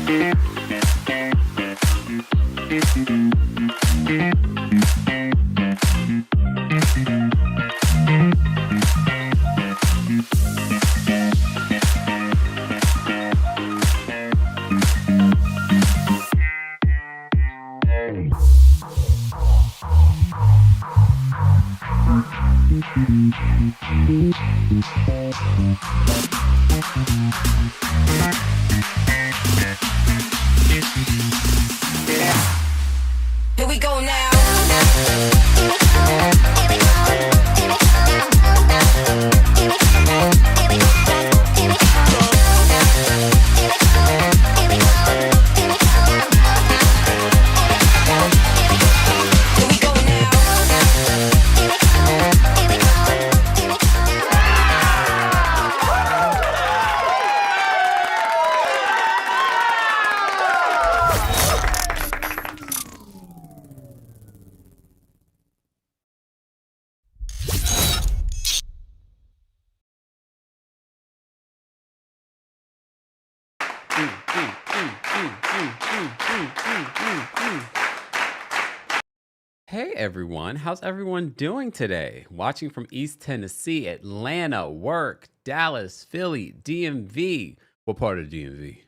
Here we go now. Hey everyone, how's everyone doing today? Watching from East Tennessee, Atlanta, work, Dallas, Philly, DMV. What part of DMV?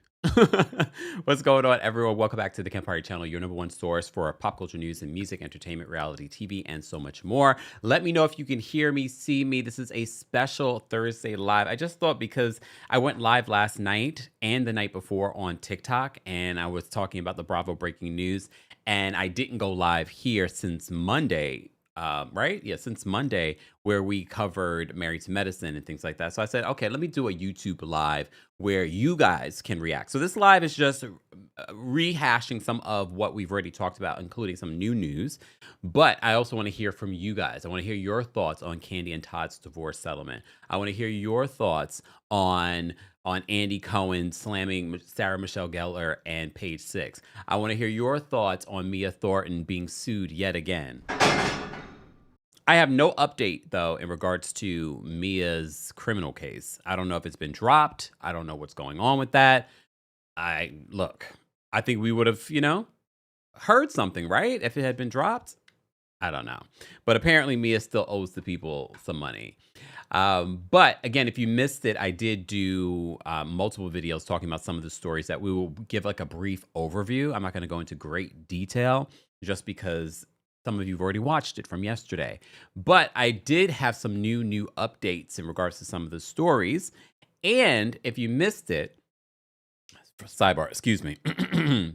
What's going on, everyone? Welcome back to the Kempire channel, your #1 source for pop culture news and music, entertainment, reality TV, and so much more. Let me know if you can hear me, see me. This is a special Thursday live. I just thought because I went live last night and the night before on TikTok, and I was talking about the Bravo breaking news, and I didn't go live here since Monday. Right? Yeah, since Monday, where we covered Married to Medicine and things like that. So I said, okay, let me do a YouTube live where you guys can react. So this live is just rehashing some of what we've already talked about, including some new news. But I also want to hear from you guys. I want to hear your thoughts on Kandi and Todd's divorce settlement. I want to hear your thoughts on Andy Cohen slamming Sarah Michelle Gellar and Page Six. I want to hear your thoughts on Mia Thornton being sued yet again. I have no update, though, in regards to Mia's criminal case. I don't know if it's been dropped. I don't know what's going on with that. I think we would have, heard something, right? If it had been dropped. I don't know. But apparently Mia still owes the people some money. But again, if you missed it, I did do multiple videos talking about some of the stories that we will give like a brief overview. I'm not going to go into great detail just because some of you have already watched it from yesterday. But I did have some new updates in regards to some of the stories. And if you missed it, sidebar, excuse me,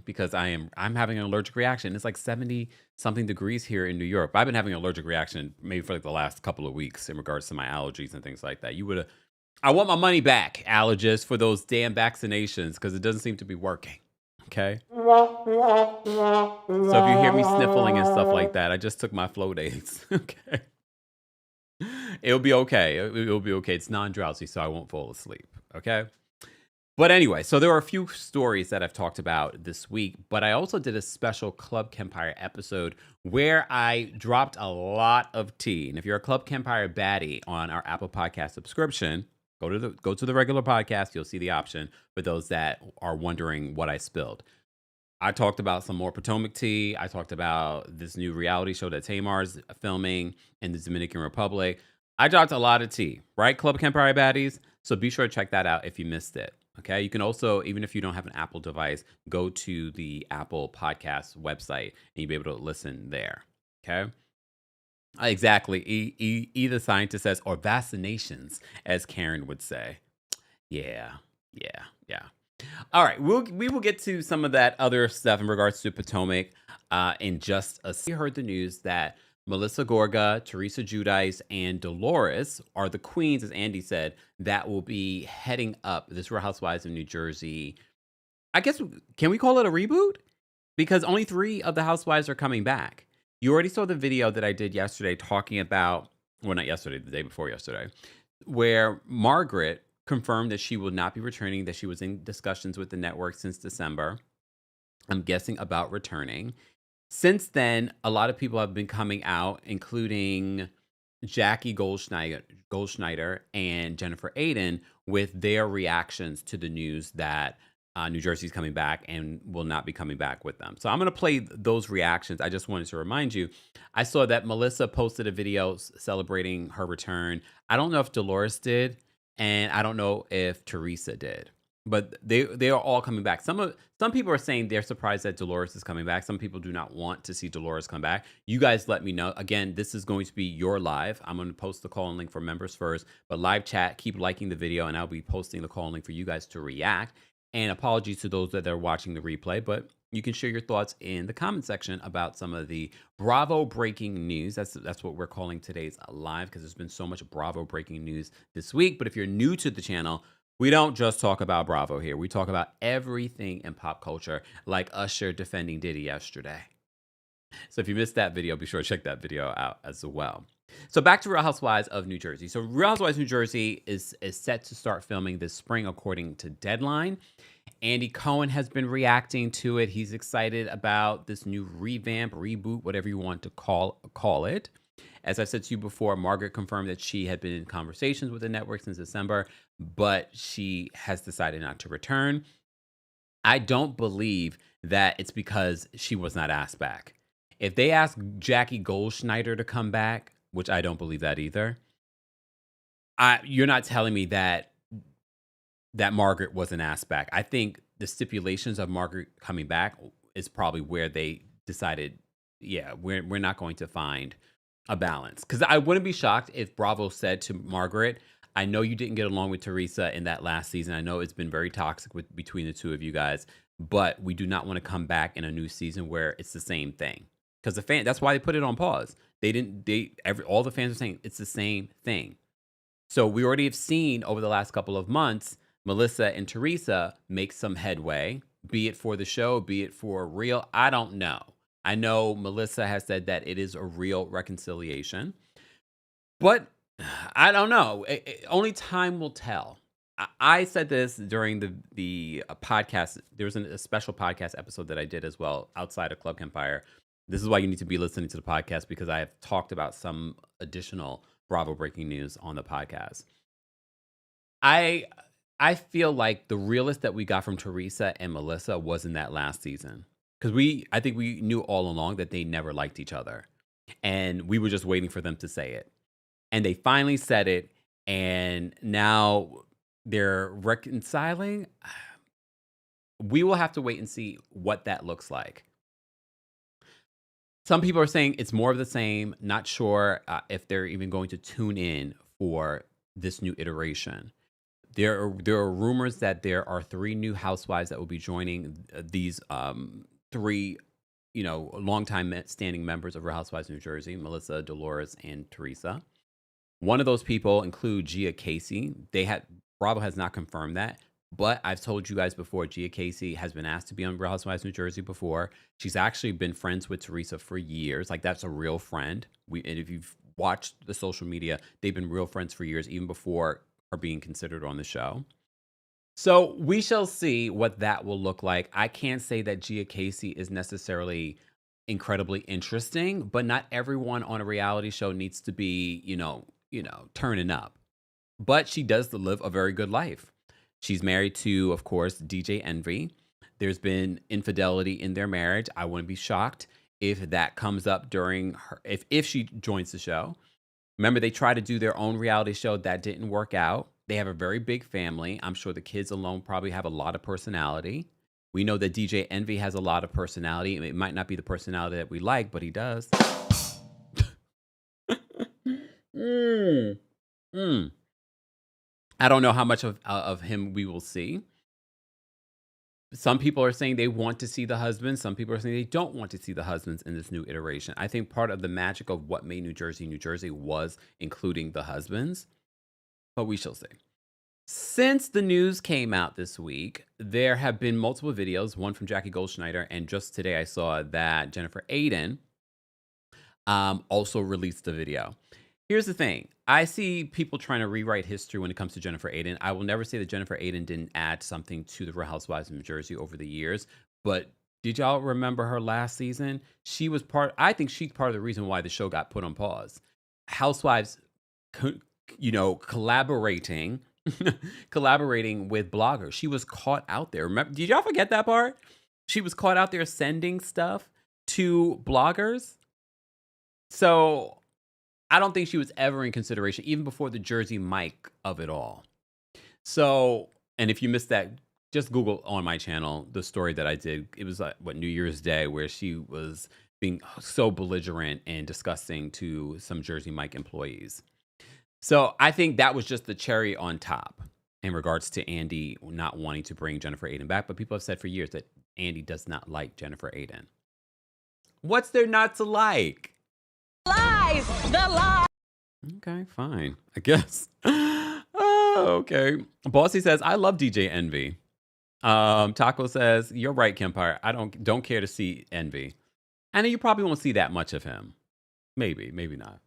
because I'm having an allergic reaction. It's like 70 something degrees here in New York. I've been having an allergic reaction maybe for like the last couple of weeks in regards to my allergies and things like that. I want my money back, allergists, for those damn vaccinations, because it doesn't seem to be working. Okay. So if you hear me sniffling and stuff like that, I just took my Flonase. Okay. It'll be okay. It'll be okay. It's non-drowsy, so I won't fall asleep. Okay. But anyway, so there are a few stories that I've talked about this week, but I also did a special Club Kempire episode where I dropped a lot of tea. And if you're a Club Kempire baddie on our Apple Podcast subscription, go to the regular podcast. You'll see the option for those that are wondering what I spilled. I talked about some more Potomac tea. I talked about this new reality show that Tamar's filming in the Dominican Republic. I dropped a lot of tea, right, Club Kempire baddies? So be sure to check that out if you missed it. Okay, you can also, even if you don't have an Apple device, go to the Apple Podcast website and you'll be able to listen there. Okay. Exactly. Either scientist says, or vaccinations, as Karen would say. Yeah. All right. We will get to some of that other stuff in regards to Potomac in just a second. We heard the news that Melissa Gorga, Teresa Giudice, and Dolores are the queens, as Andy said, that will be heading up this Real Housewives of New Jersey. I guess, can we call it a reboot? Because only 3 of the housewives are coming back. You already saw the video that I did yesterday talking about, well, not yesterday, the day before yesterday, where Margaret confirmed that she will not be returning, that she was in discussions with the network since December. I'm guessing about returning. Since then, a lot of people have been coming out, including Jackie Goldschneider and Jennifer Aydin, with their reactions to the news that New Jersey's coming back and will not be coming back with them. So I'm going to play those reactions. I just wanted to remind you, I saw that Melissa posted a video celebrating her return. I don't know if Dolores did, and I don't know if Teresa did. But they are all coming back. Some people are saying they're surprised that Dolores is coming back. Some people do not want to see Dolores come back. You guys let me know. Again, this is going to be your live. I'm going to post the call and link for members first, but live chat, keep liking the video, and I'll be posting the call and link for you guys to react. And apologies to those that are watching the replay, but you can share your thoughts in the comment section about some of the Bravo breaking news. That's what we're calling today's live, because there's been so much Bravo breaking news this week. But if you're new to the channel, we don't just talk about Bravo here. We talk about everything in pop culture, like Usher defending Diddy yesterday. So if you missed that video, be sure to check that video out as well. So back to Real Housewives of New Jersey. So Real Housewives of New Jersey is set to start filming this spring, according to Deadline. Andy Cohen has been reacting to it. He's excited about this new revamp, reboot, whatever you want to call it. As I said to you before, Margaret confirmed that she had been in conversations with the network since December, but she has decided not to return. I don't believe that it's because she was not asked back. If they asked Jackie Goldschneider to come back, which I don't believe that either, you're not telling me that Margaret wasn't asked back. I think the stipulations of Margaret coming back is probably where they decided, yeah, we're not going to find a balance. Because I wouldn't be shocked if Bravo said to Margaret, I know you didn't get along with Teresa in that last season. I know it's been very toxic between the two of you guys, but we do not want to come back in a new season where it's the same thing. Because that's why they put it on pause. All the fans are saying it's the same thing. So we already have seen over the last couple of months, Melissa and Teresa make some headway, be it for the show, be it for real. I don't know. I know Melissa has said that it is a real reconciliation, but I don't know. Only time will tell. I said this during the podcast. There was a special podcast episode that I did as well outside of Club Kempire. This is why you need to be listening to the podcast, because I have talked about some additional Bravo breaking news on the podcast. I feel like the realest that we got from Teresa and Melissa was in that last season. Because I think we knew all along that they never liked each other. And we were just waiting for them to say it. And they finally said it. And now they're reconciling. We will have to wait and see what that looks like. Some people are saying it's more of the same. Not sure if they're even going to tune in for this new iteration. There are rumors that there are 3 new housewives that will be joining these 3, longtime standing members of Real Housewives of New Jersey: Melissa, Dolores, and Teresa. One of those people include Gia Casey. Bravo has not confirmed that, but I've told you guys before, Gia Casey has been asked to be on Real Housewives of New Jersey before. She's actually been friends with Teresa for years. Like, that's a real friend. And if you've watched the social media, they've been real friends for years, even before her being considered on the show. So we shall see what that will look like. I can't say that Gia Casey is necessarily incredibly interesting, but not everyone on a reality show needs to be, turning up. But she does live a very good life. She's married to, of course, DJ Envy. There's been infidelity in their marriage. I wouldn't be shocked if that comes up during her, if she joins the show. Remember, they tried to do their own reality show. That didn't work out. They have a very big family. I'm sure the kids alone probably have a lot of personality. We know that DJ Envy has a lot of personality. It might not be the personality that we like, but he does. I don't know how much of him we will see. Some people are saying they want to see the husbands. Some people are saying they don't want to see the husbands in this new iteration. I think part of the magic of what made New Jersey was including the husbands. But we shall see. Since the news came out this week, there have been multiple videos, one from Jackie Goldschneider, and just today I saw that Jennifer Aydin also released the video. Here's the thing. I see people trying to rewrite history when it comes to Jennifer Aydin. I will never say that Jennifer Aydin didn't add something to the Real Housewives of New Jersey over the years, but did y'all remember her last season? I think she's part of the reason why the show got put on pause. Housewives, collaborating collaborating with bloggers. She was caught out there. Remember, did y'all forget that part? She was caught out there sending stuff to bloggers. So I don't think she was ever in consideration, even before the Jersey Mike of it all. So, and if you missed that, just Google on my channel the story that I did. It was like, New Year's Day, where she was being so belligerent and disgusting to some Jersey Mike employees. So I think that was just the cherry on top in regards to Andy not wanting to bring Jennifer Aydin back. But people have said for years that Andy does not like Jennifer Aydin. What's there not to like? Lies! The lie! Okay, fine. I guess. Oh, okay. Bossy says, I love DJ Envy. Taco says, you're right, Kempire. I don't care to see Envy. I know you probably won't see that much of him. Maybe not.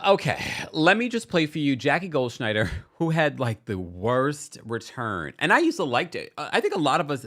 Okay, let me just play for you Jackie Goldschneider, who had like the worst return. And I used to like it. I think a lot of us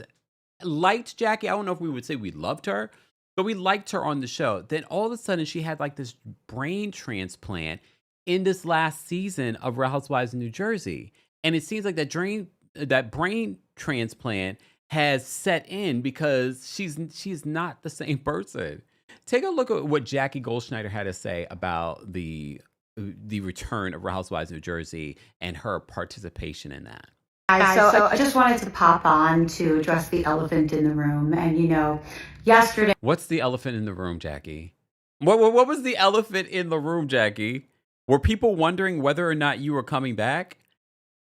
liked Jackie. I don't know if we would say we loved her, but we liked her on the show. Then all of a sudden she had like this brain transplant in this last season of Real Housewives of New Jersey. And it seems like that brain transplant has set in because she's not the same person. Take a look at what Jackie Goldschneider had to say about the return of Real Housewives of New Jersey and her participation in that. So I just wanted to pop on to address the elephant in the room. And, yesterday... What's the elephant in the room, Jackie? What was the elephant in the room, Jackie? Were people wondering whether or not you were coming back?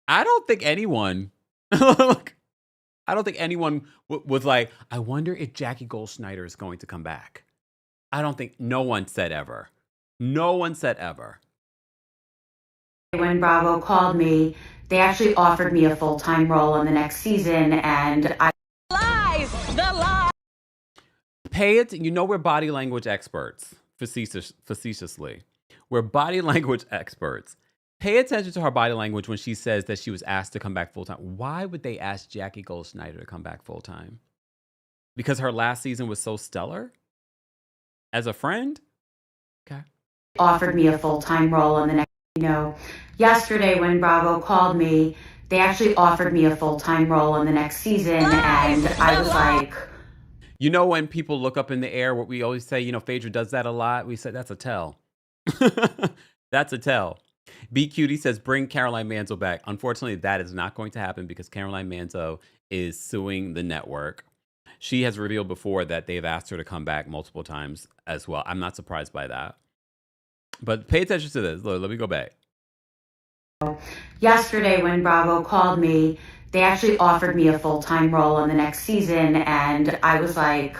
I don't think anyone... I don't think anyone was like, I wonder if Jackie Goldschneider is going to come back. I don't think no one said ever. No one said ever. When Bravo called me, they actually offered me a full-time role in the next season, and I... Lies! The lie! Pay it. We're body language experts, facetiously. We're body language experts. Pay attention to her body language when she says that she was asked to come back full-time. Why would they ask Jackie Goldschneider to come back full-time? Because her last season was so stellar? As a friend? Okay. Offered me a full-time role in the next, yesterday when Bravo called me, they actually offered me a full-time role in the next season, and I was like... When people look up in the air, what we always say, Phaedra does that a lot. We say, that's a tell. That's a tell. B Cutie says, bring Caroline Manzo back. Unfortunately, that is not going to happen because Caroline Manzo is suing the network. She has revealed before that they've asked her to come back multiple times as well. I'm not surprised by that. But pay attention to this. Look, let me go back. Yesterday when Bravo called me, they actually offered me a full-time role in the next season, and I was like,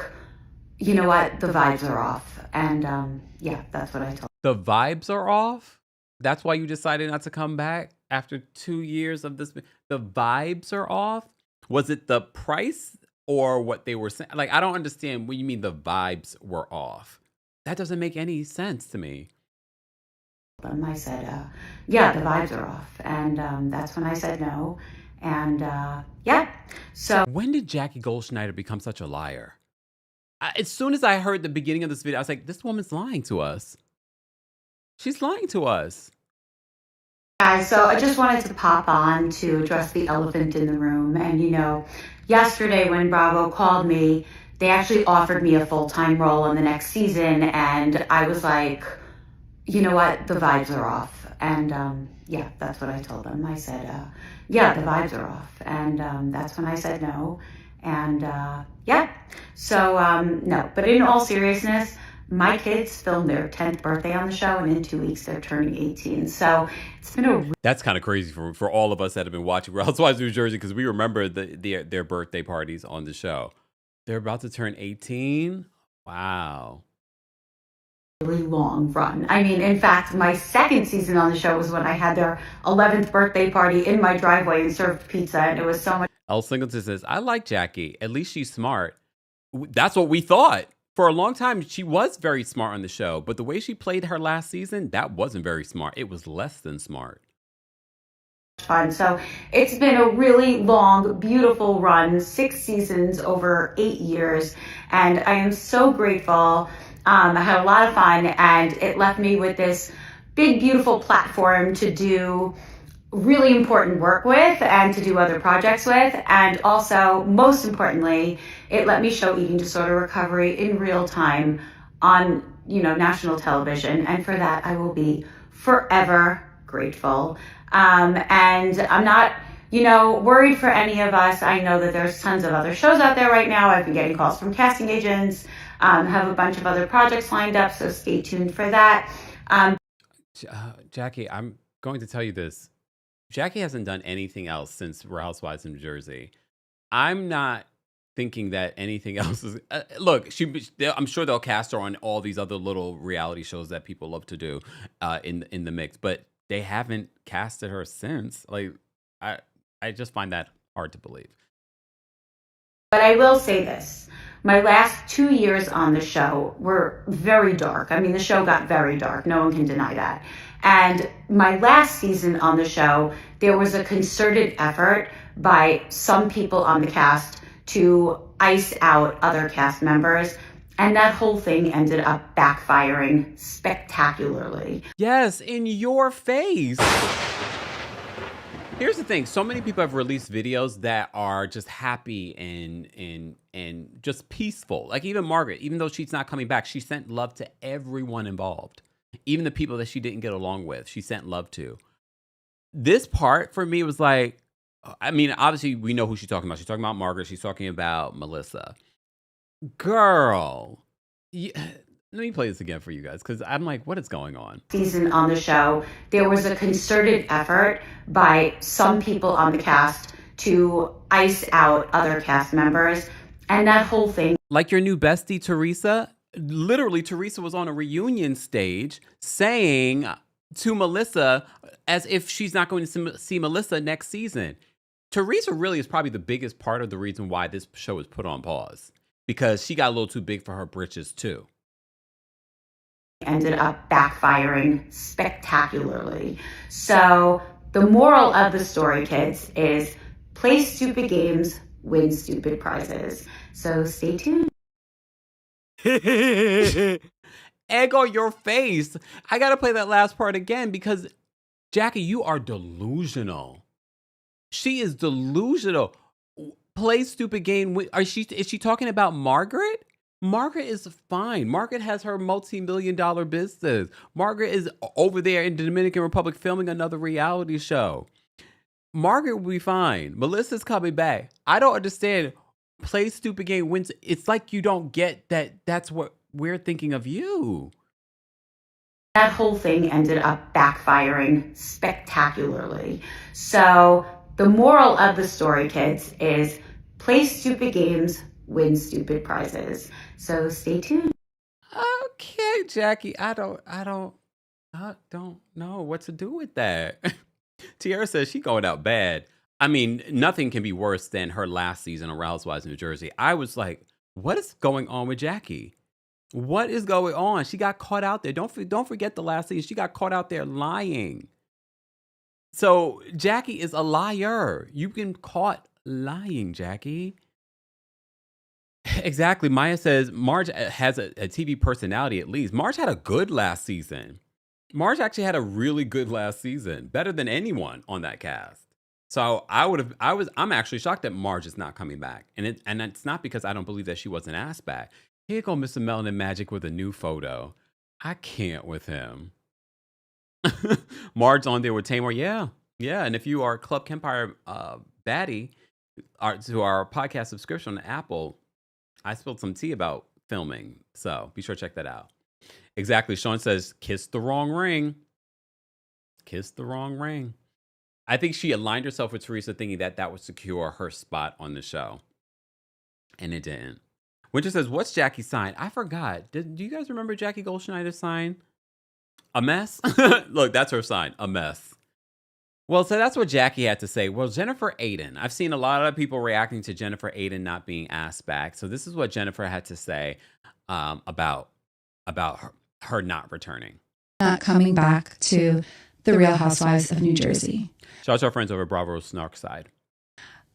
you know what? The vibes are off. And yeah, that's what I told. The vibes are off? That's why you decided not to come back after 2 years of this? The vibes are off? Was it the price or what they were saying? Like, I don't understand what you mean the vibes were off. That doesn't make any sense to me. I said, yeah, the vibes are off. And that's when I said no. And yeah, so. When did Jackie Goldschneider become such a liar? As soon as I heard the beginning of this video, I was like, this woman's lying to us. She's lying to us. Guys, so I just wanted to pop on to address the elephant in the room. And, yesterday when Bravo called me, they actually offered me a full-time role in the next season. And I was like, you know what? The vibes are off. And yeah, that's what I told them. I said, yeah, the vibes are off. And that's when I said no. And yeah, so no. But in all seriousness, my kids filmed their 10th birthday on the show, and in 2 weeks they're turning 18. So it's been that's kind of crazy for all of us that have been watching Real Housewives of New Jersey, because we remember their birthday parties on the show. They're about to turn 18. Wow. Really long run. I mean, in fact, my second season on the show was when I had their 11th birthday party in my driveway and served pizza, and it was so much. El Singleton says, I like Jackie. At least she's smart. That's what we thought. For a long time, she was very smart on the show, but the way she played her last season, that wasn't very smart. It was less than smart. Fun. So it's been a really long, beautiful run, 6 seasons over 8 years, and I am so grateful. I had a lot of fun, and it left me with this big, beautiful platform to do really important work with and to do other projects with. And also, most importantly, it let me show eating disorder recovery in real time on, national television. And for that, I will be forever grateful. And I'm not, worried for any of us. I know that there's tons of other shows out there right now. I've been getting calls from casting agents, have a bunch of other projects lined up. So stay tuned for that. Jackie, I'm going to tell you this. Jackie hasn't done anything else since Real Housewives in New Jersey. I'm not thinking that anything else is. Look, I'm sure they'll cast her on all these other little reality shows that people love to do in the mix, but they haven't casted her since. Like, I just find that hard to believe. But I will say this. My last 2 years on the show were very dark. I mean, the show got very dark. No one can deny that. And my last season on the show, there was a concerted effort by some people on the cast to ice out other cast members. And that whole thing ended up backfiring spectacularly. Yes, in your face. Here's the thing. So many people have released videos that are just happy and just peaceful. Like even Margaret, even though she's not coming back, she sent love to everyone involved. Even the people that she didn't get along with, she sent love to. This part for me was like, I mean, obviously we know who she's talking about. She's talking about Margaret. She's talking about Melissa. Girl. Let me play this again for you guys because I'm like, what is going on? Season on the show, there was a concerted effort by some people on the cast to ice out other cast members. And that whole thing. Like your new bestie, Teresa. Literally, Teresa was on a reunion stage saying to Melissa as if she's not going to see Melissa next season. Teresa really is probably the biggest part of the reason why this show is put on pause because she got a little too big for her britches too. Ended up backfiring spectacularly. So the moral of the story, kids, is play stupid games, win stupid prizes. So stay tuned. Egg on your face. I gotta play that last part again because Jackie, you are delusional. She is delusional. Play stupid game. Is she talking about Margaret? Margaret is fine. Margaret has her multi-million-dollar business. Margaret is over there in the Dominican Republic filming another reality show. Margaret will be fine. Melissa's coming back. I don't understand. Play stupid game wins. It's like you don't get that that's what we're thinking of you. That whole thing ended up backfiring spectacularly. So the moral of the story, kids, is play stupid games, win stupid prizes. So stay tuned. Okay, Jackie, I don't know what to do with that. Tiara says she going out bad. I mean, nothing can be worse than her last season on Real Housewives of New Jersey. I was like, what is going on with Jackie? What is going on? She got caught out there. Don't forget the last season. She got caught out there lying. So Jackie is a liar. You've been caught lying, Jackie. Exactly. Maya says Marge has a TV personality at least. Marge had a good last season. Marge actually had a really good last season, better than anyone on that cast. So I'm actually shocked that Marge is not coming back. And it's not because I don't believe that she wasn't asked back. Here go Mr. Melanin Magic with a new photo. I can't with him. Marge on there with Tamar. Yeah. And if you are Club Kempire baddie to our podcast subscription on Apple, I spilled some tea about filming. So be sure to check that out. Exactly. Sean says, kiss the wrong ring. Kiss the wrong ring. I think she aligned herself with Teresa thinking that would secure her spot on the show. And it didn't. Winter says, what's Jackie's sign? I forgot. Do you guys remember Jackie Goldschneider's sign? A mess? Look, that's her sign. A mess. Well, so that's what Jackie had to say. Well, Jennifer Aiden. I've seen a lot of people reacting to Jennifer Aiden not being asked back. So this is what Jennifer had to say about her not returning. Not coming back to the Real Housewives of New Jersey. Shout out to our friends over at Bravo Snark Side.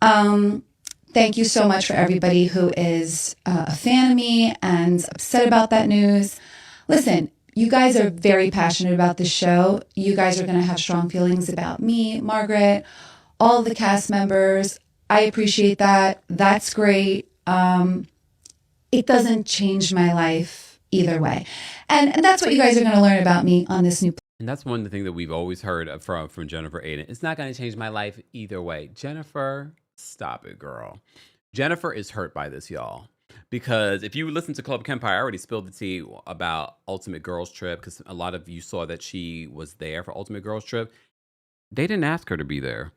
Thank you so much for everybody who is a fan of me and upset about that news. Listen, you guys are very passionate about the show. You guys are going to have strong feelings about me, Margaret, all the cast members. I appreciate that. That's great. It doesn't change my life either way. And that's what you guys are going to learn about me on this new. And that's one of the things that we've always heard from Jennifer Aiden. It's not going to change my life either way. Jennifer, stop it, girl. Jennifer is hurt by this, y'all. Because if you listen to Club Kempire, I already spilled the tea about Ultimate Girls Trip, because a lot of you saw that she was there for Ultimate Girls Trip. They didn't ask her to be there.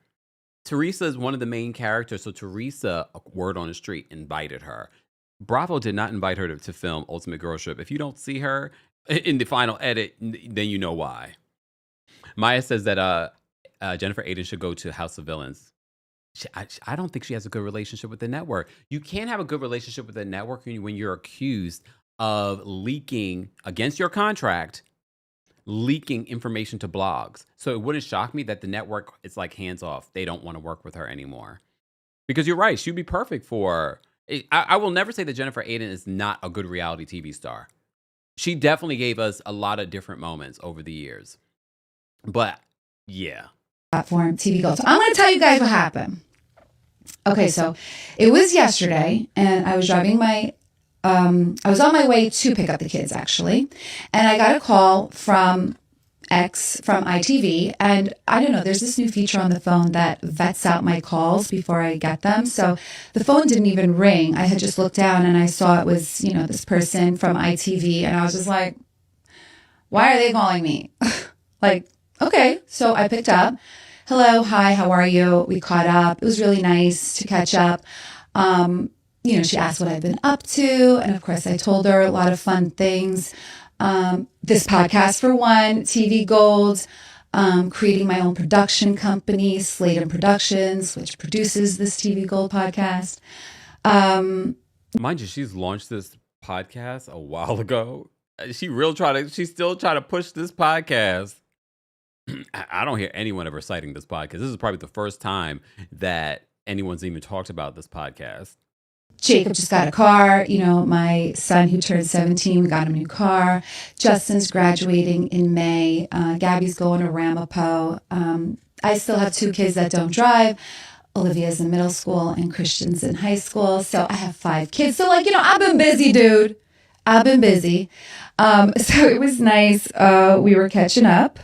Teresa is one of the main characters, so Teresa, word on the street, invited her. Bravo did not invite her to film Ultimate Girls Trip. If you don't see her in the final edit, then you know why. Maya says that Jennifer Aiden should go to House of Villains. I don't think she has a good relationship with the network. You can't have a good relationship with the network when you're accused of leaking, against your contract, leaking information to blogs. So it wouldn't shock me that the network is like hands off. They don't want to work with her anymore. Because you're right. She'd be perfect for... I will never say that Jennifer Aiden is not a good reality TV star. She definitely gave us a lot of different moments over the years. But yeah. Platform TV Gold. So I'm going to tell you guys what happened. Okay, so it was yesterday, and I was driving I was on my way to pick up the kids, actually, and I got a call from from ITV, and I don't know, there's this new feature on the phone that vets out my calls before I get them. So the phone didn't even ring. I had just looked down and I saw it was, this person from ITV, and I was just like, why are they calling me? Like, okay. So I picked up. Hello, hi, how are you? We caught up. It was really nice to catch up. She asked what I've been up to, and of course I told her a lot of fun things. This podcast, for one, TV Gold, creating my own production company, Sladen Productions, which produces this TV Gold podcast. Mind you, she's launched this podcast a while ago. She's still trying to push this podcast. I don't hear anyone ever citing this podcast. This is probably the first time that anyone's even talked about this podcast. Jacob just got a car. My son who turned 17, we got him a new car. Justin's graduating in May. Gabby's going to Ramapo. I still have 2 kids that don't drive. Olivia's in middle school and Christian's in high school. So I have 5 kids. So I've been busy, dude. I've been busy. So it was nice. We were catching up.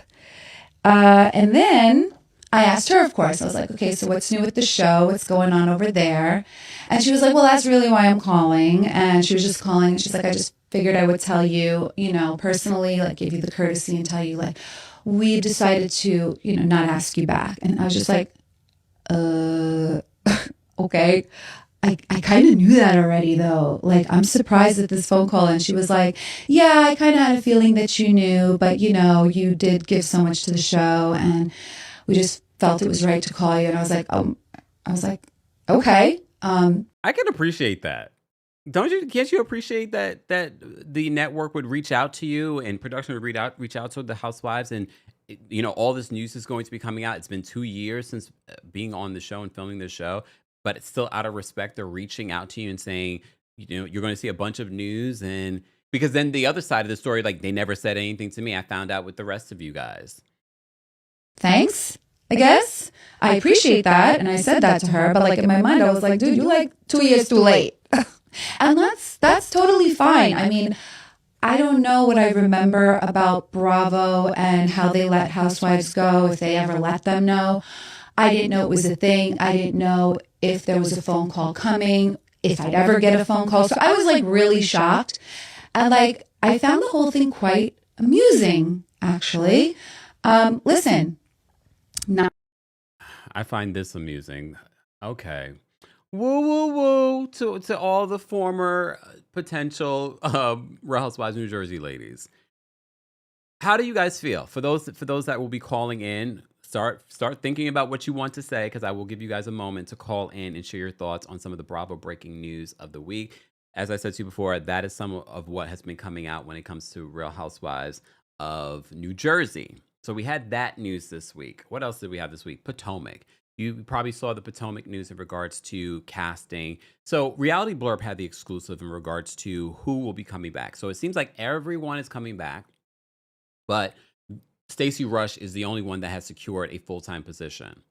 And then I asked her, of course, I was like, okay, so what's new with the show? What's going on over there? And she was like, well, that's really why I'm calling. And she was just calling. She's like, I just figured I would tell you, personally, like give you the courtesy and tell you, like, we decided to, not ask you back. And I was just like, okay. I kind of knew that already, though. Like, I'm surprised at this phone call. And she was like, yeah, I kind of had a feeling that you knew, but, you did give so much to the show. And we just felt it was right to call you. And I was like, okay. I can appreciate that. Can't you appreciate that the network would reach out to you and production would reach out to the housewives, and all this news is going to be coming out. It's been 2 years since being on the show and filming the show, but it's still out of respect. They're reaching out to you and saying, you're going to see a bunch of news, and because then the other side of the story, like, they never said anything to me. I found out with the rest of you guys. Thanks, I guess. I appreciate that. And I said that to her. But in my mind, I was like, dude, you're 2 years too late. And that's totally fine. I mean, I don't know what I remember about Bravo and how they let housewives go, if they ever let them know. I didn't know it was a thing. I didn't know if there was a phone call coming, if I'd ever get a phone call. So I was really shocked. And I found the whole thing quite amusing, actually. Listen. I find this amusing. Okay. Woo, woo, woo to all the former potential Real Housewives of New Jersey ladies. How do you guys feel? For those that will be calling in, start thinking about what you want to say, because I will give you guys a moment to call in and share your thoughts on some of the Bravo breaking news of the week. As I said to you before, that is some of what has been coming out when it comes to Real Housewives of New Jersey. So we had that news this week. What else did we have this week? Potomac. You probably saw the Potomac news in regards to casting. So Reality Blurb had the exclusive in regards to who will be coming back. So it seems like everyone is coming back. But Stacey Rush is the only one that has secured a full-time position.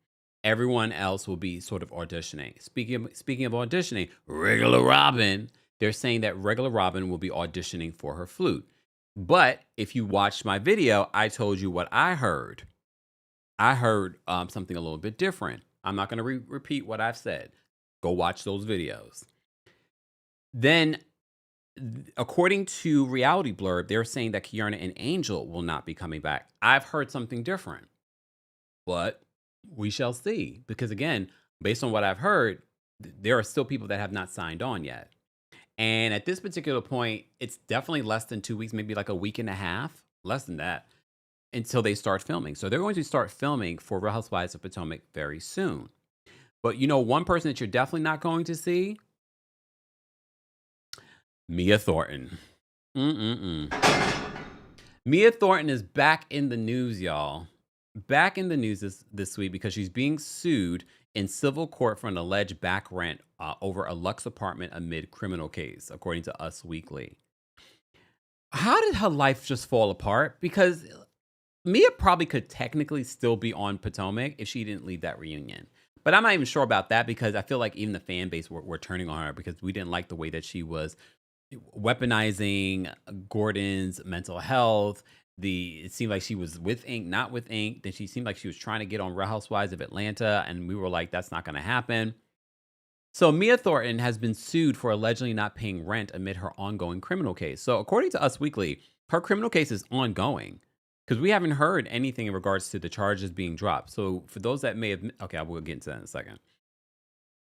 Everyone else will be sort of auditioning. Speaking of auditioning, Regular Robin, they're saying that Regular Robin will be auditioning for her flute. But if you watched my video, I told you what I heard. I heard something a little bit different. I'm not going to repeat what I've said. Go watch those videos. Then, according to Reality Blurb, they're saying that Kiana and Angel will not be coming back. I've heard something different. But we shall see. Because again, based on what I've heard, there are still people that have not signed on yet. And at this particular point, it's definitely less than 2 weeks, maybe like a week and a half, less than that, until they start filming. So they're going to start filming for Real Housewives of Potomac very soon. But you know, one person that you're definitely not going to see? Mia Thornton. Mia Thornton is back in the news, y'all. Back in the news this week because she's being sued in civil court for an alleged back rent over a Lux apartment amid criminal case, according to Us Weekly. How did her life just fall apart? Because Mia probably could technically still be on Potomac if she didn't leave that reunion. But I'm not even sure about that because I feel like even the fan base were turning on her because we didn't like the way that she was weaponizing Gordon's mental health. It seemed like she was with Ink, not with Ink. Then she seemed like she was trying to get on Real Housewives of Atlanta, and we were like, that's not going to happen. So Mia Thornton has been sued for allegedly not paying rent amid her ongoing criminal case. So according to Us Weekly, her criminal case is ongoing because we haven't heard anything in regards to the charges being dropped. So for those that may have, okay, I will get into that in a second.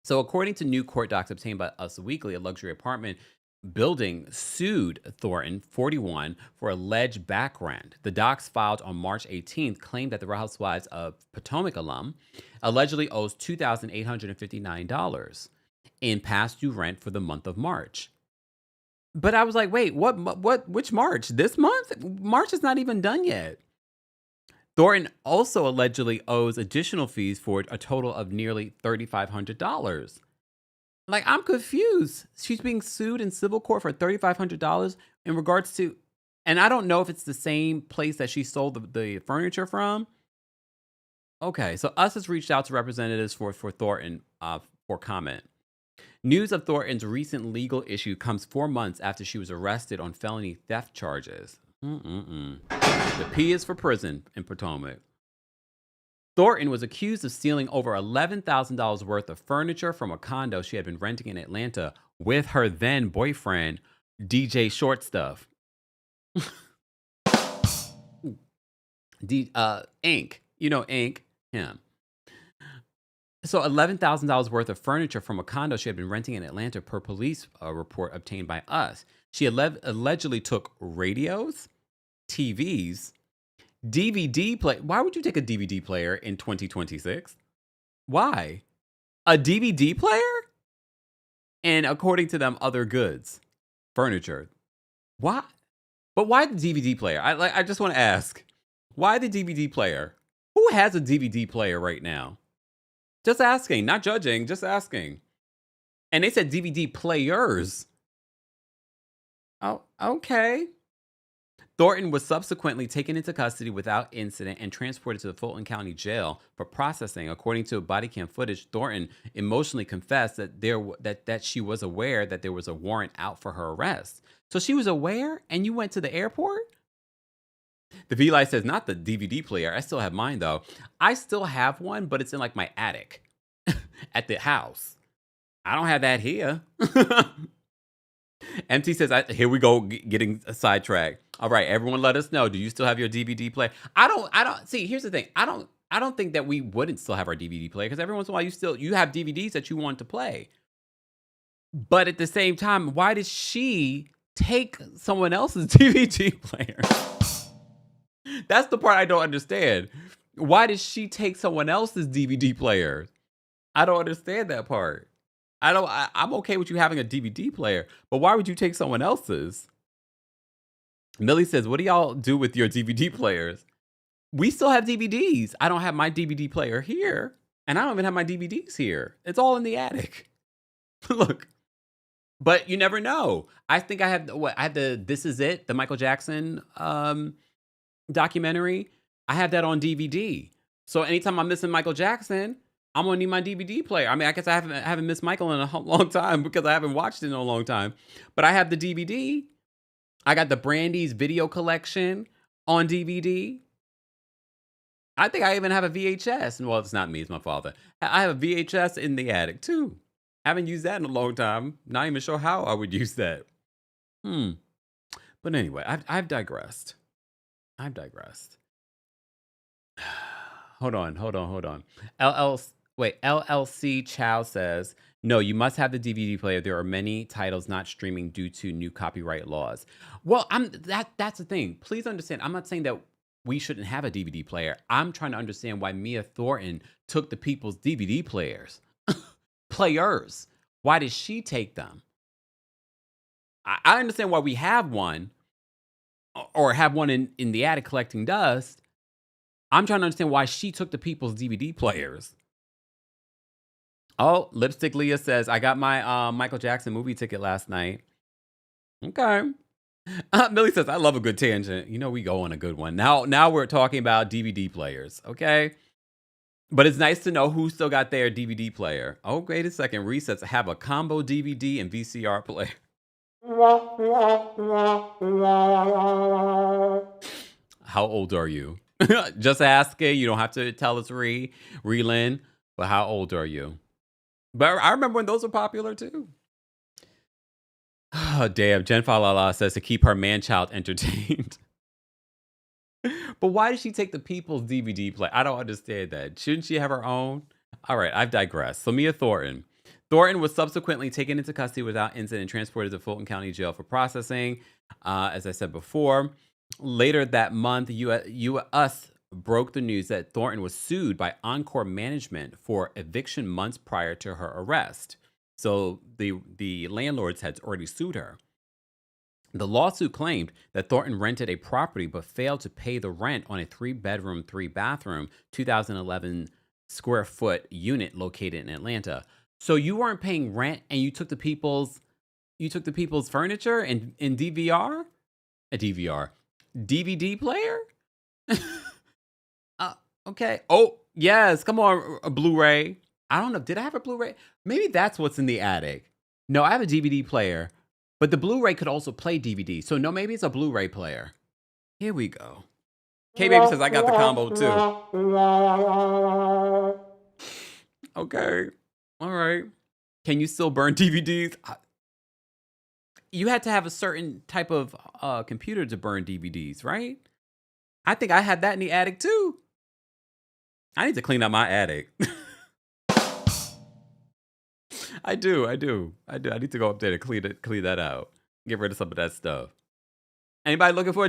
So according to new court docs obtained by Us Weekly, a luxury apartment building sued Thornton, 41, for alleged back rent. The docs filed on March 18th claimed that the Real Housewives of Potomac alum allegedly owes $2,859 in past due rent for the month of March. But I was like, wait, which March? This month? March is not even done yet. Thornton also allegedly owes additional fees for a total of nearly $3,500. Like, I'm confused. She's being sued in civil court for $3,500 in regards to, and I don't know if it's the same place that she sold the furniture from. Okay, so Us has reached out to representatives for Thornton for comment. News of Thornton's recent legal issue comes 4 months after she was arrested on felony theft charges. The P is for prison in Potomac. Thornton was accused of stealing over $11,000 worth of furniture from a condo she had been renting in Atlanta with her then boyfriend, DJ Short Stuff. Ink. You know Ink, him. So $11,000 worth of furniture from a condo she had been renting in Atlanta per police report obtained by Us. She allegedly took radios, TVs, DVD play. Why would you take a DVD player in 2026? Why? A DVD player? And according to them, other goods, furniture. Why? But why the DVD player? I just want to ask, why the DVD player? Who has a DVD player right now? Just asking, not judging, just asking. And they said DVD players. Oh, okay. Thornton was subsequently taken into custody without incident and transported to the Fulton County Jail for processing. According to body cam footage, Thornton emotionally confessed that she was aware that there was a warrant out for her arrest. So she was aware, and you went to the airport? The V-Light says, not the DVD player. I still have mine, though. I still have one, but it's in like my attic at the house. I don't have that here. MT says, here we go, getting sidetracked. All right, everyone let us know. Do you still have your DVD player? I don't see, here's the thing. I don't think that we wouldn't still have our DVD player because every once in a while you have DVDs that you want to play. But at the same time, why did she take someone else's DVD player? That's the part I don't understand. Why did she take someone else's DVD player? I don't understand that part. I'm okay with you having a DVD player, but why would you take someone else's? Millie says, what do y'all do with your DVD players? We still have DVDs. I don't have my DVD player here, and I don't even have my DVDs here. It's all in the attic. Look, but you never know. I think I have the This Is It, the Michael Jackson documentary, I have that on DVD. So anytime I'm missing Michael Jackson, I'm gonna need my DVD player. I mean, I guess I haven't missed Michael in a long time because I haven't watched it in a long time. But I have the DVD. I got the Brandy's video collection on DVD. I think I even have a VHS. Well, it's not me, it's my father. I have a VHS in the attic too. Haven't used that in a long time. Not even sure how I would use that. But anyway, I've digressed. I've digressed. Hold on. LLC Chow says, no, you must have the DVD player. There are many titles not streaming due to new copyright laws. Well, that's the thing. Please understand, I'm not saying that we shouldn't have a DVD player. I'm trying to understand why Mia Thornton took the people's DVD players. Players. Why did she take them? I understand why we have one or have one in the attic collecting dust. I'm trying to understand why she took the people's DVD players. Oh, Lipstick Leah says, I got my Michael Jackson movie ticket last night. Okay. Millie says, I love a good tangent. You know, we go on a good one. Now we're talking about DVD players, okay? But it's nice to know who still got their DVD player. Oh, wait a second. Resets have a combo DVD and VCR player. How old are you? Just asking. You don't have to tell us, Relyn. But how old are you? But I remember when those were popular too. Oh, damn. Jen Falala says to keep her man-child entertained. But why did she take the people's DVD play? I don't understand that. Shouldn't she have her own? All right, I've digressed. So Mia Thornton. Thornton was subsequently taken into custody without incident and transported to Fulton County Jail for processing. As I said before, later that month, US broke the news that Thornton was sued by Encore Management for eviction months prior to her arrest. So the landlords had already sued her. The lawsuit claimed that Thornton rented a property but failed to pay the rent on a 3-bedroom, 3-bathroom, 2011 square foot unit located in Atlanta. So you weren't paying rent and you took the people's furniture and DVR? A DVR. DVD player? Okay. Oh, yes. Come on, a Blu-ray. I don't know. Did I have a Blu-ray? Maybe that's what's in the attic. No, I have a DVD player, but the Blu-ray could also play DVD. So no, maybe it's a Blu-ray player. Here we go. K-Baby says I got the combo too. Okay. All right. Can you still burn DVDs? You had to have a certain type of computer to burn DVDs, right? I think I had that in the attic too. I need to clean up my attic. I do. I need to go up there to clean that out. Get rid of some of that stuff. Anybody looking for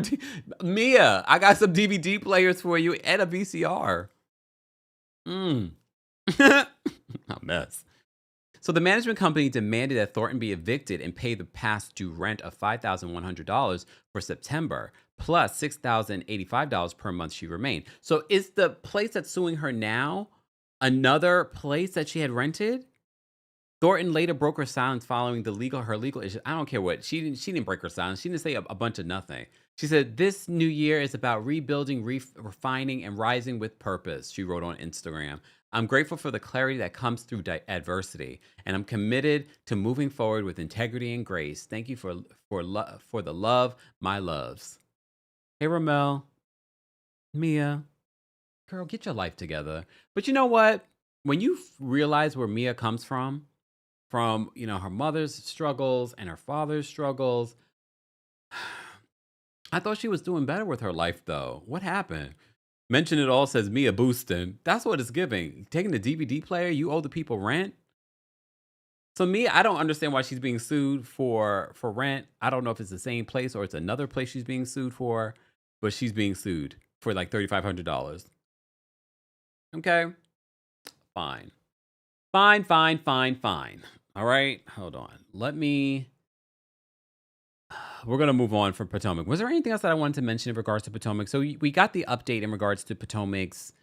Mia, I got some DVD players for you and a VCR. A mess. So the management company demanded that Thornton be evicted and pay the past due rent of $5,100 for September, plus $6,085 per month she remained. So is the place that's suing her now another place that she had rented? Thornton later broke her silence following her legal issues. I don't care what. She didn't break her silence. She didn't say a bunch of nothing. She said, this new year is about rebuilding, refining, and rising with purpose, she wrote on Instagram. I'm grateful for the clarity that comes through adversity, and I'm committed to moving forward with integrity and grace. Thank you for the love, my loves. Hey, Ramel, Mia, girl, get your life together. But you know what? When you realize where Mia comes from, her mother's struggles and her father's struggles, I thought she was doing better with her life, though. What happened? Mention It All says Mia boosting. That's what it's giving. Taking the DVD player, you owe the people rent. So Mia, I don't understand why she's being sued for rent. I don't know if it's the same place or it's another place she's being sued for, but she's being sued for like $3,500. Okay. Fine. All right. Hold on. We're going to move on from Potomac. Was there anything else that I wanted to mention in regards to Potomac? So we got the update in regards to Potomac's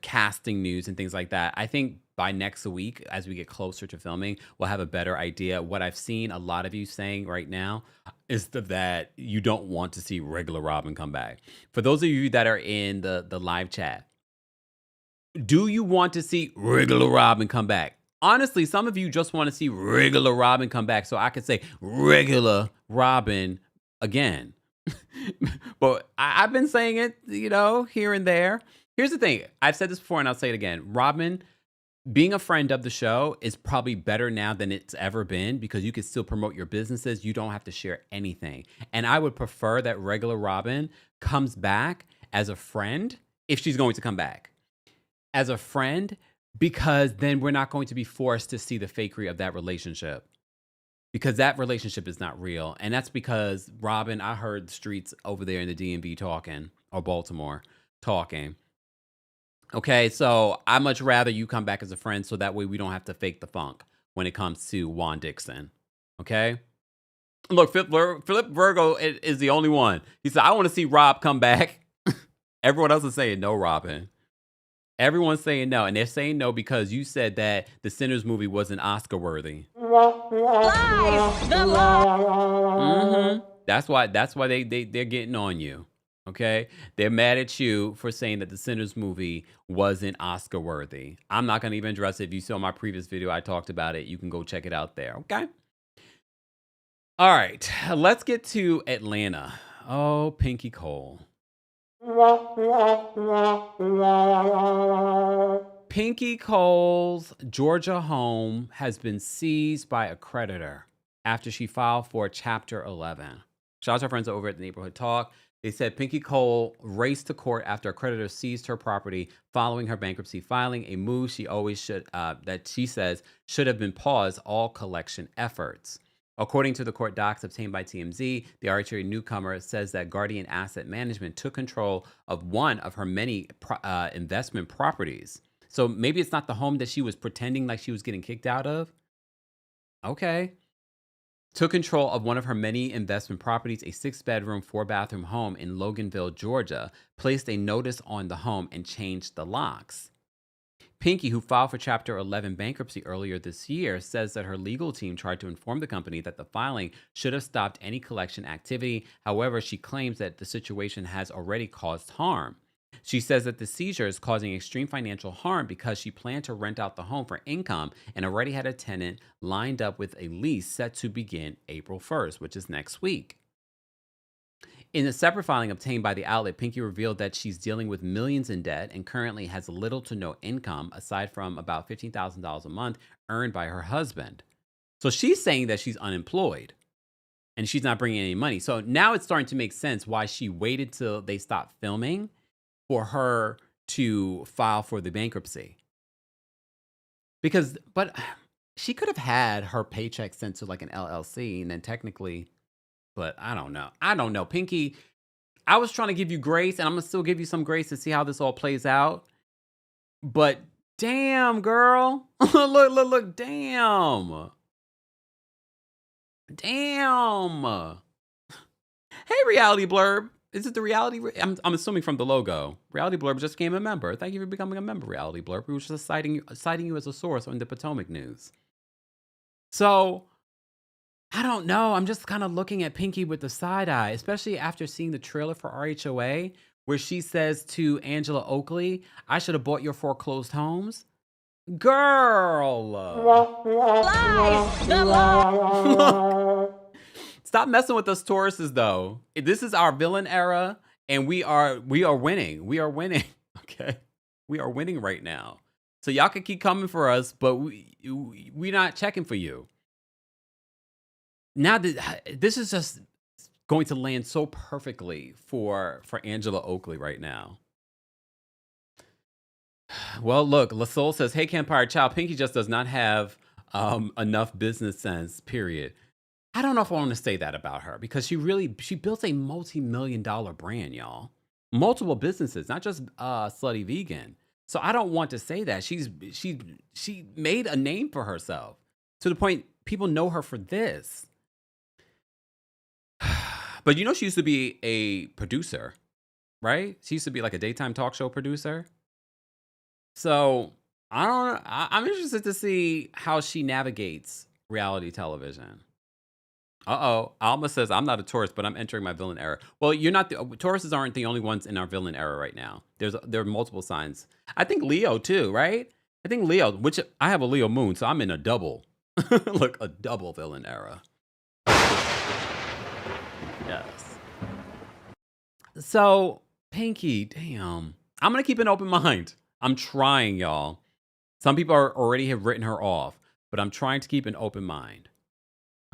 casting news and things like that. I think by next week, as we get closer to filming, we'll have a better idea. What I've seen a lot of you saying right now, is that you don't want to see regular Robin come back. For those of you that are in the live chat, do you want to see regular Robin come back? Honestly, some of you just want to see regular Robin come back so I could say regular Robin again. But I've been saying it, here and there. Here's the thing. I've said this before and I'll say it again. Robin, being a friend of the show is probably better now than it's ever been because you can still promote your businesses. You don't have to share anything. And I would prefer that regular Robin comes back as a friend if she's going to come back. As a friend, because then we're not going to be forced to see the fakery of that relationship. Because that relationship is not real. And that's because, Robin, I heard the streets over there in the DMV talking, or Baltimore talking. Okay, so I much rather you come back as a friend so that way we don't have to fake the funk when it comes to Juan Dixon. Okay? Look, Philip Virgo is the only one. He said, I want to see Rob come back. Everyone else is saying no, Robin. Everyone's saying no, and they're saying no because you said that the Sinners movie wasn't Oscar worthy. Lies! The lie! That's why they're getting on you. Okay, they're mad at you for saying that the Sinners movie wasn't Oscar worthy. I'm not gonna even address it. If you saw my previous video, I talked about it. You can go check it out there. Okay. All right, let's get to Atlanta. Oh, Pinky Cole. Pinky Cole's Georgia home has been seized by a creditor after she filed for Chapter 11. Shout out to our friends over at the Neighborhood Talk. They said Pinky Cole raced to court after a creditor seized her property following her bankruptcy filing, a move she always that she says should have been paused all collection efforts. According to the court docs obtained by TMZ, the arbitrary newcomer says that Guardian Asset Management took control of one of her many investment properties. So maybe it's not the home that she was pretending like she was getting kicked out of. Okay. Took control of one of her many investment properties, a 6-bedroom, 4-bathroom home in Loganville, Georgia, placed a notice on the home and changed the locks. Pinky, who filed for Chapter 11 bankruptcy earlier this year, says that her legal team tried to inform the company that the filing should have stopped any collection activity. However, she claims that the situation has already caused harm. She says that the seizure is causing extreme financial harm because she planned to rent out the home for income and already had a tenant lined up with a lease set to begin April 1st, which is next week. In a separate filing obtained by the outlet, Pinky revealed that she's dealing with millions in debt and currently has little to no income aside from about $15,000 a month earned by her husband. So she's saying that she's unemployed and she's not bringing any money. So now it's starting to make sense why she waited till they stopped filming for her to file for the bankruptcy. But she could have had her paycheck sent to like an LLC and then technically... But I don't know. Pinky, I was trying to give you grace, and I'm going to still give you some grace to see how this all plays out. But damn, girl. Look, damn. Damn. Hey, Reality Blurb. Is it the Reality? I'm assuming from the logo. Reality Blurb just became a member. Thank you for becoming a member, Reality Blurb. We were just citing you as a source on the Potomac News. So... I don't know. I'm just kind of looking at Pinky with the side eye, especially after seeing the trailer for RHOA, where she says to Angela Oakley, I should have bought your foreclosed homes. Girl. Lies! The lie! Stop messing with us Tauruses, though. This is our villain era, and we are winning. We are winning. Okay? We are winning right now. So y'all can keep coming for us, but we're not checking for you. Now that this is just going to land so perfectly for Angela Oakley right now. Well, look, LaSoul says, hey, Kempire, child, Pinky just does not have enough business sense, period. I don't know if I want to say that about her because she built a multi-million-dollar brand, y'all. Multiple businesses, not just Slutty Vegan. So I don't want to say that. She made a name for herself to the point people know her for this. But you know, she used to be a producer, right? She used to be like a daytime talk show producer. So I don't know. I'm interested to see how she navigates reality television. Uh-oh. Alma says, I'm not a Taurus, but I'm entering my villain era. Well, you're not the Tauruses aren't the only ones in our villain era right now. There are multiple signs. I think Leo too, right? I think Leo, which I have a Leo moon, so I'm in a double. Look, a double villain era. Yes. So, Pinky, damn. I'm gonna keep an open mind. I'm trying, y'all. Some people already have written her off, but I'm trying to keep an open mind.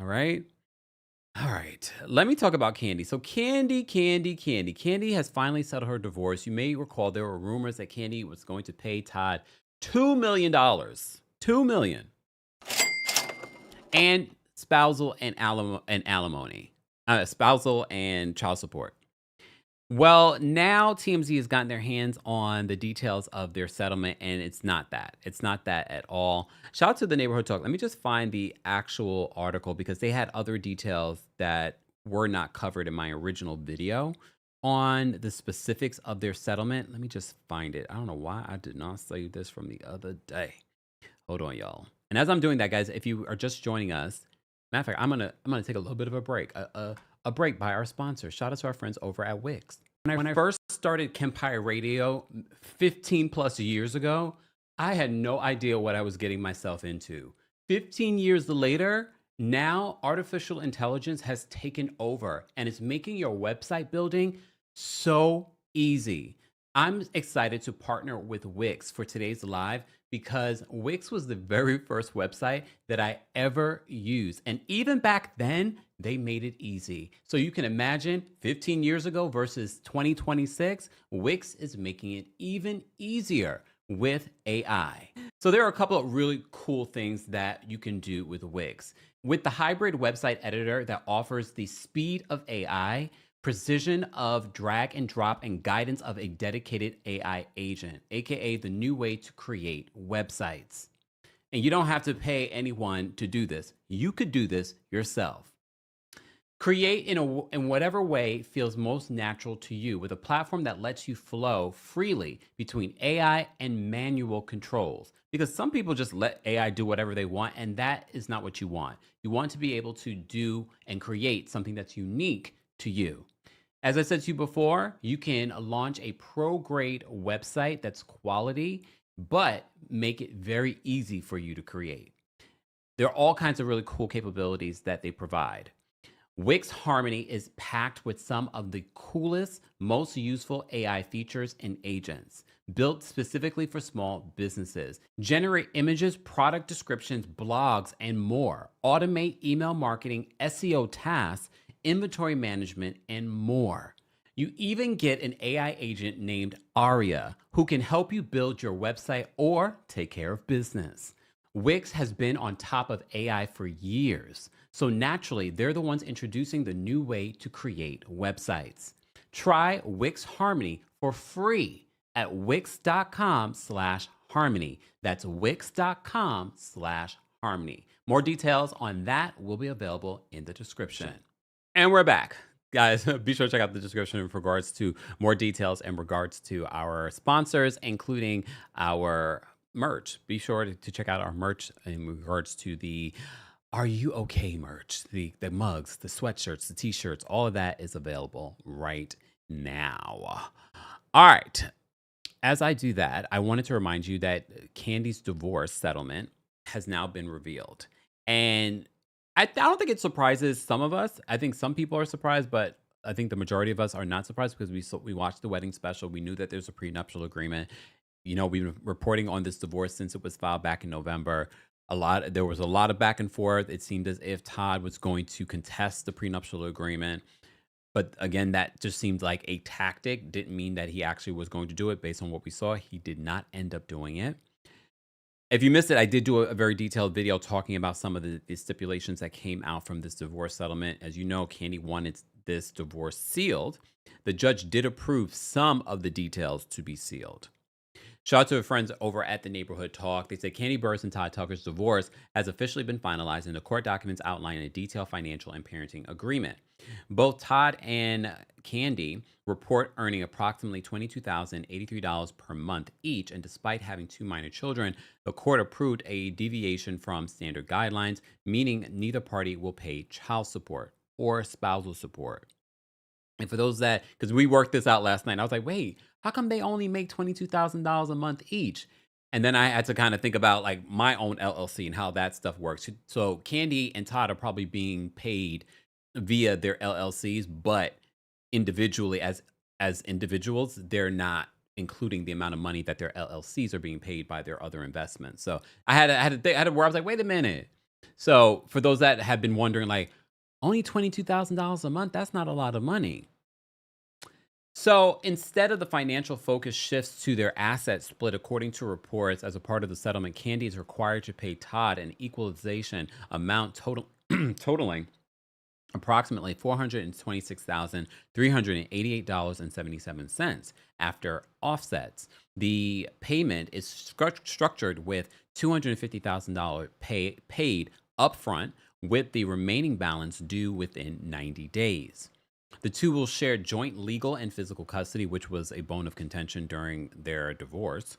All right. All right, let me talk about Kandi. So Kandi has finally settled her divorce. You may recall there were rumors that Kandi was going to pay Todd $2 million. $2 million. And spousal and alimony. Spousal and child support. Well, now TMZ has gotten their hands on the details of their settlement, and it's not that. It's not that at all. Shout out to the Neighborhood Talk. Let me just find the actual article because they had other details that were not covered in my original video on the specifics of their settlement. Let me just find it. I don't know why I did not save this from the other day. Hold on, y'all. And as I'm doing that, guys, if you are just joining us, matter of fact, I'm gonna take a little bit of a break. A break by our sponsor. Shout out to our friends over at Wix. When I first started Kempire Radio 15 plus years ago, I had no idea what I was getting myself into. 15 years later, now artificial intelligence has taken over and it's making your website building so easy. I'm excited to partner with Wix for today's live because Wix was the very first website that I ever used. And even back then, they made it easy. So you can imagine 15 years ago versus 2026, Wix is making it even easier with AI. So there are a couple of really cool things that you can do with Wix. With the hybrid website editor that offers the speed of AI, precision of drag and drop, and guidance of a dedicated AI agent, aka the new way to create websites. And you don't have to pay anyone to do this. You could do this yourself. Create in whatever way feels most natural to you with a platform that lets you flow freely between AI and manual controls. Because some people just let AI do whatever they want, and that is not what you want. You want to be able to do and create something that's unique to you. As I said to you before, you can launch a pro-grade website that's quality, but make it very easy for you to create. There are all kinds of really cool capabilities that they provide. Wix Harmony is packed with some of the coolest, most useful AI features and agents, built specifically for small businesses. Generate images, product descriptions, blogs, and more. Automate email marketing, SEO tasks, inventory management, and more. You even get an AI agent named Aria who can help you build your website or take care of business. Wix has been on top of AI for years, so naturally, they're the ones introducing the new way to create websites. Try Wix Harmony for free at wix.com/harmony. That's wix.com/harmony. More details on that will be available in the description. And we're back. Guys, be sure to check out the description in regards to more details in regards to our sponsors, including our merch. Be sure to check out our merch in regards to the Are You Okay merch, the mugs, the sweatshirts, the t-shirts, all of that is available right now. All right. As I do that, I wanted to remind you that Kandi's divorce settlement has now been revealed. And I don't think it surprises some of us. I think some people are surprised, but I think the majority of us are not surprised because we watched the wedding special. We knew that there's a prenuptial agreement. You know, we've been reporting on this divorce since it was filed back in November. There was a lot of back and forth. It seemed as if Todd was going to contest the prenuptial agreement. But again, that just seemed like a tactic. Didn't mean that he actually was going to do it based on what we saw. He did not end up doing it. If you missed it, I did do a very detailed video talking about some of the stipulations that came out from this divorce settlement. As you know, Kandi wanted this divorce sealed. The judge did approve some of the details to be sealed. Shout out to our friends over at the Neighborhood Talk. They say Kandi Burruss and Todd Tucker's divorce has officially been finalized, and the court documents outline a detailed financial and parenting agreement. Both Todd and Kandi report earning approximately $22,083 per month each, and despite having 2 minor children, the court approved a deviation from standard guidelines, meaning neither party will pay child support or spousal support. And for those that, because we worked this out last night, I was like, wait, how come they only make $22,000 a month each? And then I had to kind of think about like my own LLC and how that stuff works. So Kandi and Todd are probably being paid via their LLCs, but individually as individuals, they're not including the amount of money that their LLCs are being paid by their other investments. So I had to where I was like, wait a minute. So for those that have been wondering, like, only $22,000 a month, that's not a lot of money. So instead of the financial focus shifts to their asset split, according to reports, as a part of the settlement, Kandi is required to pay Todd an equalization amount totaling approximately $426,388.77 after offsets. The payment is structured with $250,000 paid upfront, with the remaining balance due within 90 days. The two will share joint legal and physical custody, which was a bone of contention during their divorce.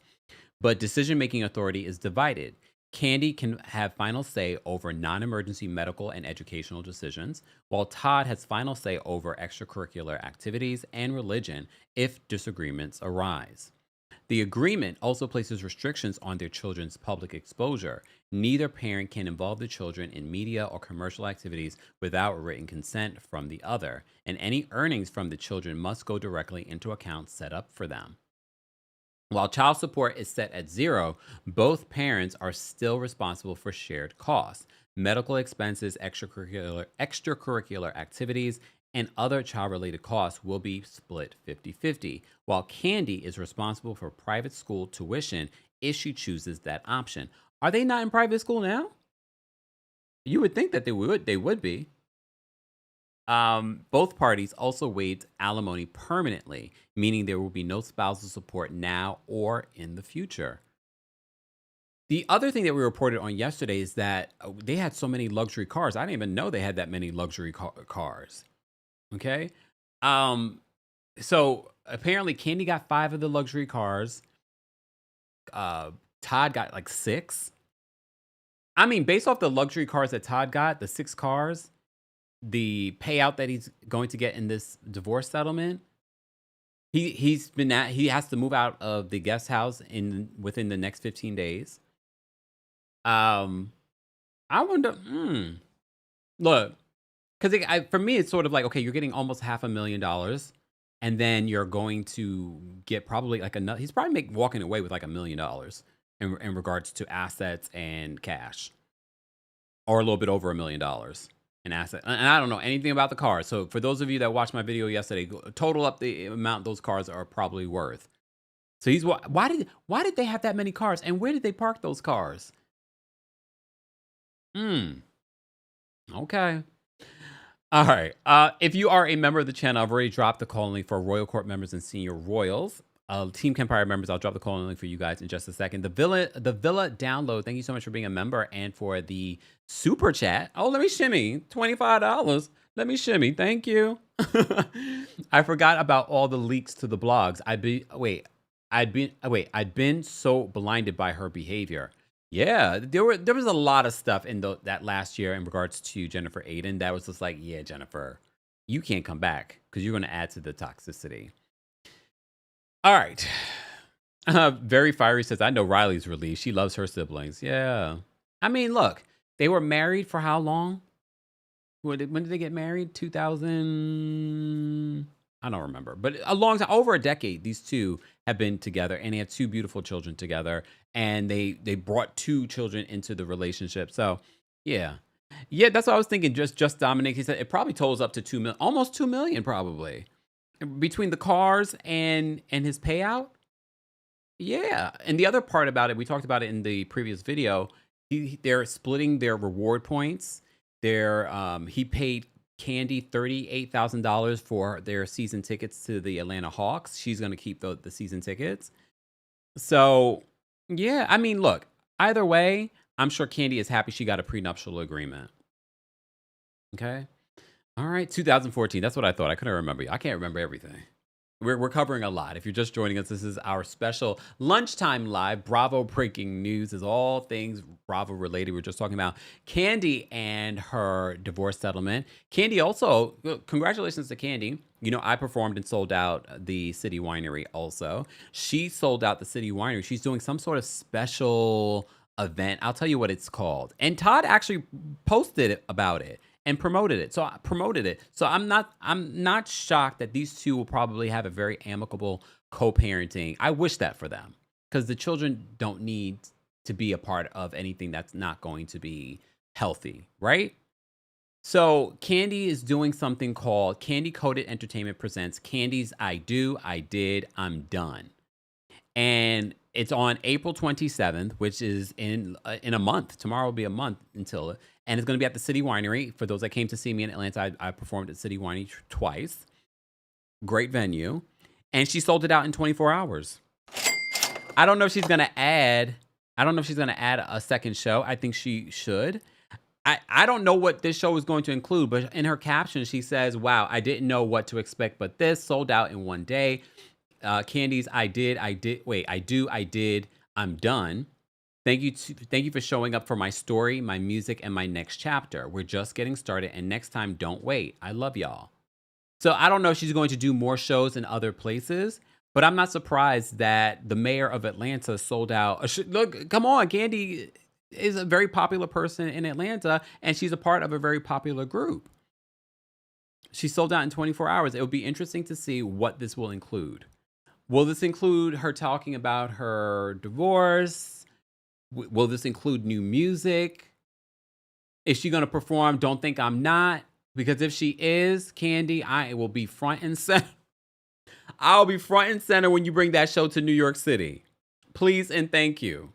But decision-making authority is divided. Kandi can have final say over non-emergency medical and educational decisions, while Todd has final say over extracurricular activities and religion if disagreements arise. The agreement also places restrictions on their children's public exposure. Neither parent can involve the children in media or commercial activities without written consent from the other, and any earnings from the children must go directly into accounts set up for them. While child support is set at 0, both parents are still responsible for shared costs. Medical expenses, extracurricular activities, and other child-related costs will be split 50-50, while Kandi is responsible for private school tuition if she chooses that option. Are they not in private school now? You would think that they would be. Both parties also waived alimony permanently, meaning there will be no spousal support now or in the future. The other thing that we reported on yesterday is that they had so many luxury cars. I didn't even know they had that many luxury cars. Okay. So apparently Kandi got 5 of the luxury cars. Todd got like 6. I mean, based off the luxury cars that Todd got, the 6 cars, the payout that he's going to get in this divorce settlement, he has to move out of the guest house within the next 15 days. I wonder, look, because for me, it's sort of like, okay, you're getting almost $500,000, and then you're going to get probably like another. He's probably walking away with like $1 million in regards to assets and cash, or a little bit over $1 million in asset. And I don't know anything about the cars. So for those of you that watched my video yesterday, total up the amount those cars are probably worth. So why did they have that many cars, and where did they park those cars? Okay. All right. If you are a member of the channel, I've already dropped the call link for Royal Court members and senior royals. Team Kempire members, I'll drop the call link for you guys in just a second. The Villa download. Thank you so much for being a member and for the super chat. Oh, let me shimmy. $25. Let me shimmy. Thank you. I forgot about all the leaks to the blogs. I'd been so blinded by her behavior. Yeah, there was a lot of stuff in that last year in regards to Jennifer Aiden that was just like, yeah, Jennifer, you can't come back because you're going to add to the toxicity. All right. Very Fiery says, I know Riley's relieved. She loves her siblings. Yeah. I mean, look, they were married for how long? When did they get married? 2000? I don't remember. But a long time, over a decade, these two have been together, and they have 2 beautiful children together. And they brought 2 children into the relationship. So, yeah. Yeah, that's what I was thinking. Just Dominic, he said it probably totals up to 2 million, almost 2 million probably. Between the cars and his payout. Yeah. And the other part about it, we talked about it in the previous video. They're splitting their reward points. He paid Kandi $38,000 for their season tickets to the Atlanta Hawks. She's going to keep the season tickets. So, yeah, I mean, look, either way, I'm sure Kandi is happy she got a prenuptial agreement. Okay. All right. 2014. That's what I thought. I couldn't remember. I can't remember everything. We're covering a lot. If you're just joining us, this is our special lunchtime live. Bravo breaking news is all things Bravo related. We're just talking about Kandi and her divorce settlement. Kandi also, congratulations to Kandi. You know, I performed and sold out the City Winery also. She sold out the City Winery. She's doing some sort of special event. I'll tell you what it's called. And Todd actually posted about it and promoted it. So I promoted it. So I'm not shocked that these two will probably have a very amicable co-parenting. I wish that for them, because the children don't need to be a part of anything that's not going to be healthy, right? So Kandi is doing something called Kandi Coded Entertainment presents Kandi's I Do, I Did, I'm Done. And it's on April 27th, which is in a month. Tomorrow will be a month until it. And it's going to be at the City Winery. For those that came to see me in Atlanta, I performed at City Winery twice. Great venue. And she sold it out in 24 hours. I don't know if she's going to add a second show. I think she should. I don't know what this show is going to include, but in her caption, she says, wow, I didn't know what to expect, but this sold out in one day. Kandi's I do, I did, I'm done. Thank you for showing up for my story, my music, and my next chapter. We're just getting started, and next time, don't wait. I love y'all. So I don't know if she's going to do more shows in other places, but I'm not surprised that the mayor of Atlanta sold out. Look, come on, Kandi is a very popular person in Atlanta, and she's a part of a very popular group. She sold out in 24 hours. It will be interesting to see what this will include. Will this include her talking about her divorce? Will this include new music? Is she going to perform Don't Think I'm Not? Because if she is, Kandi, I will be front and center. I'll be front and center when you bring that show to New York City. Please and thank you.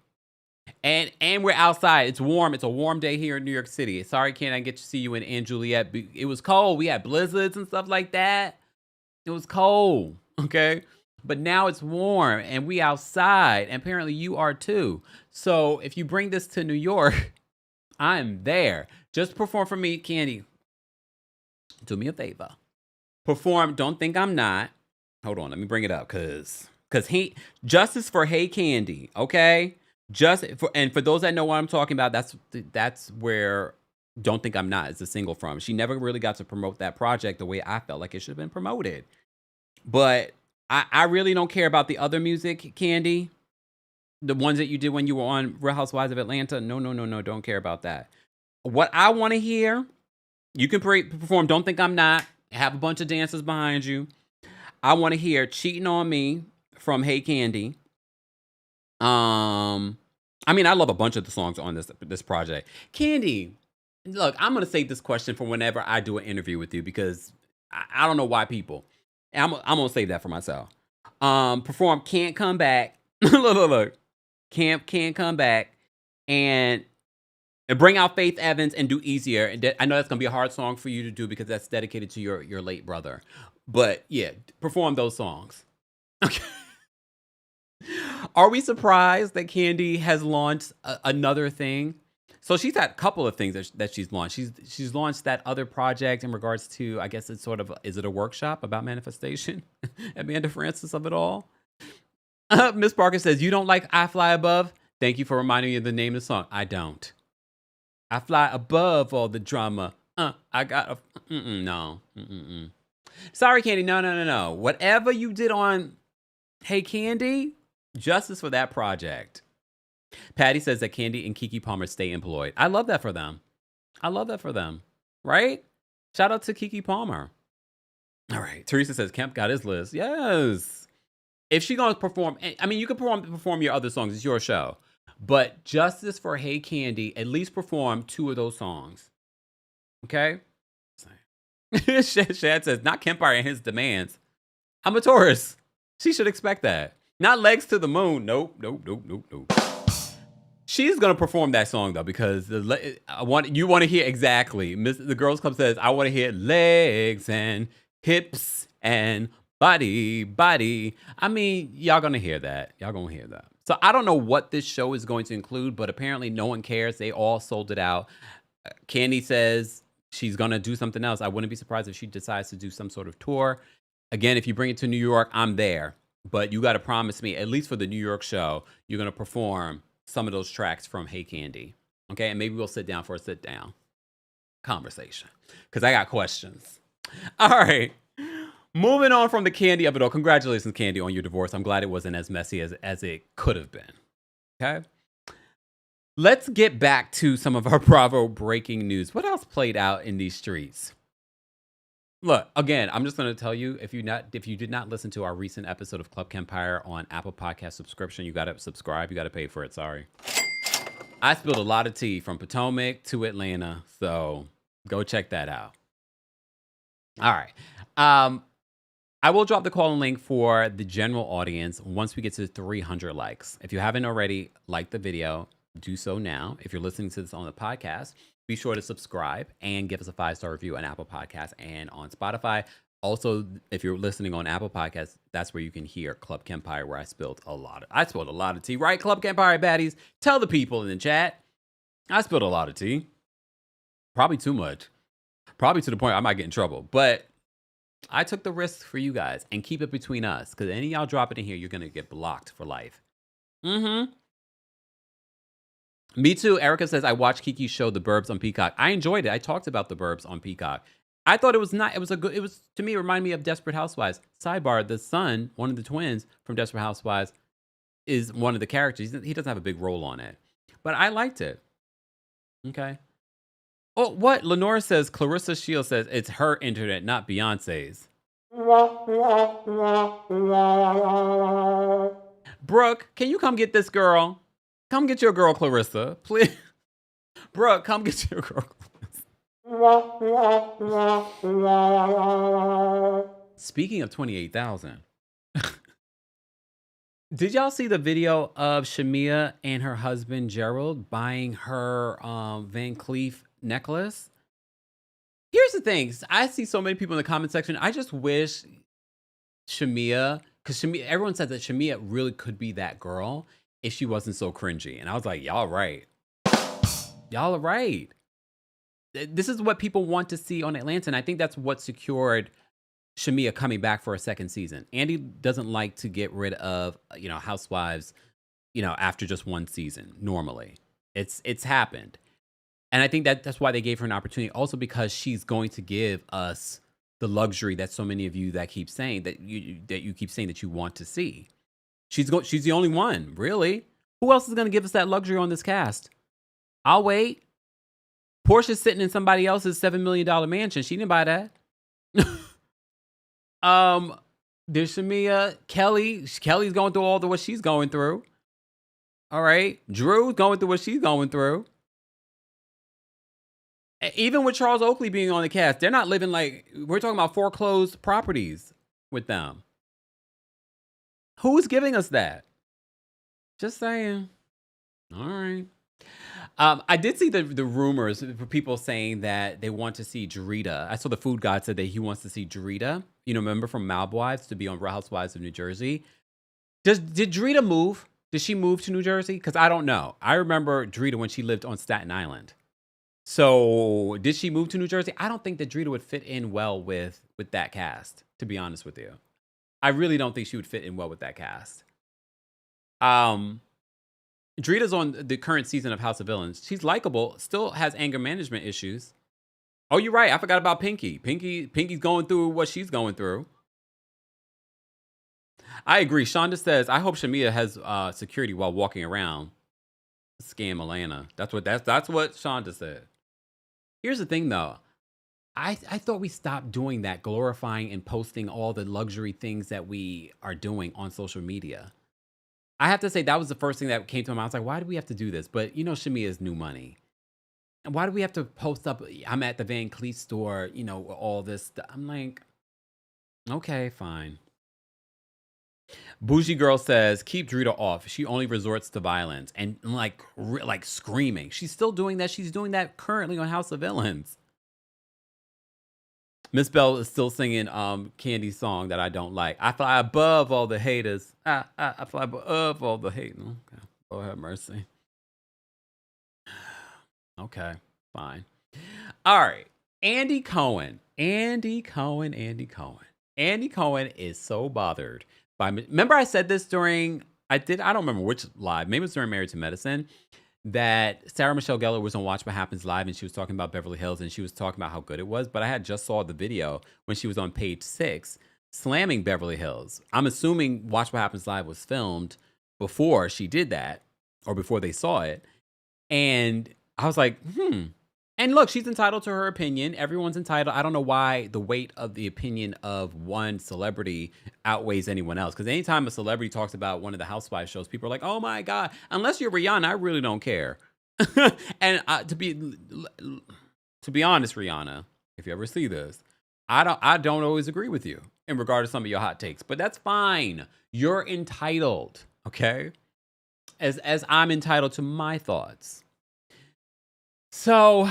And we're outside. It's warm. It's a warm day here in New York City. Sorry, can't I get to see you in Ann Juliet? It was cold. We had blizzards and stuff like that. It was cold, okay? But now it's warm and we outside. And apparently you are too. So if you bring this to New York, I'm there. Just perform for me, Kandi. Do me a favor. Perform Don't Think I'm Not. Hold on, let me bring it up. Cause justice for Hey Kandi, okay? And for those that know what I'm talking about, that's where Don't Think I'm Not is the single from. She never really got to promote that project the way I felt like it should have been promoted. But I really don't care about the other music, Kandi. The ones that you did when you were on Real Housewives of Atlanta. No, don't care about that. What I want to hear, you can perform Don't Think I'm Not, have a bunch of dancers behind you. I want to hear Cheating on Me from Hey Kandi. I mean, I love a bunch of the songs on this project. Kandi, look, I'm going to save this question for whenever I do an interview with you, because I don't know why people. I'm going to save that for myself. Perform Can't Come Back. Look. Can't Come Back. And bring out Faith Evans and do Easier. And I know that's going to be a hard song for you to do because that's dedicated to your late brother. But yeah, perform those songs. Okay. Are we surprised that Kandi has launched another thing? So she's had a couple of things that she's launched. She's launched that other project in regards to, I guess it's sort of, is it a workshop about manifestation? Amanda Francis of it all. Miss Parker says, you don't like I Fly Above? Thank you for reminding me of the name of the song. I don't. I fly above all the drama. I got no. Sorry, Kandi. No. Whatever you did on Hey Kandi, justice for that project. Patty says that Kandi and Keke Palmer stay employed. I love that for them. Right? Shout out to Keke Palmer. All right. Teresa says Kemp got his list. Yes. If she's going to perform, I mean, you can perform your other songs. It's your show. But justice for Hey Kandi, at least perform 2 of those songs. Okay? Shad says, not Kempire and his demands. I'm a Taurus. She should expect that. Not Legs to the Moon. Nope. She's going to perform that song, though, because you want to hear exactly. The Girls Club says, I want to hear legs and hips and Body. I mean, y'all gonna hear that. So I don't know what this show is going to include, but apparently no one cares. They all sold it out. Kandi says she's gonna do something else. I wouldn't be surprised if she decides to do some sort of tour. Again, if you bring it to New York, I'm there. But you got to promise me, at least for the New York show, you're gonna perform some of those tracks from Hey Kandi. Okay, and maybe we'll sit down for a sit down conversation because I got questions. All right. Moving on from the Kandi of it all. Congratulations, Kandi, on your divorce. I'm glad it wasn't as messy as it could have been. Okay. Let's get back to some of our Bravo breaking news. What else played out in these streets? Look, again, I'm just going to tell you, if you did not listen to our recent episode of Club Kempire on Apple Podcast subscription, you got to subscribe. You got to pay for it. Sorry. I spilled a lot of tea from Potomac to Atlanta, so go check that out. All right. I will drop the call link for the general audience once we get to 300 likes. If you haven't already liked the video, do so now. If you're listening to this on the podcast, be sure to subscribe and give us a 5-star review on Apple Podcasts and on Spotify. Also, if you're listening on Apple Podcasts, that's where you can hear Club Kempire, where I spilled a lot of tea. Right, Club Kempire baddies? Tell the people in the chat. I spilled a lot of tea. Probably too much. Probably to the point I might get in trouble. But I took the risk for you guys and keep it between us. Because any of y'all drop it in here, you're going to get blocked for life. Me too. Erica says, I watched Kiki's show, The Burbs on Peacock. I enjoyed it. I talked about The Burbs on Peacock. I thought it was not, to me, it reminded me of Desperate Housewives. Sidebar, the son, one of the twins from Desperate Housewives, is one of the characters. He doesn't have a big role on it. But I liked it. Okay. Oh, what? Lenora says, Clarissa Shields says, it's her internet, not Beyonce's. Brooke, can you come get this girl? Come get your girl, Clarissa. Please. Brooke, come get your girl, Clarissa. Speaking of 28,000. Did y'all see the video of Shamea and her husband, Gerald, buying her Van Cleef necklace? Here's the thing. I see so many people in the comment section. I just wish Shamea, because everyone said that Shamea really could be that girl if she wasn't so cringy. And I was like, y'all right. Y'all are right. This is what people want to see on Atlanta. And I think that's what secured Shamea coming back for a second season. Andy doesn't like to get rid of, housewives, after just one season. Normally, it's happened, and I think that's why they gave her an opportunity. Also, because she's going to give us the luxury that so many of you that keep saying that you keep saying that you want to see. She's the only one, really. Who else is going to give us that luxury on this cast? I'll wait. Portia's sitting in somebody else's $7 million mansion. She didn't buy that. There's Shamea, Kelly's going through all what she's going through. All right. Drew's going through what she's going through. Even with Charles Oakley being on the cast, they're not living we're talking about foreclosed properties with them. Who's giving us that? Just saying. All right. I did see the rumors for people saying that they want to see Drita. I saw the food god said that he wants to see Drita. Remember from Malbwives to be on Real Housewives of New Jersey. Did Drita move? Did she move to New Jersey? Because I don't know. I remember Drita when she lived on Staten Island. So did she move to New Jersey? I don't think that Drita would fit in well with that cast, to be honest with you. I really don't think she would fit in well with that cast. Drita's on the current season of House of Villains. She's likable, still has anger management issues. Oh, you're right. I forgot about Pinky. Pinky's going through what she's going through. I agree. Shonda says, I hope Shamea has security while walking around. Scam Atlanta. That's what Shonda said. Here's the thing, though. I thought we stopped doing that, glorifying and posting all the luxury things that we are doing on social media. I have to say that was the first thing that came to my mind. I was like, why do we have to do this? But Shamea's new money. And why do we have to post up, I'm at the Van Cleef store, all this stuff? I'm like, okay, fine. Bougie Girl says, keep Drita off. She only resorts to violence and like screaming. She's still doing that. She's doing that currently on House of Villains. Miss Bell is still singing Kandi's song that I don't like. I fly above all the haters. I fly above all the haters. Okay. Lord have mercy. Okay, fine. All right. Andy Cohen. Andy Cohen is so bothered by me. Remember I said this during, I don't remember which live, maybe it was during Married to Medicine, that Sarah Michelle Gellar was on Watch What Happens Live and she was talking about Beverly Hills and she was talking about how good it was. But I had just saw the video when she was on page 6 slamming Beverly Hills. I'm assuming Watch What Happens Live was filmed before she did that or before they saw it. And I was like, And look, she's entitled to her opinion. Everyone's entitled. I don't know why the weight of the opinion of one celebrity outweighs anyone else. Because anytime a celebrity talks about one of the Housewives shows, people are like, oh my God, unless you're Rihanna, I really don't care. And to be honest, Rihanna, if you ever see this, I don't always agree with you in regard to some of your hot takes, but that's fine. You're entitled, okay? As I'm entitled to my thoughts. So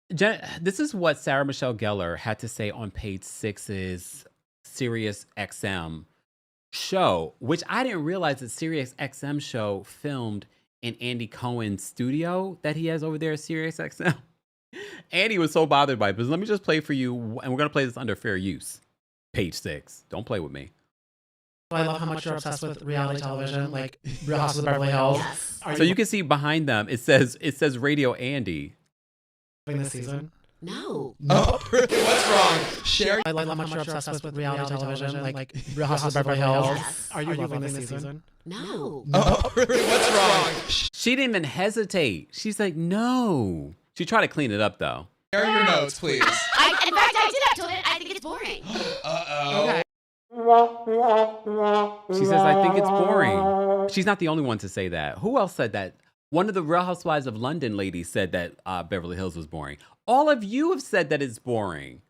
this is what Sarah Michelle Gellar had to say on page 6's Sirius XM show, which I didn't realize that Sirius XM show filmed in Andy Cohen's studio that he has over there at Sirius XM. Andy was so bothered by it, but let me just play for you, and we're going to play this under fair use. Page 6. Don't play with me. I love how much you're obsessed with reality television, like Real Houses of Beverly Hills. Yes. So you can see behind them, it says Radio Andy. This season? No. Oh, what's wrong? Sherry, I love how much you're obsessed with reality television, like Real Houses of Beverly Hills. Yes. Are you loving this season? No. Oh, what's wrong? She didn't even hesitate. She's like, no. She tried to clean it up, though. Share your notes, please. In fact, I did. I told it. I think it's boring. Uh-oh. She says, I think it's boring. She's not the only one to say that. Who else said that? One of the Real Housewives of London ladies said that Beverly Hills was boring. All of you have said that it's boring.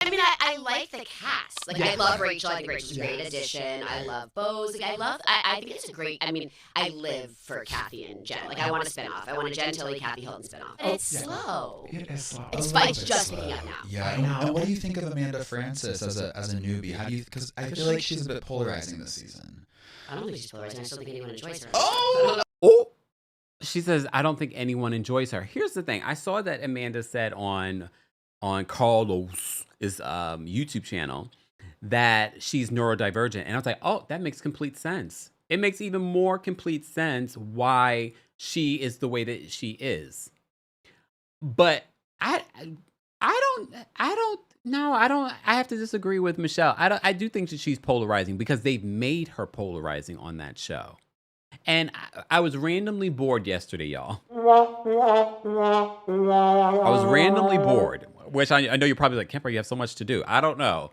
I mean, I like the cast. Like, I love Rachel. I think Rachel's a great addition. I love Bose. Like, I think it's a great, I mean, I live for Kathy and Jen. Like, I want a spinoff. I want a Jen Tilly, Kathy Hilton spinoff. But it's slow. It is slow. It's just picking up now. Yeah, I know. And what do you think of Amanda Francis as a newbie? How do you? Because I feel like she's a bit polarizing this season. I don't think she's polarizing. I still think anyone enjoys her. Oh! She says, I don't think anyone enjoys her. Here's the thing. I saw that Amanda said on Carlos' YouTube channel that she's neurodivergent. And I was like, oh, that makes complete sense. It makes even more complete sense why she is the way that she is. But I have to disagree with Michelle. I do think that she's polarizing because they've made her polarizing on that show. And I was randomly bored yesterday, y'all. I was randomly bored, which I know you're probably like, Kempire, you have so much to do. I don't know.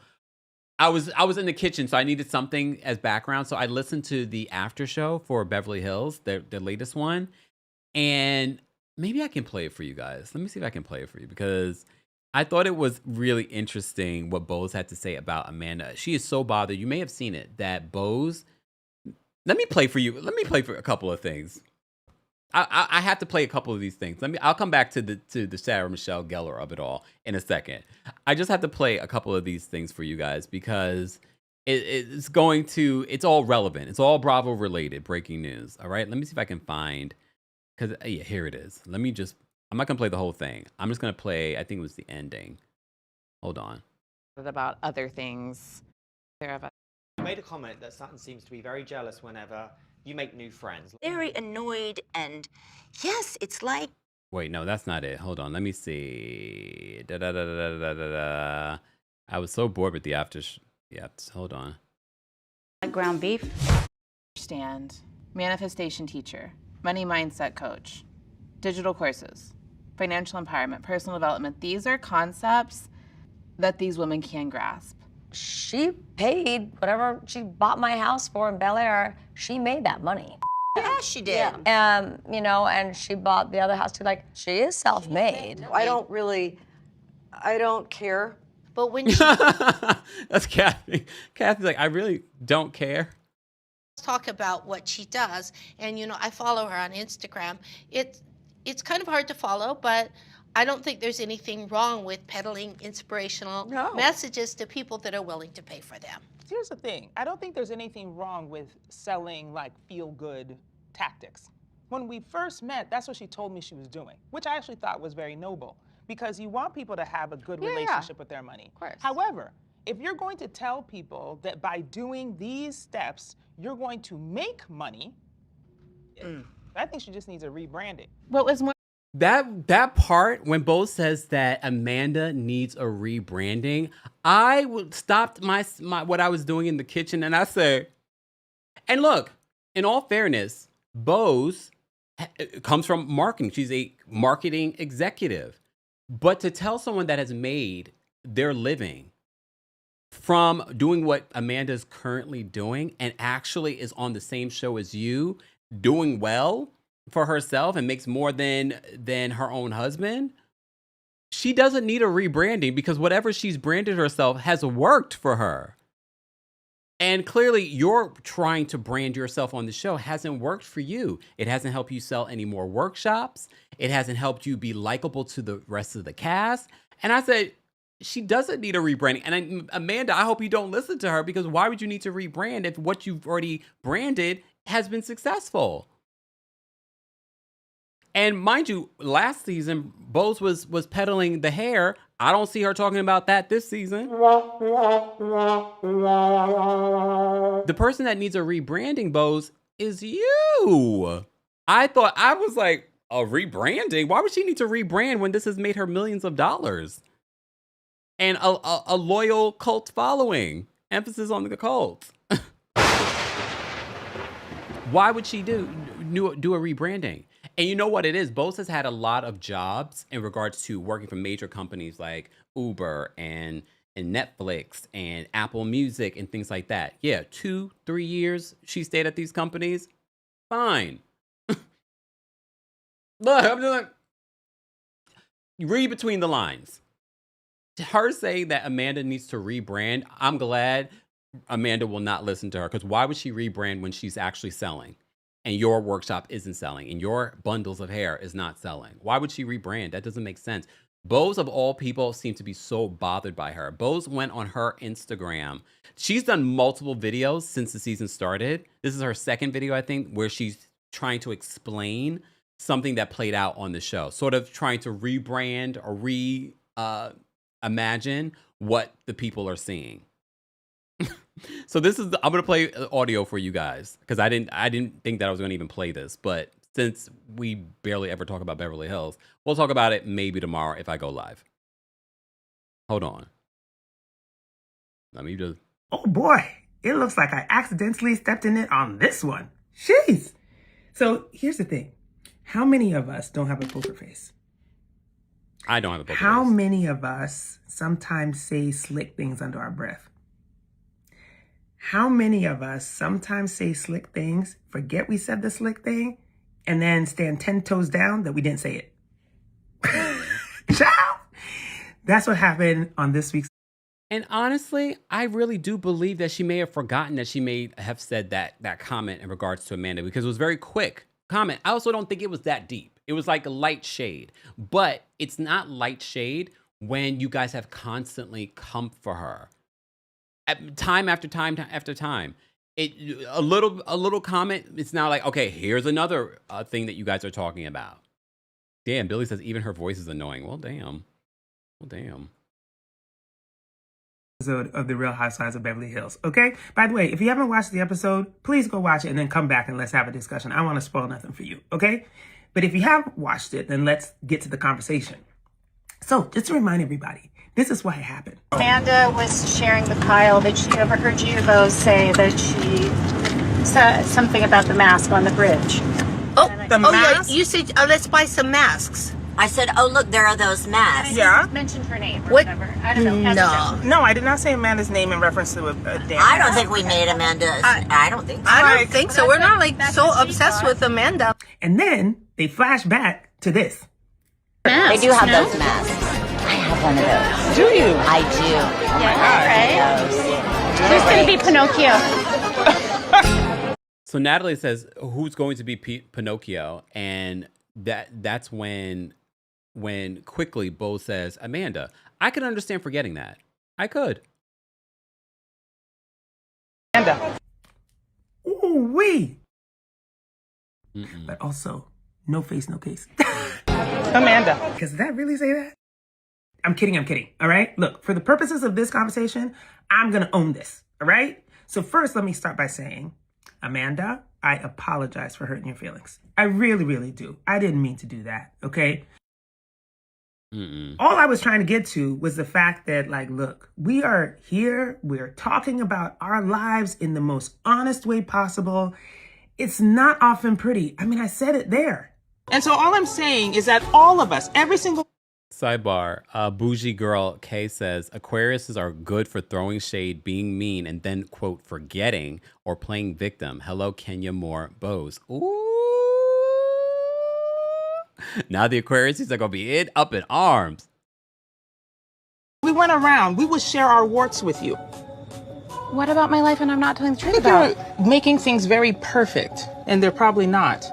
I was in the kitchen, so I needed something as background. So I listened to the after show for Beverly Hills, the latest one. And maybe I can play it for you guys. Let me see if I can play it for you because I thought it was really interesting what Bose had to say about Amanda. She is so bothered. You may have seen it, that Bose... Let me play for you. Let me play for a couple of things. I have to play a couple of these things. I'll come back to the Sarah Michelle Gellar of it all in a second. I just have to play a couple of these things for you guys because it's all relevant. It's all Bravo related breaking news. All right. Let me see if I can find, because yeah, here it is. I'm not gonna play the whole thing. I'm just gonna play. I think it was the ending. Hold on. About other things. You made a comment that Sutton seems to be very jealous whenever you make new friends. Very annoyed, and yes, it's like... Wait, no, that's not it. Hold on, let me see. I was so bored with the after. Hold on. Like ground beef. Understand. Manifestation teacher. Money mindset coach. Digital courses. Financial empowerment. Personal development. These are concepts that these women can grasp. She paid whatever she bought my house for in Bel Air. She made that money. Yeah, she did. And she bought the other house too. Like, she is self-made. I don't care. But when she That's Kathy. Kathy's like, I really don't care. Talk about what she does, and I follow her on Instagram. It's kind of hard to follow, but I don't think there's anything wrong with peddling inspirational messages to people that are willing to pay for them. Here's the thing. I don't think there's anything wrong with selling like feel-good tactics. When we first met, that's what she told me she was doing, which I actually thought was very noble, because you want people to have a good relationship with their money. Of course. However, if you're going to tell people that by doing these steps, you're going to make money, I think she just needs to rebrand it. What was more? That part when Bo says that Amanda needs a rebranding, I stopped my what I was doing in the kitchen and I said, and look, in all fairness, Bo's comes from marketing. She's a marketing executive. But to tell someone that has made their living from doing what Amanda's currently doing and actually is on the same show as you, doing well for herself and makes more than her own husband, she doesn't need a rebranding because whatever she's branded herself has worked for her. And clearly you're trying to brand yourself on the show hasn't worked for you. It hasn't helped you sell any more workshops. It hasn't helped you be likable to the rest of the cast. And I said, she doesn't need a rebranding. And Amanda, I hope you don't listen to her, because why would you need to rebrand if what you've already branded has been successful? And mind you, last season, Bose was peddling the hair. I don't see her talking about that this season. The person that needs a rebranding, Bose, is you. I was like, a rebranding? Why would she need to rebrand when this has made her millions of dollars? And a loyal cult following. Emphasis on the cult. Why would she do a rebranding? And you know what it is? Bose has had a lot of jobs in regards to working for major companies like Uber and Netflix and Apple Music and things like that. Yeah, 2-3 years she stayed at these companies. Fine. Look, I'm just like, you read between the lines. Her saying that Amanda needs to rebrand, I'm glad Amanda will not listen to her, because why would she rebrand when she's actually selling? And your workshop isn't selling, and your bundles of hair is not selling. Why would she rebrand? That doesn't make sense. Bose, of all people, seem to be so bothered by her. Bose went on her Instagram. She's done multiple videos since the season started. This is her second video, I think, where she's trying to explain something that played out on the show. Sort of trying to rebrand or reimagine what the people are seeing. So this is I'm gonna play audio for you guys, because I didn't think that I was gonna even play this, but since we barely ever talk about Beverly Hills, we'll talk about it maybe tomorrow if I go live. Hold on. Let me just. Oh boy, it looks like I accidentally stepped in it on this one. Jeez. So here's the thing: how many of us don't have a poker face? I don't have a poker face. How many of us sometimes say slick things under our breath? How many of us sometimes say slick things, forget we said the slick thing, and then stand 10 toes down that we didn't say it? Ciao! That's what happened on this week's. And honestly, I really do believe that she may have forgotten that she may have said that comment in regards to Amanda, because it was a very quick comment. I also don't think it was that deep. It was like a light shade, but it's not light shade when you guys have constantly come for her. Time after time after time. A little comment, it's now like, okay, here's another thing that you guys are talking about. Damn, Billy says even her voice is annoying. Well, damn. Episode of The Real Housewives of Beverly Hills. Okay? By the way, if you haven't watched the episode, please go watch it and then come back and let's have a discussion. I don't want to spoil nothing for you. Okay? But if you have watched it, then let's get to the conversation. So, just to remind everybody, this is what happened. Amanda was sharing with Kyle that she overheard you both say that she said something about the mask on the bridge. Oh, yeah, you said, let's buy some masks. I said, oh, look, there are those masks. Yeah. Mentioned her name or whatever. I don't know. No, I did not say Amanda's name in reference to a damn. I don't think we made Amanda's. I don't think so. I don't think so. We're not like so obsessed with Amanda. And then they flash back to this. They do have those masks. I have one of those. Do you? I do. Oh my God. Right? Who's going to be Pinocchio? So Natalie says, who's going to be Pinocchio? And that's when when quickly Bo says, Amanda, I could understand forgetting that. I could. Amanda. Ooh-wee. But also, no face, no case. Amanda. Does that really say that? I'm kidding. All right? Look, for the purposes of this conversation, I'm going to own this. All right? So first, let me start by saying, Amanda, I apologize for hurting your feelings. I really, really do. I didn't mean to do that. Okay? All I was trying to get to was the fact that, like, look, we are here. We're talking about our lives in the most honest way possible. It's not often pretty. I mean, I said it there. And so all I'm saying is that all of us, every single... Sidebar, bougie girl Kay says, Aquariuses are good for throwing shade, being mean, and then, quote, forgetting or playing victim. Hello, Kenya Moore Bose. Ooh. Now the Aquariuses are going to be up in arms. We went around. We would share our warts with you. What about my life and I'm not telling the truth I think about? you're making things very perfect, and they're probably not.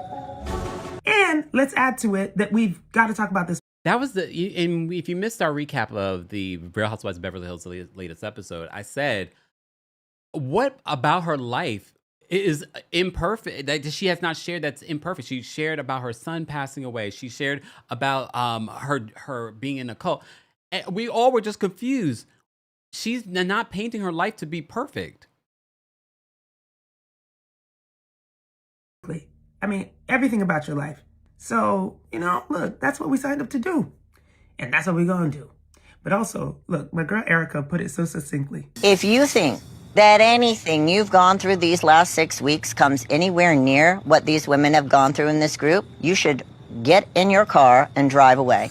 And let's add to it that we've got to talk about this. That was and if you missed our recap of the Real Housewives of Beverly Hills latest episode, I said, what about her life is imperfect that she has not shared that's imperfect? She shared about her son passing away. She shared about her being in a cult. And we all were just confused. She's not painting her life to be perfect. I mean, everything about your life. So, look, that's what we signed up to do. And that's what we're going to do. But also, look, my girl Erica put it so succinctly. If you think that anything you've gone through these last 6 weeks comes anywhere near what these women have gone through in this group, you should get in your car and drive away.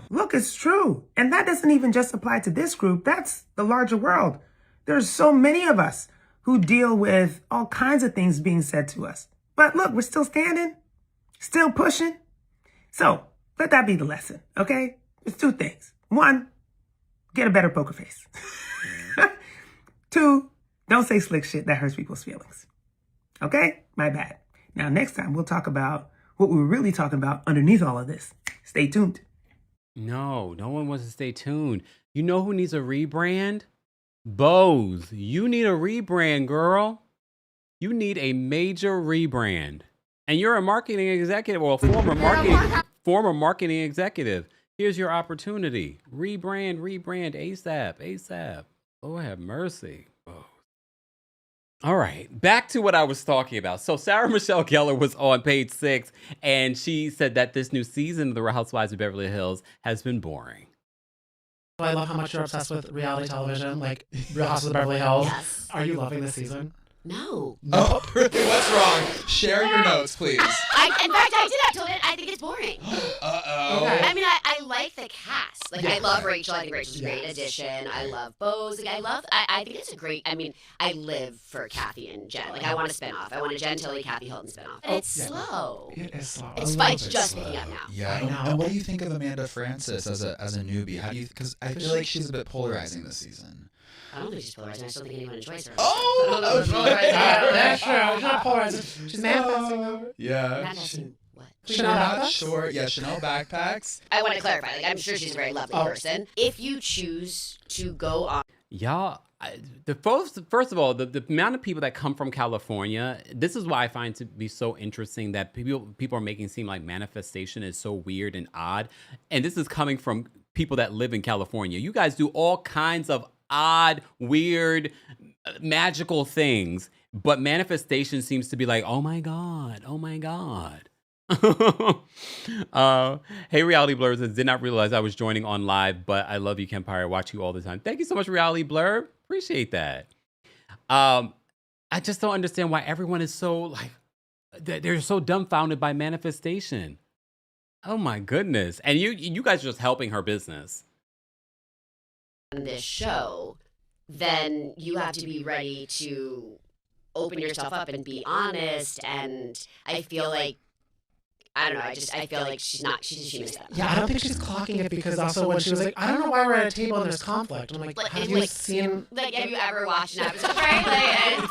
Look, it's true. And that doesn't even just apply to this group. That's the larger world. There's so many of us who deal with all kinds of things being said to us. But look, we're still standing, still pushing. So let that be the lesson, okay? It's two things. One, get a better poker face. Two, don't say slick shit that hurts people's feelings. Okay? My bad. Now, next time we'll talk about what we were really talking about underneath all of this. Stay tuned. No one wants to stay tuned. You know who needs a rebrand? Bose. You need a rebrand, girl. You need a major rebrand. And you're a marketing executive or a former marketing executive. Here's your opportunity. Rebrand ASAP. Lord have mercy. Oh. All right, back to what I was talking about. So Sarah Michelle Gellar was on page 6, and she said that this new season of The Real Housewives of Beverly Hills has been boring. I love how much you're obsessed with reality television, like Real Housewives of Beverly Hills. Yes. Are you loving this season? No. Oh, what's wrong? Share your notes, please. In fact, I did. I told it. I think it's boring. Uh-oh. Okay. I mean, I like the cast. Like, I love Rachel. I think Rachel's a great addition. I love Bose. Like, I think it's a great, I live for Kathy and Jen. Like, I want a spinoff. I want a Jen Tilly, Kathy Hilton spinoff. And it's slow. It is slow. It's just picking up now. Yeah, I know. And what do you think of Amanda Francis as a newbie? How do you? Because I feel like she's a bit polarizing this season. I don't think she's polarizing. I still think anyone enjoys her. Oh, I don't know if she's polarizing. That's true. She's not polarizing. She's manifesting. Yeah. Manifesting what? You're not sure. Yeah, Chanel backpacks. I want to clarify. Like, I'm sure she's a very lovely person. If you choose to go on. Y'all, first of all, the amount of people that come from California, this is why I find it to be so interesting that people are making it seem like manifestation is so weird and odd. And this is coming from people that live in California. You guys do all kinds of odd, weird, magical things, but manifestation seems to be like, oh my God. Hey, Reality Blurb says, did not realize I was joining on live, but I love you, Kempire. Watch you all the time. Thank you so much, Reality Blurb. Appreciate that. I just don't understand why everyone is so they're so dumbfounded by manifestation. Oh my goodness. And you guys are just helping her business. This show, then you have to be ready to open yourself up and be honest. And I feel like, I don't know, I feel like she missed that. Yeah, I don't think she's clocking it because also when she was like, I don't know why we're at a table and there's conflict. I'm like, have you seen? Like, have you ever watched an episode, right?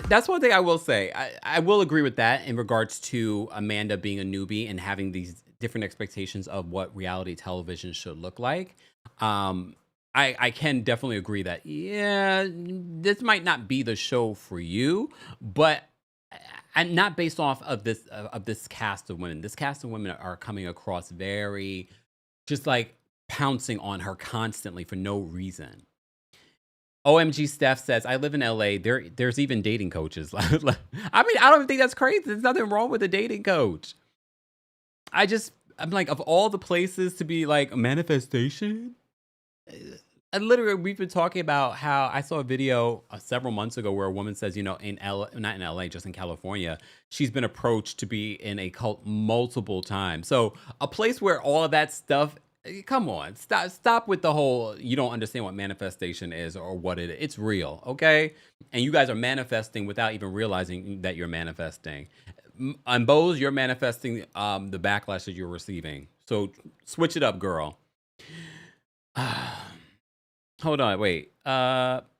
That's one thing I will say. I will agree with that in regards to Amanda being a newbie and having different expectations of what reality television should look like. I can definitely agree that, yeah, this might not be the show for you, but and not based off of this cast of women. This cast of women are coming across very just like pouncing on her constantly for no reason. OMG Steph says, I live in LA. There's even dating coaches. I mean, I don't think that's crazy. There's nothing wrong with a dating coach. I'm like, of all the places to be like a manifestation, and literally, we've been talking about how I saw a video several months ago where a woman says, not in LA, just in California, she's been approached to be in a cult multiple times. So a place where all of that stuff, come on, stop with the whole, you don't understand what manifestation is or what it is. It's real, okay? And you guys are manifesting without even realizing that you're manifesting. On Bose, you're manifesting the backlash that you're receiving. So switch it up, girl. Hold on, wait.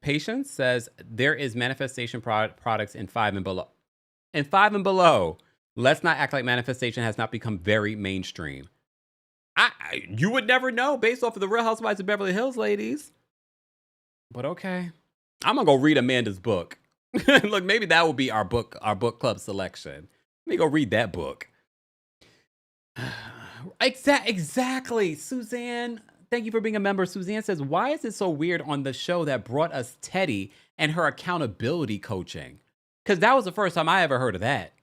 Patience says there is manifestation products in 5 and below. In 5 and below, let's not act like manifestation has not become very mainstream. You would never know based off of the Real Housewives of Beverly Hills, ladies. But okay, I'm gonna go read Amanda's book. Look, maybe that will be our book club selection. Let me go read that book. Exactly, Suzanne. Thank you for being a member. Suzanne says, why is it so weird on the show that brought us Teddy and her accountability coaching? Because that was the first time I ever heard of that.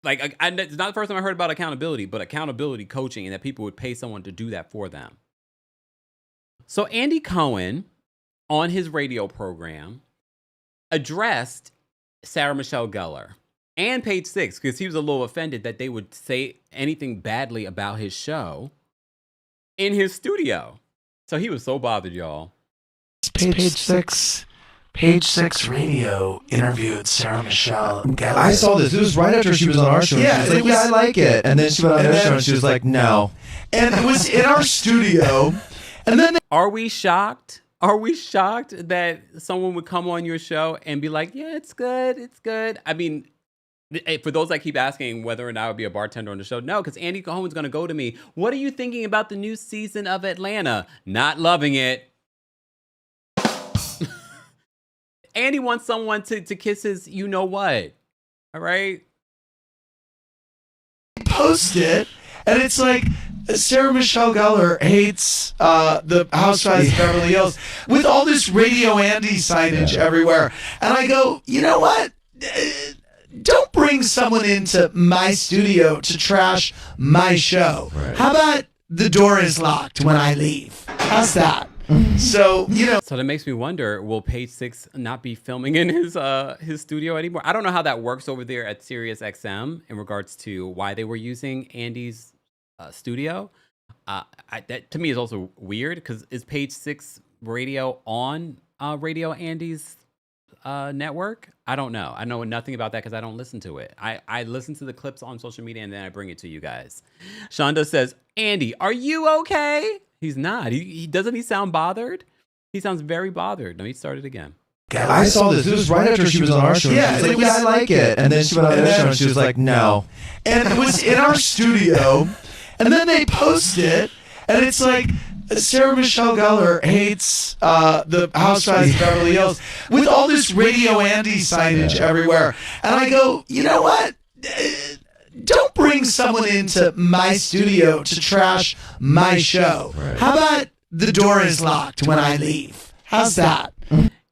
Like, it's not the first time I heard about accountability, but accountability coaching and that people would pay someone to do that for them. So Andy Cohen, on his radio program, addressed Sarah Michelle Gellar and Page Six because he was a little offended that they would say anything badly about his show in his studio. So he was so bothered, y'all. Page Six Radio interviewed Sarah Michelle Gellar. I saw this. It was right after she was on our show. Yeah, she was like, I like it. And then she went on their show and she was like, no. And it was in our studio. And then Are we shocked? Are we shocked that someone would come on your show and be like, yeah, it's good. It's good. I mean, for those that keep asking whether or not I would be a bartender on the show, no, because Andy Cohen's going to go to me. What are you thinking about the new season of Atlanta? Not loving it. Andy wants someone to kiss his you-know-what. All right? Post it, and it's like, Sarah Michelle Gellar hates the Housewives of Beverly Hills with all this Radio Andy signage everywhere. And I go, you know what? Don't bring someone into my studio to trash my show. Right. How about the door is locked when I leave? How's that? So, So that makes me wonder, will Page Six not be filming in his studio anymore? I don't know how that works over there at Sirius XM in regards to why they were using Andy's studio. That to me is also weird because is Page Six Radio on Radio Andy's network? I don't know. I know nothing about that because I don't listen to it. I listen to the clips on social media and then I bring it to you guys. Shonda says, Andy, are you okay? He's not. He doesn't he sound bothered? He sounds very bothered. No, he started again. I saw this. It was right after she was on our show. Yeah, she was like, I like it. And then she went on their show and she was like, no. And it was in our studio. And then they post it. And it's like, Sarah Michelle Gellar hates the Housewives of Beverly Hills with all this Radio Andy signage everywhere. And I go, you know what? Don't bring someone into my studio to trash my show. Right. How about the door is locked when I leave? How's that?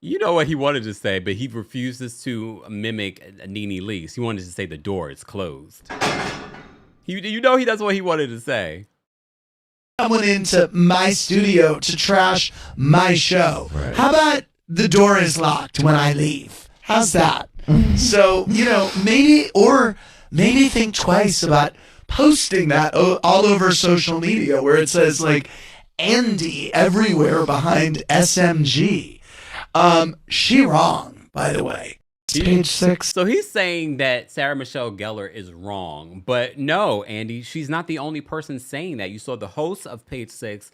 You know what he wanted to say, but he refuses to mimic Nene Leakes. He wanted to say the door is closed. You know that's what he wanted to say. Someone into my studio to trash my show. Right. How about the door is locked when I leave? How's that? So, maybe think twice about posting that all over social media where it says like Andy everywhere behind SMG. She wrong, by the way. Page Six. So he's saying that Sarah Michelle Gellar is wrong, but no, Andy, she's not the only person saying that. You saw the host of Page Six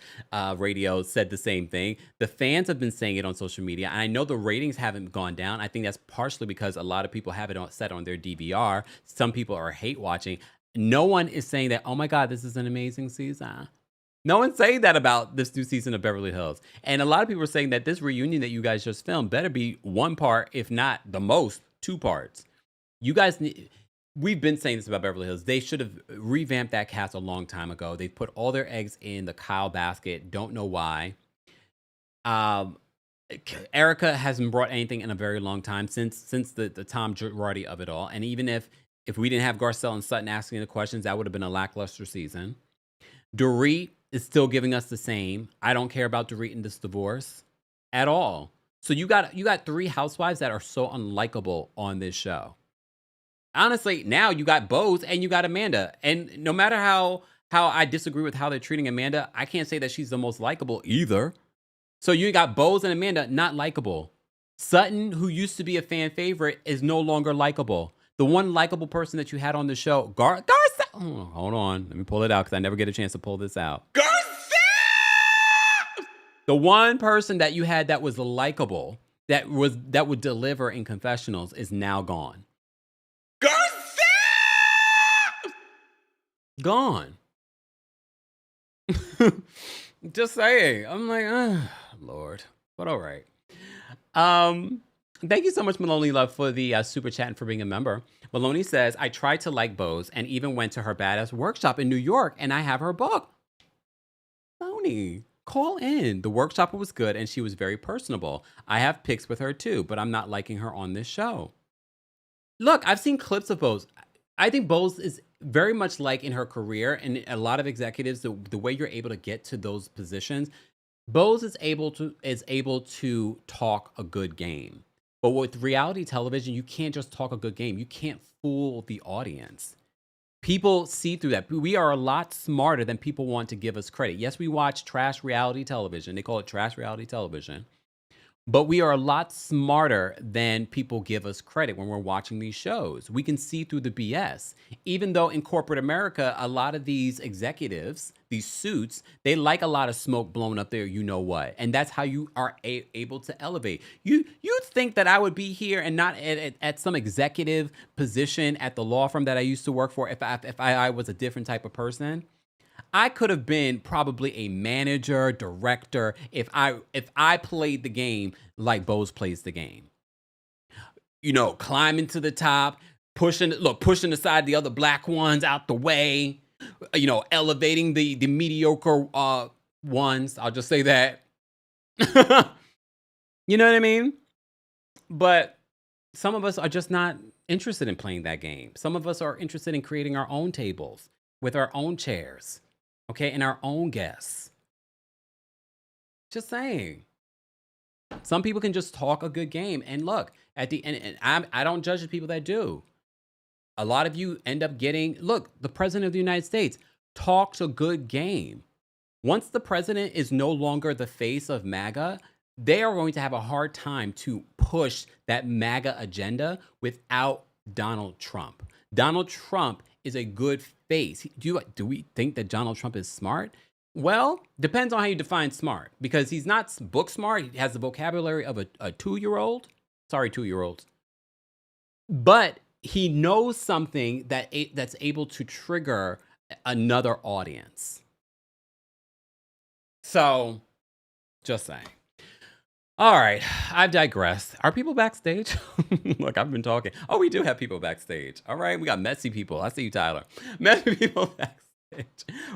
Radio said the same thing. The fans have been saying it on social media, and I know the ratings haven't gone down. I think that's partially because a lot of people have it set on their DVR. Some people are hate watching. no one is saying that, oh my God, this is an amazing season. No one's saying that about this new season of Beverly Hills. And a lot of people are saying that this reunion that you guys just filmed better be one part, if not the most, 2 parts. You guys need, we've been saying this about Beverly Hills. They should have revamped that cast a long time ago. They put all their eggs in the Kyle basket. Don't know why. Erica hasn't brought anything in a very long time since the Tom Girardi of it all. And even if we didn't have Garcelle and Sutton asking the questions, that would have been a lackluster season. Dorit is still giving us the same. I don't care about Dorit in this divorce at all. So you got 3 housewives that are so unlikable on this show. Honestly, now you got Bose and you got Amanda. And no matter how I disagree with how they're treating Amanda, I can't say that she's the most likable either. So you got Bose and Amanda not likable. Sutton, who used to be a fan favorite, is no longer likable. The one likable person that you had on the show, Garcelle. Oh, hold on. Let me pull it out because I never get a chance to pull this out. Garcelle! The one person that you had that was likable, that would deliver in confessionals is now gone. Garcelle! Gone. Just saying. I'm like, Lord. But all right. Thank you so much, Maloney Love, for the super chat and for being a member. Maloney says, I tried to like Bose and even went to her badass workshop in New York, and I have her book. Maloney, call in. The workshop was good, and she was very personable. I have pics with her, too, but I'm not liking her on this show. Look, I've seen clips of Bose. I think Bose is very much like in her career, and a lot of executives, the way you're able to get to those positions, Bose is able to talk a good game. But with reality television, you can't just talk a good game. You can't fool the audience. People see through that. We are a lot smarter than people want to give us credit. Yes, we watch trash reality television. They call it trash reality television. But we are a lot smarter than people give us credit when we're watching these shows. We can see through the BS. Even though in corporate America, a lot of these executives, these suits, they like a lot of smoke blown up there, you know what. And that's how you are able to elevate. You think that I would be here and not at some executive position at the law firm that I used to work for if I was a different type of person? I could have been probably a manager, director, if I played the game like Bose plays the game. You know, climbing to the top, pushing aside the other black ones out the way, you know, elevating the mediocre ones. I'll just say that. You know what I mean? But some of us are just not interested in playing that game. Some of us are interested in creating our own tables with our own chairs. Okay, and our own guests. Just saying. Some people can just talk a good game. And look, at the end, and I don't judge the people that do. A lot of you end up getting, look, the president of the United States talks a good game. Once the president is no longer the face of MAGA, they are going to have a hard time to push that MAGA agenda without Donald Trump. Donald Trump is a good face. Do we think that Donald Trump is smart? Well, depends on how you define smart, because he's not book smart. He has the vocabulary of a 2-year-old. Sorry, 2-year-olds. But he knows something that's able to trigger another audience. So, just saying. All right, I've digressed. Are people backstage? Look, I've been talking. Oh, we do have people backstage. All right, we got messy people. I see you, Tyler. Messy people backstage.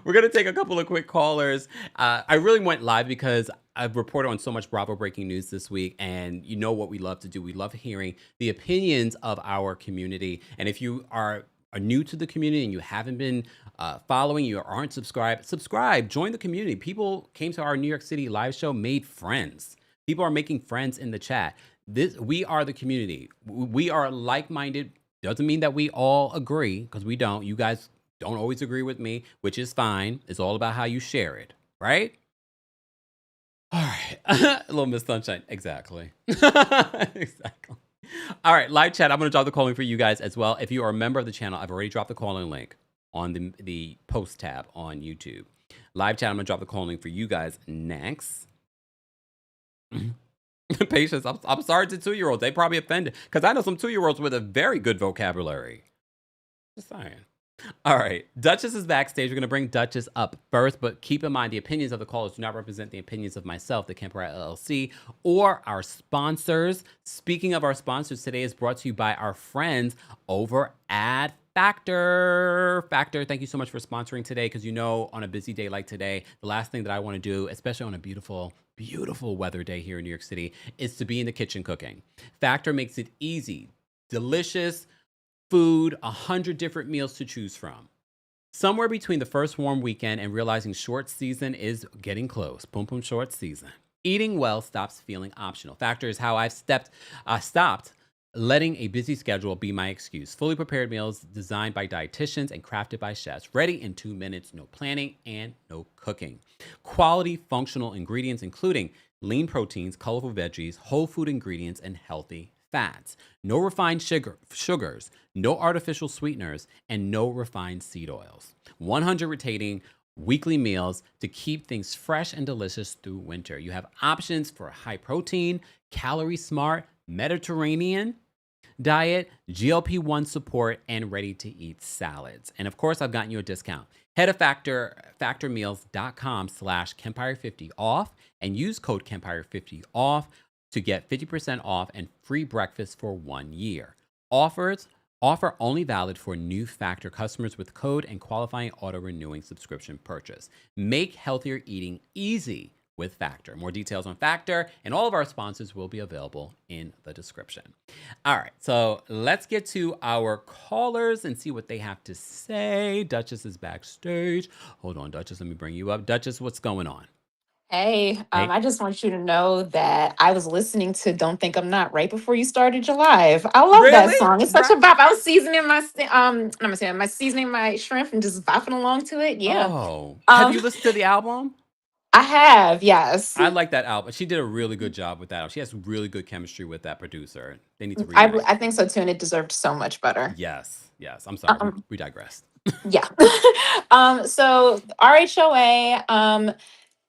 We're going to take a couple of quick callers. I really went live because I've reported on so much Bravo breaking news this week, and you know what we love to do. We love hearing the opinions of our community. And if you are new to the community and you haven't been following, you aren't subscribed, subscribe, join the community. People came to our New York City live show, made friends. People are making friends in the chat. We are the community. We are like-minded. Doesn't mean that we all agree, because we don't. You guys don't always agree with me, which is fine. It's all about how you share it, right? All right. A little Miss Sunshine. Exactly. Exactly. All right, live chat. I'm going to drop the calling for you guys as well. If you are a member of the channel, I've already dropped the calling link on the post tab on YouTube. Live chat, I'm going to drop the calling for you guys next. Patience. I'm sorry to 2-year-olds. They probably offended, because I know some 2-year-olds with a very good vocabulary. Just saying. All right. Duchess is backstage. We're going to bring Duchess up first, but keep in mind the opinions of the callers do not represent the opinions of myself, the Kempire LLC, or our sponsors. Speaking of our sponsors, today is brought to you by our friends over at Factor. Factor, thank you so much for sponsoring today, because on a busy day like today, the last thing that I want to do, especially on a beautiful weather day here in New York City, is to be in the kitchen cooking. Factor makes it easy, delicious food, 100 different meals to choose from. Somewhere between the first warm weekend and realizing short season is getting close. Boom, boom, short season. Eating well stops feeling optional. Factor is how I've stopped letting a busy schedule be my excuse. Fully prepared meals designed by dietitians and crafted by chefs. Ready in 2 minutes, no planning and no cooking. Quality functional ingredients including lean proteins, colorful veggies, whole food ingredients, and healthy fats. No refined sugars, no artificial sweeteners, and no refined seed oils. 100 rotating weekly meals to keep things fresh and delicious through winter. You have options for high protein, calorie smart, Mediterranean diet, GLP-1 support, and ready-to-eat salads. And of course, I've gotten you a discount. Head to factormeals.com/Kempire50 off and use code Kempire50 off to get 50% off and free breakfast for 1 year. Offer only valid for new Factor customers with code and qualifying auto-renewing subscription purchase. Make healthier eating easy with Factor. More details on Factor and all of our sponsors will be available in the description. All right, so let's get to our callers and see what they have to say. Duchess is backstage. Hold on, Duchess, let me bring you up. Duchess, what's going on? Hey, I just want you to know that I was listening to Don't Think I'm Not right before you started your live. I love that song. It's such a bop. I was seasoning my seasoning my shrimp and just bopping along to it. Yeah. Oh, have you listened to the album? I have, yes. I like that album. She did a really good job with that. She has really good chemistry with that producer. They need to reunite. I think so too, and it deserved so much better. Yes. I'm sorry. We digressed. Yeah. So RHOA,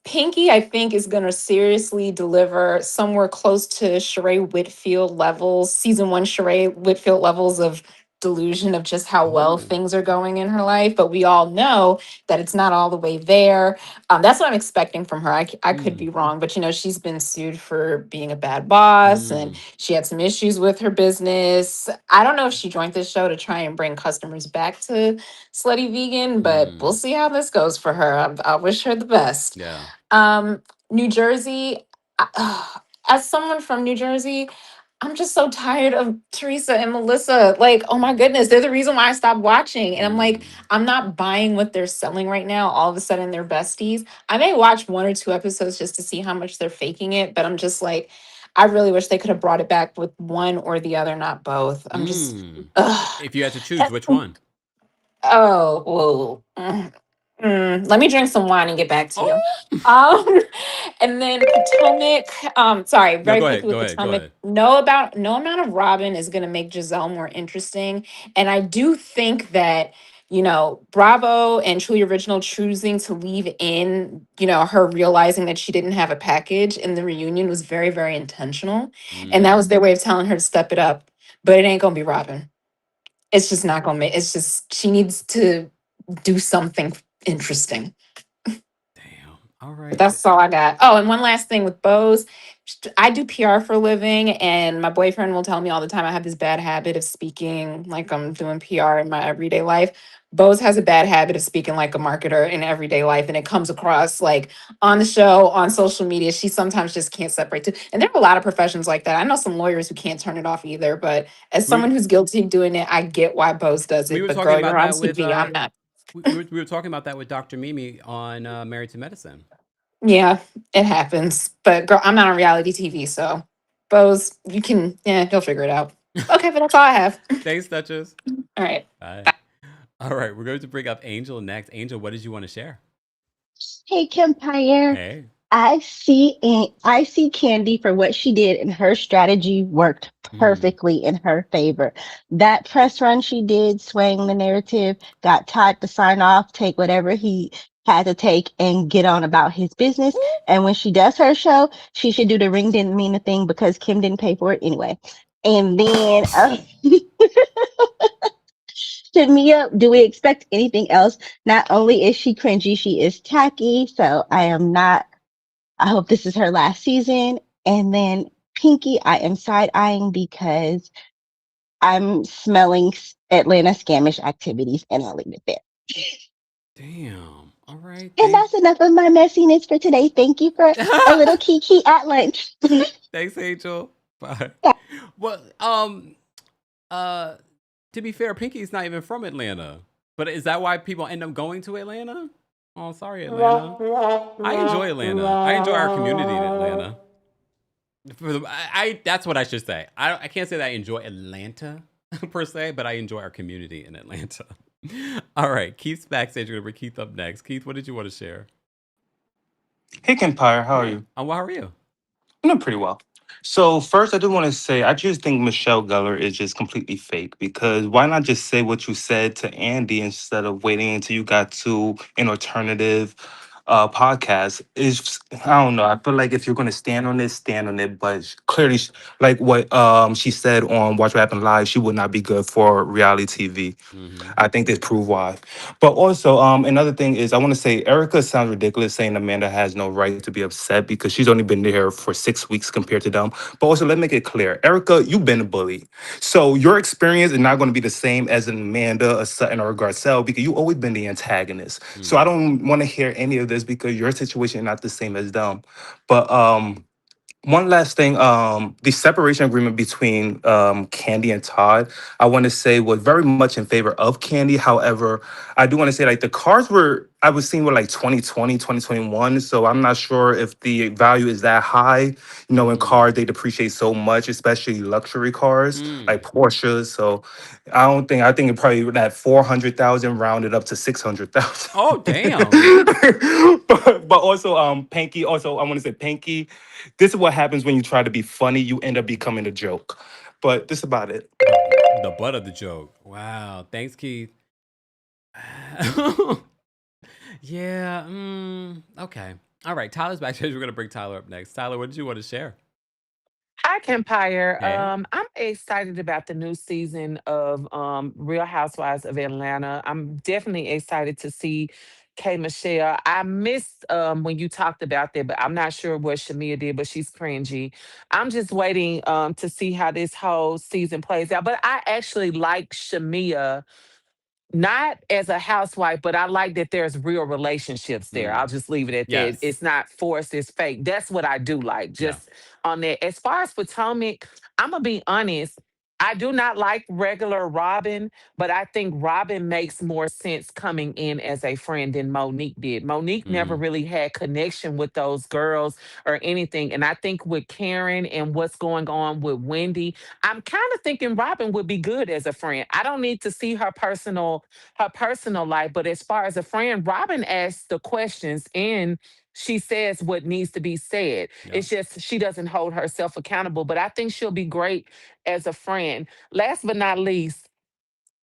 Pinky, I think, is going to seriously deliver somewhere close to Sheree Whitfield levels, season 1 Sheree Whitfield levels of delusion of just how well things are going in her life. But we all know that it's not all the way there. That's what I'm expecting from her. I could be wrong, but she's been sued for being a bad boss and she had some issues with her business. I don't know if she joined this show to try and bring customers back to Slutty Vegan, but we'll see how this goes for her. I wish her the best. Yeah. New Jersey, as someone from New Jersey, I'm just so tired of Teresa and Melissa. Like, oh my goodness, they're the reason why I stopped watching. And I'm like, I'm not buying what they're selling right now. All of a sudden, they're besties. I may watch 1 or 2 episodes just to see how much they're faking it, but I'm just like, I really wish they could have brought it back with one or the other, not both. I'm just, if you had to choose, which one? Oh, well, let me drink some wine and get back to you. And then Potomac, sorry, very quickly with Potomac. No amount of Robin is going to make Giselle more interesting. And I do think that, Bravo and Truly Original choosing to leave in, her realizing that she didn't have a package in the reunion was very, very intentional. And that was their way of telling her to step it up. But it ain't going to be Robin. It's just not going to it's just, she needs to do something interesting. All right. But that's all I got. Oh, and one last thing with Bose. I do PR for a living, and my boyfriend will tell me all the time I have this bad habit of speaking like I'm doing PR in my everyday life. Bose has a bad habit of speaking like a marketer in everyday life, and it comes across like on the show, on social media. She sometimes just can't separate two. And there are a lot of professions like that. I know some lawyers who can't turn it off either, but as someone who's guilty of doing it, I get why Bose does it. But girl, you're on TV, I'm not. We were talking about that with Dr. Mimi on Married to Medicine. Yeah, it happens. But girl, I'm not on reality TV, so Bose, you'll figure it out. Okay, but that's all I have. Thanks, Duchess. All right. Bye. All right, we're going to bring up Angel next. Angel, what did you want to share? Hey, Kempire. Hey. I see Kandi for what she did, and her strategy worked perfectly in her favor. That press run she did, swaying the narrative, got Todd to sign off, take whatever he had to take, and get on about his business. And when she does her show, she should do the ring didn't mean a thing because Kim didn't pay for it anyway. And then Shamea, do we expect anything else? Not only is she cringy, she is tacky. So I am not, I hope this is her last season. And then Pinky, I am side eyeing because I'm smelling Atlanta scamish activities, and I'll leave it there. Damn. All right. And that's enough of my messiness for today. Thank you for a little kiki at lunch. Thanks, Angel. Bye. Well, to be fair, Pinky's not even from Atlanta. But is that why people end up going to Atlanta? Oh, sorry, Atlanta. I enjoy Atlanta. I enjoy our community in Atlanta. That's what I should say. I can't say that I enjoy Atlanta per se, but I enjoy our community in Atlanta. All right, Keith's backstage. We're gonna bring Keith up next. Keith, what did you want to share? Hey, Kempire, how are you? How are you? I'm doing pretty well. So first, I do want to say I just think Michelle Gellar is just completely fake because why not just say what you said to Andy instead of waiting until you got to an alternative podcast? Is I don't know. I feel like if you're going to stand on this, stand on it. But clearly, like what she said on Watch What Happened Live, she would not be good for reality TV. I think they prove why. But also, another thing is I want to say Erica sounds ridiculous saying Amanda has no right to be upset because she's only been there for 6 weeks compared to them. But also, let's make it clear, Erica, you've been a bully. So your experience is not going to be the same as an Amanda, a Sutton, or a Garcelle because you've always been the antagonist. So I don't want to hear any of this because your situation is not the same as them. But one last thing, the separation agreement between Kandi and Todd, I want to say was very much in favor of Kandi. However, I do want to say like the cars I was seeing were like 2020, 2021. So I'm not sure if the value is that high. You know, in cars, they depreciate so much, especially luxury cars like Porsches. So I think it probably that 400,000 rounded up to 600,000. Oh, damn. but also, Pinky, also, I want to say Pinky, this is what happens when you try to be funny. You end up becoming a joke. But this is about it. The butt of the joke. Wow. Thanks, Keith. Yeah. Okay. All right. Tyler's backstage. We're going to bring Tyler up next. Tyler, what did you want to share? Hi, Kempire. Hey. I'm excited about the new season of Real Housewives of Atlanta. I'm definitely excited to see K Michelle. I missed when you talked about that, but I'm not sure what Shamea did, but she's cringy. I'm just waiting to see how this whole season plays out. But I actually like Shamea not as a housewife, but I like that there's real relationships there. I'll just leave it at that. Yes. It's not forced, it's fake. That's what I do like. Just on that. As far as Potomac, I'm gonna be honest. I do not like regular Robin, but I think Robin makes more sense coming in as a friend than Monique did. Monique never really had connection with those girls or anything. And I think with Karen and what's going on with Wendy, I'm kind of thinking Robin would be good as a friend. I don't need to see her personal life, but as far as a friend, Robin asks the questions and she says what needs to be said. It's just she doesn't hold herself accountable, but I think she'll be great as a friend. Last but not least,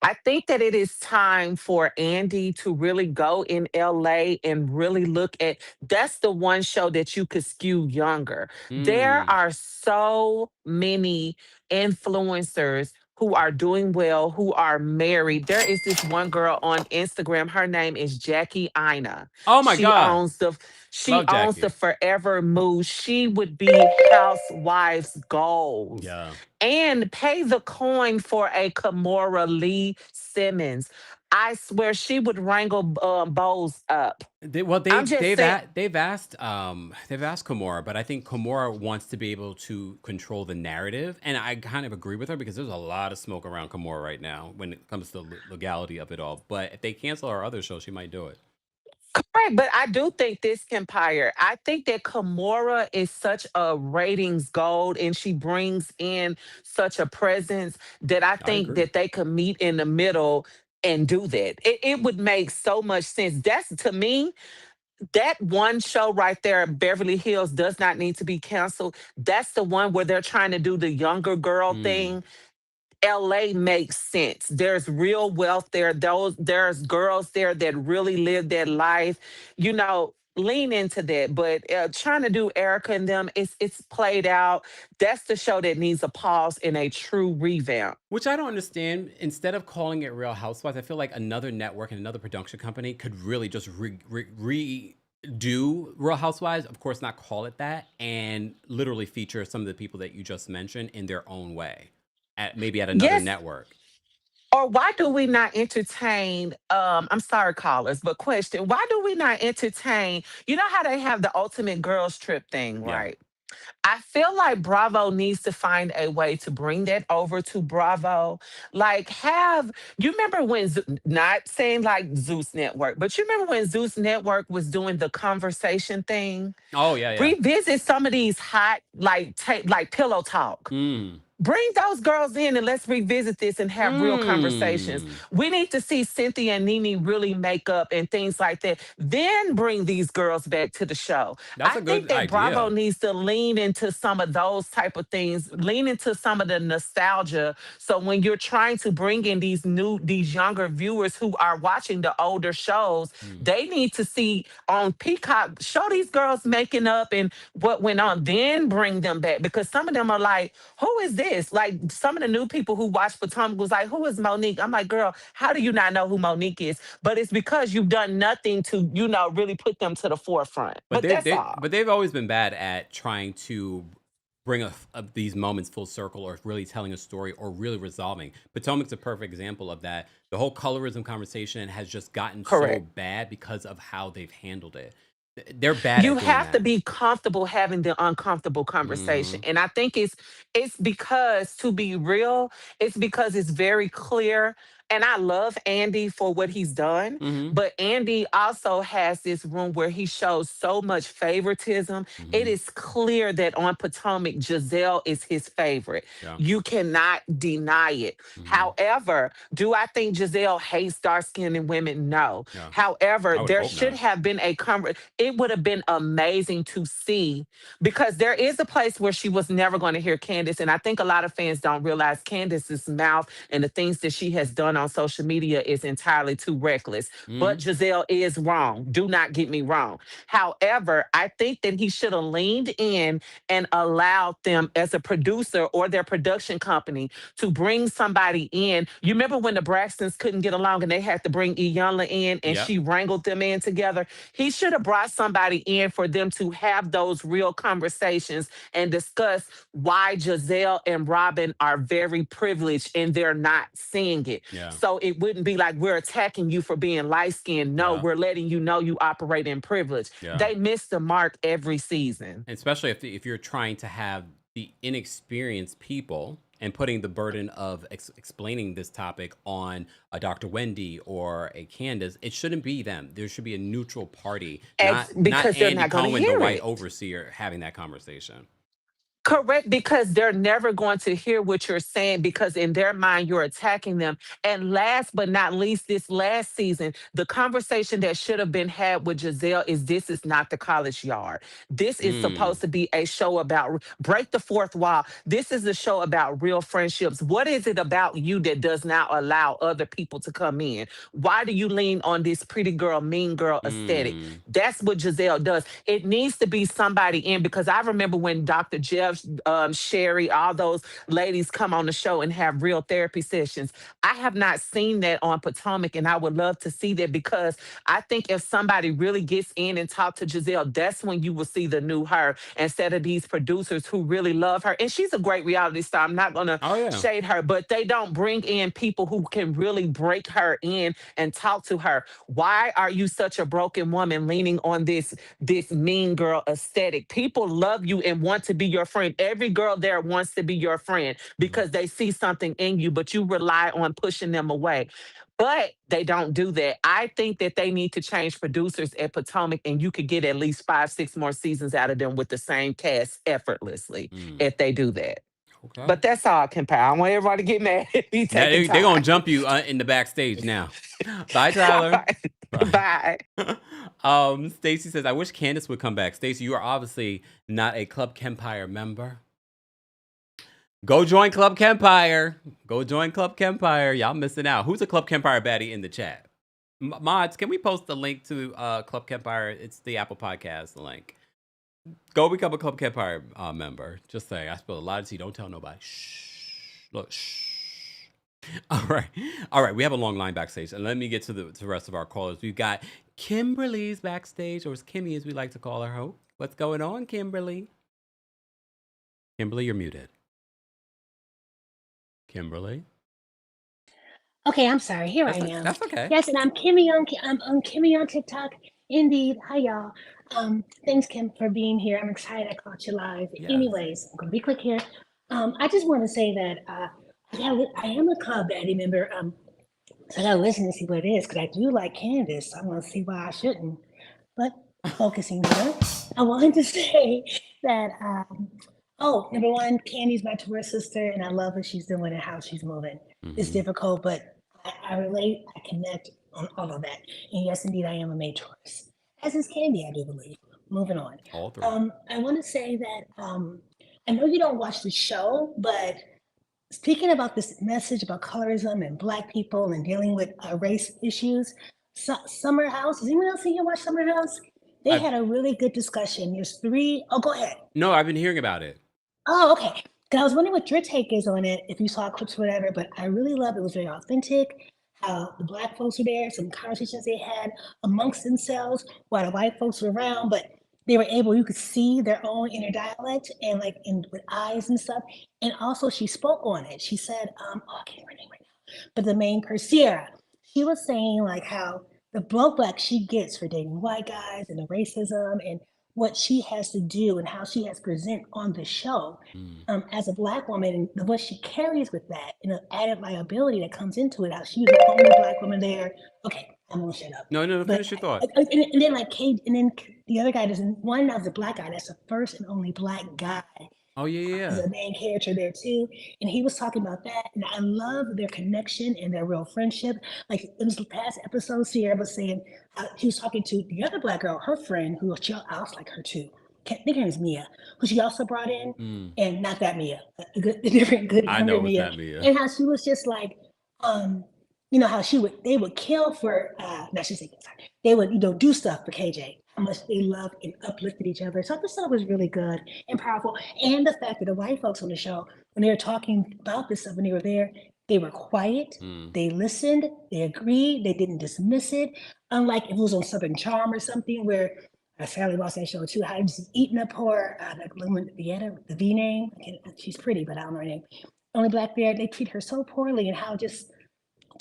I think that it is time for Andy to really go in LA and really look at that's the one show that you could skew younger. There are so many influencers who are doing well, who are married. There is this one girl on Instagram. Her name is Jackie Ina. Oh my She God. owns the Love Jackie. Forever Move. She would be Housewives goals and pay the coin for a Kimora Lee Simmons. I swear she would wrangle Bowles up. They've asked Kimora, but I think Kimora wants to be able to control the narrative, and I kind of agree with her because there's a lot of smoke around Kimora right now when it comes to the legality of it all. But if they cancel her other show, she might do it. Correct, but I do think this Kempire. I think that Kimora is such a ratings gold and she brings in such a presence that I think that they could meet in the middle and do that. It would make so much sense. That's to me, that one show right there, Beverly Hills, does not need to be canceled. That's the one where they're trying to do the younger girl thing. LA makes sense. There's real wealth there. There's girls there that really live that life. You know, lean into that. But trying to do Erica and them, it's played out. That's the show that needs a pause and a true revamp. Which I don't understand. Instead of calling it Real Housewives, I feel like another network and another production company could really just redo Real Housewives. Of course, not call it that, and literally feature some of the people that you just mentioned in their own way, maybe at another Yes. network. Or why do we not entertain, I'm sorry, callers, but question, why do we not entertain, you know how they have the ultimate girls trip thing, Yeah. right? I feel like Bravo needs to find a way to bring that over to Bravo. Like you remember when, not saying like Zeus Network, but you remember when Zeus Network was doing the conversation thing? Oh, yeah, yeah. Revisit some of these hot, like pillow talk. Bring those girls in and let's revisit this and have real conversations. We need to see Cynthia and Nene really make up and things like that. Then bring these girls back to the show. That's I a good think that idea. Bravo needs to lean into some of those type of things, lean into some of the nostalgia. So when you're trying to bring in these younger viewers who are watching the older shows, they need to see on Peacock, show these girls making up and what went on, then bring them back. Because some of them are like, who is this? Like some of the new people who watch Potomac was like, who is Monique? I'm like, girl, how do you not know who Monique is? But it's because you've done nothing to, really put them to the forefront. But that's all. But they've always been bad at trying to bring these moments full circle, or really telling a story, or really resolving. Potomac's a perfect example of that. The whole colorism conversation has just gotten so bad because of how they've handled it. They're bad. You have to be comfortable having the uncomfortable conversation. And I think it's because, to be real, it's because it's very clear. And I love Andy for what he's done, but Andy also has this room where he shows so much favoritism. It is clear that on Potomac, Giselle is his favorite. Yeah. You cannot deny it. However, do I think Giselle hates dark-skinned women? No. Yeah. However, would there hope should not. have been it would have been amazing to see, because there is a place where she was never going to hear Candace. And I think a lot of fans don't realize Candace's mouth and the things that she has done on social media is entirely too reckless. But Giselle is wrong. Do not get me wrong. However, I think that he should have leaned in and allowed them as a producer or their production company to bring somebody in. You remember when the Braxtons couldn't get along and they had to bring Iyanla in and Yep. she wrangled them in together? He should have brought somebody in for them to have those real conversations and discuss why Giselle and Robin are very privileged and they're not seeing it. Yeah. So it wouldn't be like, we're attacking you for being light-skinned. No, we're letting you know you operate in privilege. Yeah. They miss the mark every season. Especially if you're trying to have the inexperienced people and putting the burden of explaining this topic on a Dr. Wendy or a Candace, it shouldn't be them. There should be a neutral party, not they're Andy not gonna Cohen, hear the white it. overseer, having that conversation. Correct, because they're never going to hear what you're saying, because in their mind, you're attacking them. And last but not least, this last season, the conversation that should have been had with Giselle is, this is not the college yard. This is supposed to be a show about break the fourth wall. This is a show about real friendships. What is it about you that does not allow other people to come in? Why do you lean on this pretty girl, mean girl aesthetic? That's what Giselle does. It needs to be somebody in, because I remember when Dr. Jeff, Sherry, all those ladies come on the show and have real therapy sessions. I have not seen that on Potomac, and I would love to see that, because I think if somebody really gets in and talk to Giselle, that's when you will see the new her, instead of these producers who really love her. And she's a great reality star. I'm not going to shade her, but they don't bring in people who can really break her in and talk to her. Why are you such a broken woman leaning on this mean girl aesthetic? People love you and want to be your friend. Every girl there wants to be your friend because they see something in you, but you rely on pushing them away. But they don't do that. I think that they need to change producers at Potomac, and you could get at least 5-6 more seasons out of them with the same cast effortlessly if they do that. Okay. But that's all, Kempire. I don't want everybody to get mad at me taking They're going to jump you in the backstage now. Bye, Tyler. Bye. Stacy says, I wish Candace would come back. Stacy, you are obviously not a Club Kempire member. Go join Club Kempire. Go join Club Kempire. Y'all missing out. Who's a Club Kempire baddie in the chat? Mods, can we post the link to Club Kempire? It's the Apple Podcast link. Go become a Club Kempire member. Just saying. I spilled a lot of tea. Don't tell nobody. Shh. Look, shh. All right. All right. We have a long line backstage. And let me get to the rest of our callers. We've got Kimberly's backstage, or it's Kimmy as we like to call her. Hope. What's going on, Kimberly? Kimberly, you're muted. Kimberly? Okay, I'm sorry. Here I am. That's okay. Yes, and I'm Kimmy on TikTok. Indeed. Hi y'all. Thanks Kim for being here. I'm excited I caught you live. Yes. Anyways, I'm gonna be quick here. I just want to say that I am a Club Daddy member. So I gotta listen to see what it is because I do like Candace. I want to see why I shouldn't. But focusing here, I wanted to say that number one, Candy's my Taurus sister, and I love what she's doing and how she's moving. It's difficult, but I relate, I connect on all of that. And yes, indeed, I am a May Taurus. As is Candy, I do believe. Moving on. All three. I want to say that I know you don't watch the show, but speaking about this message about colorism and Black people and dealing with race issues, Summer House, does anyone else here watch Summer House? They had a really good discussion. There's three. Oh, go ahead. No, I've been hearing about it. Oh, okay. Because I was wondering what your take is on it, if you saw clips or whatever, but I really loved it. It was very authentic, how the Black folks were there, some conversations they had amongst themselves while the white folks were around, but they were able, you could see their own inner dialect and with eyes and stuff. And also she spoke on it. She said, I can't remember her name right now, but the main person, Sierra, she was saying like how the blowback she gets for dating white guys and the racism and what she has to do and how she has to present on the show as a Black woman and what she carries with that and the added liability that comes into it, how she's the only Black woman there. Okay, I'm gonna shut up. No, finish your thought. And then like Kate, and then the other guy doesn't, one of the Black guy, that's the first and only Black guy. Oh, yeah. There's a main character there too. And he was talking about that. And I love their connection and their real friendship. Like in this past episode, Sierra was saying, she was talking to the other Black girl, her friend, who I also like her too. I think her name is Mia, who she also brought in. And not that Mia, a different good I know Mia. it's that Mia. And how she was just like, you know, how they would kill for, they would, do stuff for KJ. How much they loved and uplifted each other. So I just thought it was really good and powerful. And the fact that the white folks on the show, when they were talking about this stuff, when they were there, they were quiet, they listened, they agreed, they didn't dismiss it. Unlike if it was on Southern Charm or something where Sally watched that show too, how just eating up her, the V name, she's pretty, but I don't know her name. Only Black there, they treat her so poorly and how just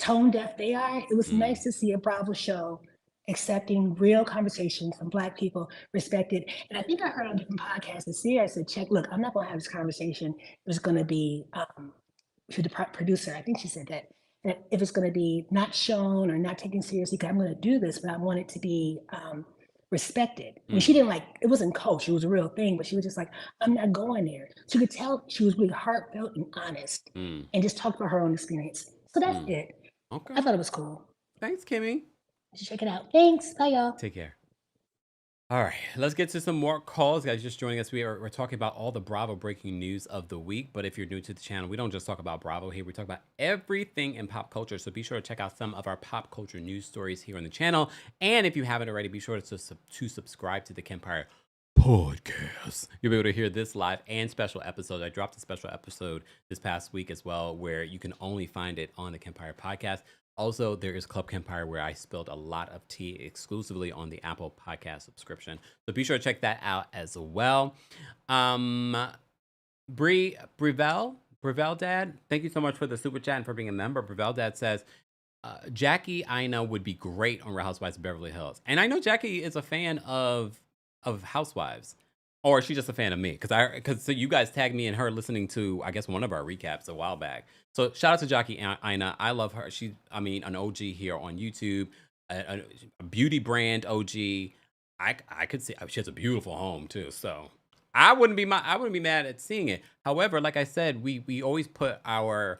tone deaf they are. It was nice to see a Bravo show accepting real conversations from Black people, respected. And I think I heard on different podcasts this year, I said, look, I'm not gonna have this conversation. It was gonna be to the producer, I think she said that if it's gonna be not shown or not taken seriously, because I'm gonna do this, but I want it to be respected. I mean, she didn't it wasn't coached, it was a real thing, but she was just like, I'm not going there. So you could tell she was really heartfelt and honest and just talked about her own experience. So that's it. Okay. I thought it was cool. Thanks, Kimmy. Check it out. Thanks. Bye, y'all. Take care. All right, let's get to some more calls. Guys, just joining us. We're talking about all the Bravo breaking news of the week. But if you're new to the channel, we don't just talk about Bravo here. We talk about everything in pop culture. So be sure to check out some of our pop culture news stories here on the channel. And if you haven't already, be sure to subscribe to the Kempire podcast. You'll be able to hear this live and special episodes. I dropped a special episode this past week as well, where you can only find it on the Kempire podcast. Also, there is Club Kempire, where I spilled a lot of tea exclusively on the Apple Podcast subscription. So be sure to check that out as well. Brevel Dad, thank you so much for the super chat and for being a member. Brevel Dad says, Jackie Aina would be great on Real Housewives of Beverly Hills. And I know Jackie is a fan of Housewives. Or she's just a fan of me, because so you guys tagged me in her listening to, I guess, one of our recaps a while back. So shout out to Jackie Aina. I love her. She's, an OG here on YouTube, a beauty brand OG. I could see she has a beautiful home too. So I wouldn't be mad at seeing it. However, like I said, we always put our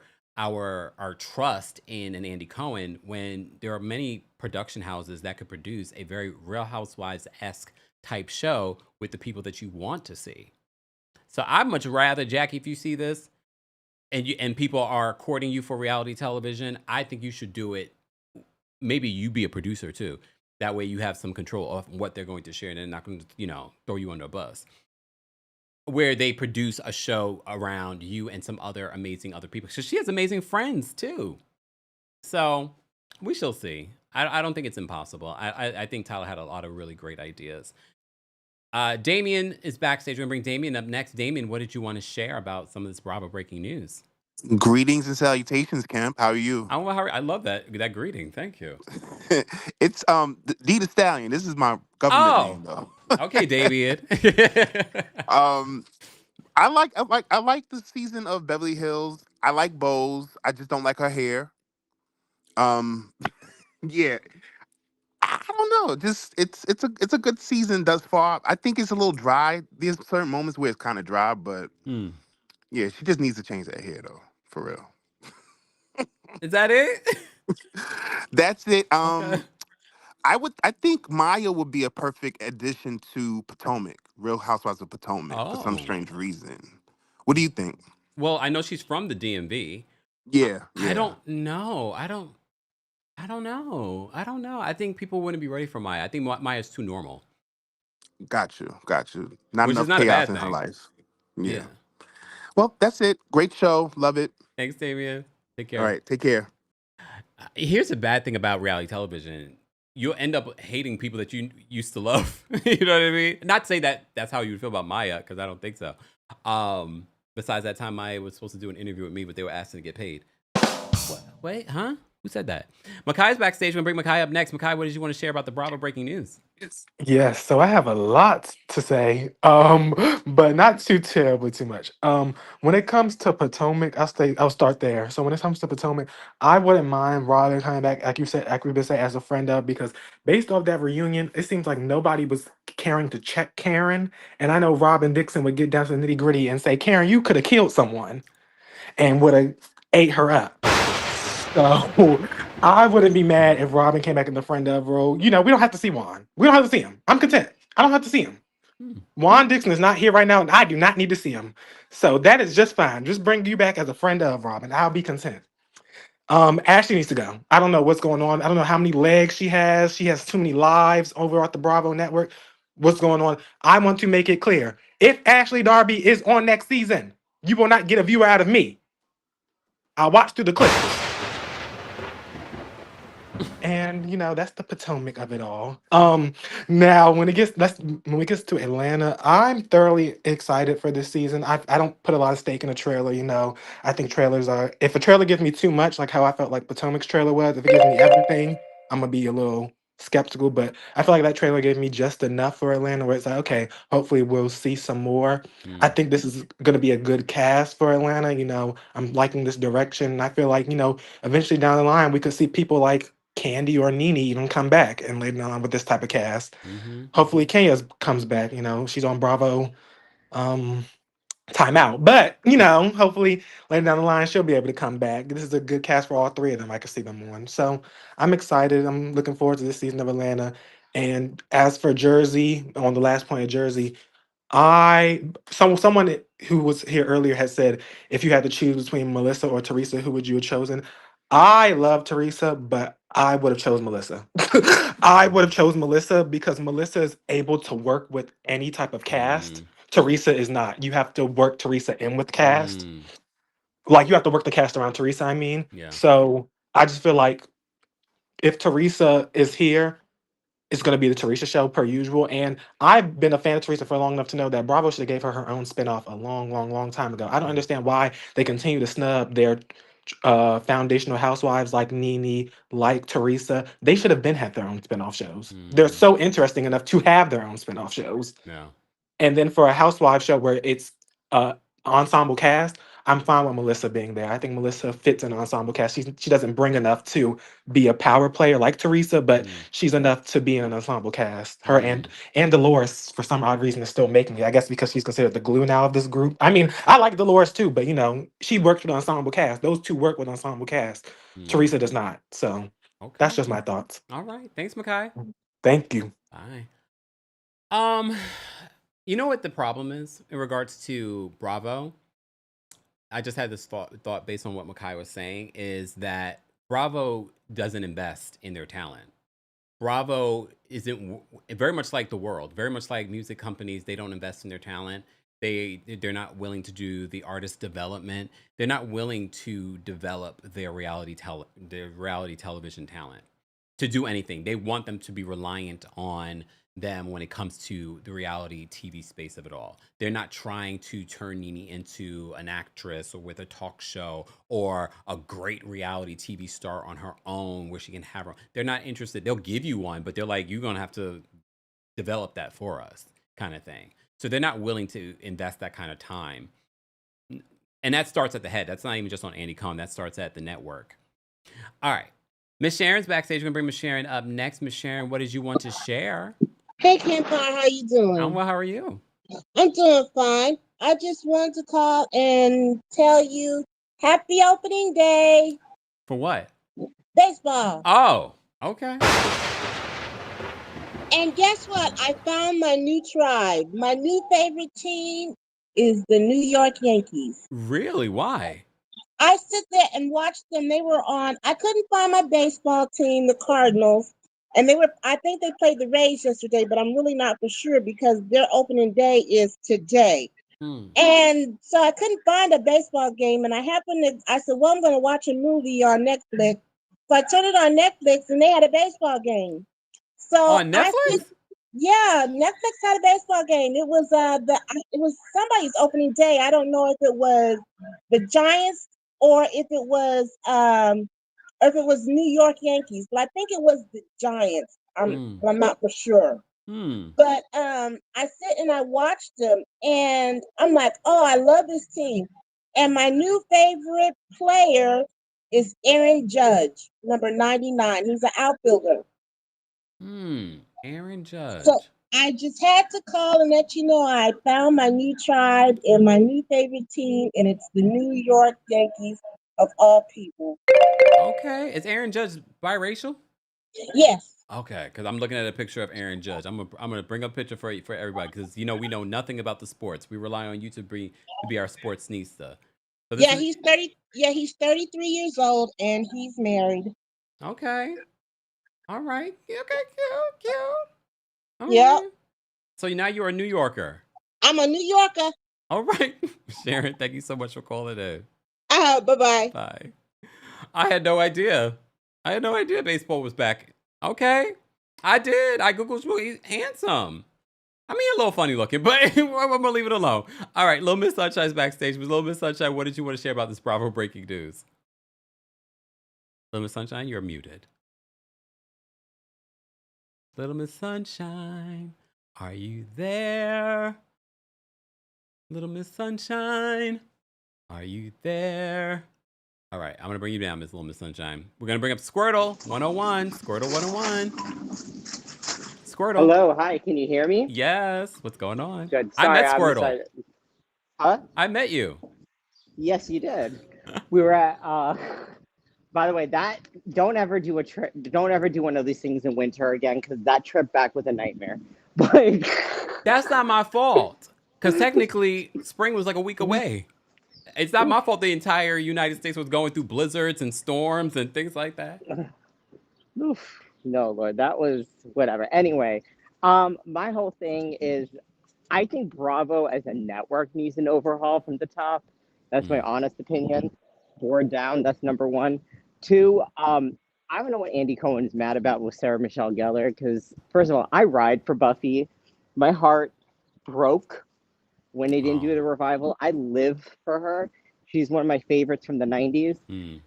trust in an Andy Cohen when there are many production houses that could produce a very Real Housewives-esque type show with the people that you want to see. So I'd much rather, Jackie, if you see this and people are courting you for reality television, I think you should do it maybe you be a producer too. That way you have some control of what they're going to share and they're not going to, throw you under a bus. Where they produce a show around you and some other amazing other people. So she has amazing friends too. So we shall see. I don't think it's impossible. I think Tyler had a lot of really great ideas. Damien is backstage. We're going to bring Damien up next. Damien, what did you want to share about some of this Bravo breaking news? Greetings and salutations, Kemp. How are you? I love that greeting. Thank you. It's D the Stallion. This is my government name though. Okay, David. I like the season of Beverly Hills. I like Bose. I just don't like her hair. Yeah. I don't know. Just it's a good season thus far. I think it's a little dry. There's certain moments where it's kind of dry, but yeah, she just needs to change that hair though, for real. Is that it? That's it. I think Maya would be a perfect addition to Potomac, Real Housewives of Potomac, for some strange reason. What do you think? Well, I know she's from the DMV. Yeah. I don't know. I don't know. I think people wouldn't be ready for Maya. I think Maya's too normal. Got you. Not Which is enough not a chaos bad in her thing. life. Yeah. Well, that's it. Great show. Love it. Thanks, Damien. Take care. All right. Take care. Here's a bad thing about reality television. You'll end up hating people that you used to love. You know what I mean? Not to say that that's how you would feel about Maya, because I don't think so. Besides that time Maya was supposed to do an interview with me, but they were asking to get paid. What? Wait, huh? Who said that? Makai's backstage. We're going to bring Makai up next. Makai, what did you want to share about the Bravo breaking news? Yes, so I have a lot to say, but not too terribly too much. When it comes to Potomac, I'll start there. So when it comes to Potomac, I wouldn't mind Robin coming back, like you said, like we've been saying, as a friend of, because based off that reunion, it seems like nobody was caring to check Karen. And I know Robin Dixon would get down to the nitty gritty and say, Karen, you could have killed someone, and would have ate her up. So I wouldn't be mad if Robin came back in the friend of role. We don't have to see Juan. We don't have to see him. I'm content. I don't have to see him. Juan Dixon is not here right now, and I do not need to see him. So that is just fine. Just bring you back as a friend of Robin. I'll be content. Ashley needs to go. I don't know what's going on. I don't know how many legs she has. She has too many lives over at the Bravo network. What's going on? I want to make it clear. If Ashley Darby is on next season, you will not get a viewer out of me. I'll watch through the clips. And that's the Potomac of it all. Now when it gets to Atlanta, I'm thoroughly excited for this season. I don't put a lot of stake in a trailer. I think trailers are. If a trailer gives me too much, like how I felt like Potomac's trailer was, if it gives me everything, I'm gonna be a little skeptical. But I feel like that trailer gave me just enough for Atlanta, where it's like, okay, hopefully we'll see some more. I think this is gonna be a good cast for Atlanta. I'm liking this direction. And I feel like eventually down the line we could see people like Kandi or Nene even come back and later on with this type of cast. Hopefully Kenya comes back. She's on Bravo timeout. But, hopefully later down the line she'll be able to come back. This is a good cast for all three of them. I can see them on. So I'm excited. I'm looking forward to this season of Atlanta. And as for Jersey, on the last point of Jersey, someone who was here earlier had said, if you had to choose between Melissa or Teresa, who would you have chosen? I love Teresa, but I would have chosen Melissa. I would have chosen Melissa because Melissa is able to work with any type of cast. Teresa is not. You have to work Teresa in with cast. Like you have to work the cast around Teresa, I mean. Yeah. So I just feel like if Teresa is here, it's going to be the Teresa show per usual. And I've been a fan of Teresa for long enough to know that Bravo should have gave her own spinoff a long, long, long time ago. I don't understand why they continue to snub their foundational housewives like Nene, like Teresa. They should have had their own spinoff shows. They're so interesting enough to have their own spinoff shows. Yeah. And then for a housewife show where it's ensemble cast, I'm fine with Melissa being there. I think Melissa fits an ensemble cast. She doesn't bring enough to be a power player like Teresa, but she's enough to be in an ensemble cast. Her and Dolores, for some odd reason, is still making it. I guess because she's considered the glue now of this group. I mean, I like Dolores too, but she worked with ensemble cast. Those two work with ensemble cast. Teresa does not. So that's just my thoughts. All right. Thanks, Makai. Thank you. Bye. You know what the problem is in regards to Bravo? I just had this thought based on what Makai was saying, is that Bravo doesn't invest in their talent. Bravo isn't very much like the world, very much like music companies. They don't invest in their talent. They're not willing to do the artist development. They're not willing to develop their reality television talent to do anything. They want them to be reliant on them when it comes to the reality TV space of it all. They're not trying to turn Nene into an actress or with a talk show or a great reality TV star on her own where she can have her. They're not interested. They'll give you one, but they're like, you're going to have to develop that for us kind of thing. So they're not willing to invest that kind of time. And that starts at the head. That's not even just on Andy Cohen. That starts at the network. All right. Miss Sharon's backstage. We're going to bring Miss Sharon up next. Miss Sharon, what did you want to share? Hey, Kempire, how you doing? I'm well. How are you? I'm doing fine. I just wanted to call and tell you happy opening day. For what? Baseball. Oh, okay. And guess what? I found my new tribe. My new favorite team is the New York Yankees. Really? Why? I sit there and watch them. They were on. I couldn't find my baseball team, the Cardinals. And I think they played the Rays yesterday, but I'm really not for sure because their opening day is today. And so I couldn't find a baseball game. And I said, well, I'm going to watch a movie on Netflix. So I turned it on Netflix and they had a baseball game. So on Netflix? Yeah, Netflix had a baseball game. It was it was somebody's opening day. I don't know if it was the Giants or if it was New York Yankees, but I think it was the Giants. I'm not for sure. But I sit and I watched them and I'm like, oh, I love this team. And my new favorite player is Aaron Judge, number 99. He's an outfielder. Aaron Judge. So I just had to call and let you know I found my new tribe and my new favorite team, and it's the New York Yankees of all people. Okay. Is Aaron Judge biracial? Yes. Okay, because I'm looking at a picture of Aaron Judge. I'm gonna bring up a picture for everybody because we know nothing about the sports. We rely on you to be our sports nista. So He's 30. Yeah, he's 33 years old and he's married. Okay. All right. Okay. Cute. All Yep. right. So now you're a New Yorker. I'm a New Yorker. All right, Sharon. Thank you so much for calling in. Bye-bye. Bye. I had no idea. Baseball was back. Okay. I did. I Googled he's handsome. I mean, a little funny looking, but I'm going to leave it alone. All right. Little Miss Sunshine's backstage. Little Miss Sunshine, what did you want to share about this Bravo breaking news? Little Miss Sunshine, you're muted. Little Miss Sunshine, are you there? Little Miss Sunshine, are you there? All right, I'm going to bring you down, Little Miss Sunshine. We're going to bring up Squirtle 101. Squirtle 101. Squirtle. Hello, hi, can you hear me? Yes. What's going on? Good. I Sorry, met Squirtle. Huh? I met you. Yes, you did. We were at, by the way, don't ever do one of these things in winter again, because that trip back was a nightmare. But that's not my fault, because technically spring was like a week away. It's not my fault the entire United States was going through blizzards and storms and things like that. Oof. No, Lord, that was whatever. Anyway, my whole thing is I think Bravo as a network needs an overhaul from the top. That's my honest opinion. Board down, that's number one. Two, I don't know what Andy Cohen is mad about with Sarah Michelle Gellar, because first of all, I ride for Buffy. My heart broke when they didn't do the revival. I live for her. She's one of my favorites from the 90s.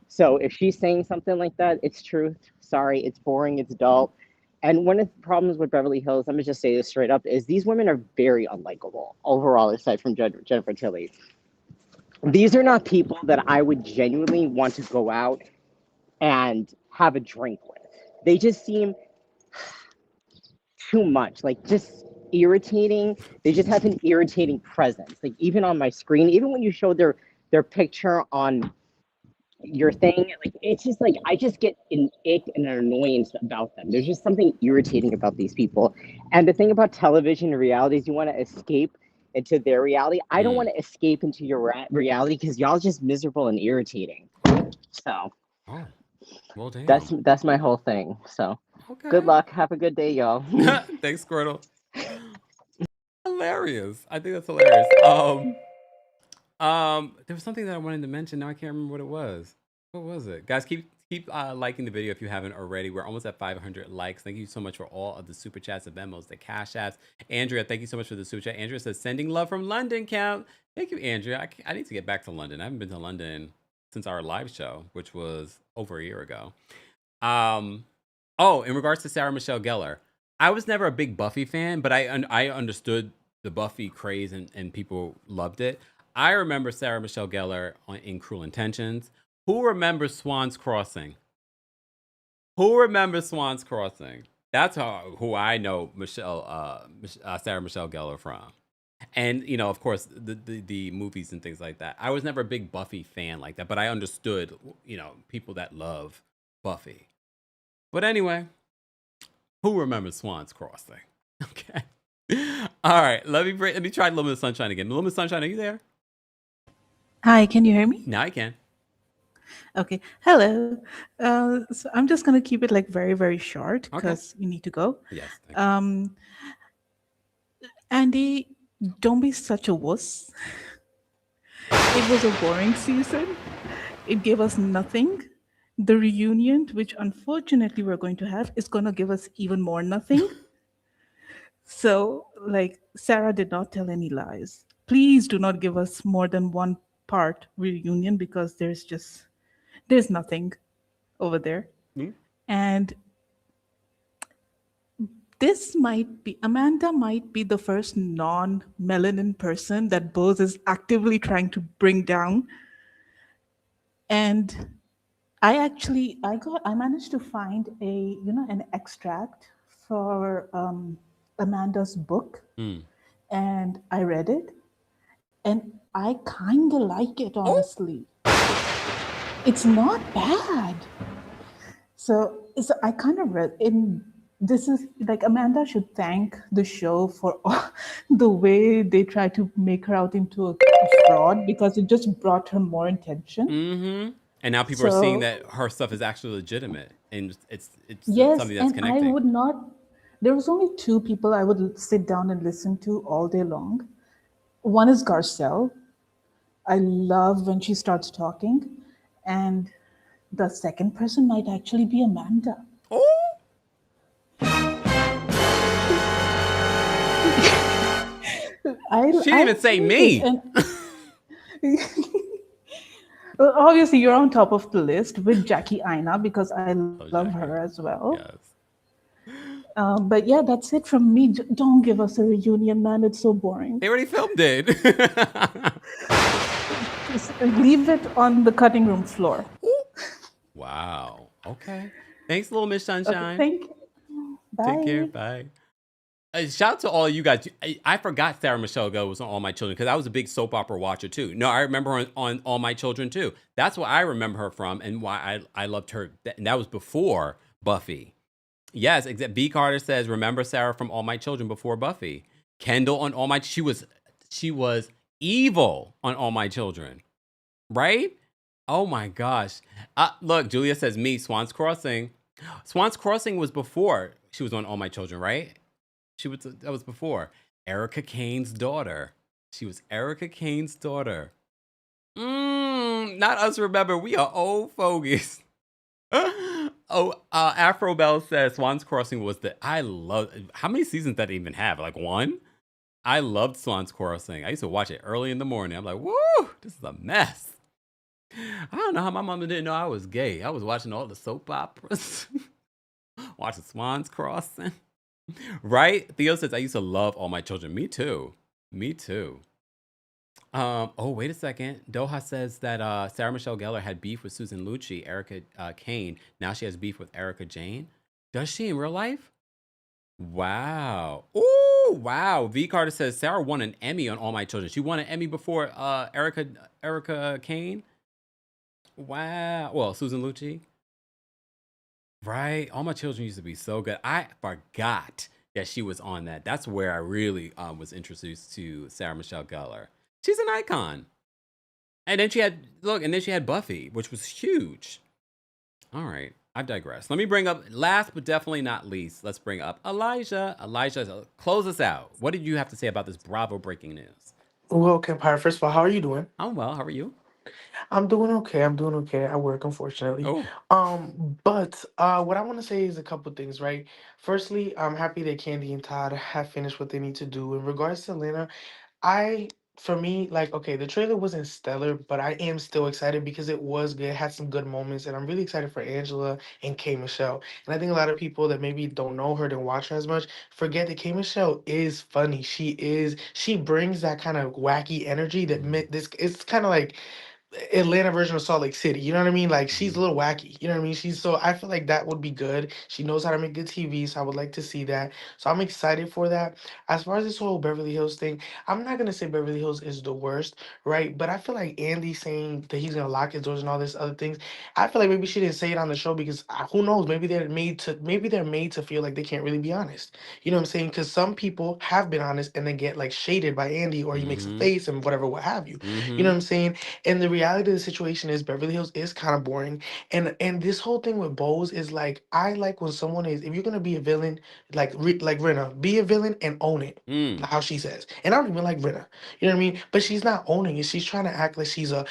So if she's saying something like that, it's truth. Sorry, it's boring, it's dull. And one of the problems with Beverly Hills, I'm going to just say this straight up, is these women are very unlikable overall, aside from Jennifer Tilly. These are not people that I would genuinely want to go out and have a drink with. They just seem too much, like just irritating. They just have an irritating presence. Like even on my screen, even when you show their picture on your thing, like it's just like I just get an ick and an annoyance about them. There's just something irritating about these people. And the thing about television and reality is you want to escape into their reality. I don't want to escape into your reality because y'all just miserable and irritating. So Well, damn. That's my whole thing. So Okay. good luck. Have a good day, y'all. Thanks, Squirtle. Hilarious. I think that's hilarious. There was something that I wanted to mention. Now I can't remember what it was. What was it? Guys, keep liking the video if you haven't already. We're almost at 500 likes. Thank you so much for all of the super chats, the Venmos, the cash apps. Andrea, thank you so much for the super chat. Andrea says, sending love from London, Count. Thank you, Andrea. I need to get back to London. I haven't been to London since our live show, which was over a year ago. Oh, in regards to Sarah Michelle Gellar, I was never a big Buffy fan, but I understood the Buffy craze and people loved it. I remember Sarah Michelle Gellar in Cruel Intentions. Who remembers Swan's Crossing? Who remembers Swan's Crossing? That's who I know Sarah Michelle Gellar from. And, you know, of course, the movies and things like that. I was never a big Buffy fan like that, but I understood, you know, people that love Buffy. But anyway, who remembers Swan's Crossing? Okay. All right, let me try Little Miss Sunshine again. Little Miss Sunshine, are you there? Hi, can you hear me? Now I can. Okay. Hello. So I'm just gonna keep it like very, very short because you need to go. Yes. Thank you. Andy, don't be such a wuss. It was a boring season. It gave us nothing. The reunion, which unfortunately we're going to have, is going to give us even more nothing. So, like, Sarah did not tell any lies. Please do not give us more than one part reunion because there's nothing over there. And Amanda might be the first non-melanin person that Bose is actively trying to bring down. And I managed to find an extract for Amanda's book, and I read it, and I kind of like it, honestly. It's not bad. So I kind of read in. This is like Amanda should thank the show for the way they try to make her out into a fraud because it just brought her more attention. Mm-hmm. And now people are seeing that her stuff is actually legitimate, and it's yes, something that's and connecting. I would not. There was only two people I would sit down and listen to all day long. One is Garcelle. I love when she starts talking, and the second person might actually be Amanda. Oh. She didn't even say me. Well, obviously, you're on top of the list with Jackie Aina because I love her as well. Yes. But yeah, that's it from me. Don't give us a reunion, man. It's so boring. They already filmed it. Just leave it on the cutting room floor. Wow. Okay. Thanks, Little Miss Sunshine. Okay, thank you. Bye. Take care. Bye. Shout out to all of you guys. I forgot Sarah Michelle Gellar was on All My Children because I was a big soap opera watcher too. No, I remember her on All My Children too. That's what I remember her from and why I loved her. And that was before Buffy. Yes, exactly. B. Carter says, remember Sarah from All My Children before Buffy. Kendall on All My... She was evil on All My Children. Right? Oh my gosh. Look, Julia says, me, Swan's Crossing. Swan's Crossing was before she was on All My Children, right? That was before. Erica Kane's daughter. She was Erica Kane's daughter. Not us, remember. We are old fogies. Afro Bell says Swan's Crossing was how many seasons did that even have? Like one? I loved Swan's Crossing. I used to watch it early in the morning. I'm like, woo, this is a mess. I don't know how my mama didn't know I was gay. I was watching all the soap operas. Watching Swan's Crossing. Right? Theo says, I used to love All My Children. Me too. Wait a second. Doha says that Sarah Michelle Gellar had beef with Susan Lucci, Erica Kane. Now she has beef with Erica Jane. Does she in real life? Wow. Ooh, wow. V. Carter says Sarah won an Emmy on All My Children. She won an Emmy before Erica Kane. Wow. Well, Susan Lucci. Right. All My Children used to be so good. I forgot that she was on that. That's where I really was introduced to Sarah Michelle Gellar. She's an icon. And then she had Buffy, which was huge. All right. I digress. Let me bring up, last but definitely not least, let's bring up Elijah. Elijah, close us out. What did you have to say about this Bravo breaking news? Well, Kempire, first of all, how are you doing? I'm well. How are you? I'm doing okay. I'm doing okay. I work, unfortunately. Oh. But what I want to say is a couple things, right? Firstly, I'm happy that Kandi and Todd have finished what they need to do. In regards to Lena, for me, like, okay, the trailer wasn't stellar, but I am still excited because it was good, it had some good moments, and I'm really excited for Angela and K Michelle. And I think a lot of people that maybe don't know her, don't watch her as much, forget that K Michelle is funny. She brings that kind of wacky energy that this. It's kind of like Atlanta version of Salt Lake City. You know what I mean? Like she's a little wacky. You know what I mean? I feel like that would be good. She knows how to make good TV, so I would like to see that. So I'm excited for that. As far as this whole Beverly Hills thing, I'm not gonna say Beverly Hills is the worst, right? But I feel like Andy saying that he's gonna lock his doors and all this other things. I feel like maybe she didn't say it on the show because who knows? Maybe they're made to feel like they can't really be honest. You know what I'm saying? Because some people have been honest and they get like shaded by Andy or he makes a face and whatever, what have you. You know what I'm saying? And the reality of the situation is Beverly Hills is kind of boring. And this whole thing with Bose is like I like when someone is if you're gonna be a villain, like Rinna, be a villain and own it. How she says. And I don't even like Rinna. You know what I mean? But she's not owning it. She's trying to act like she's a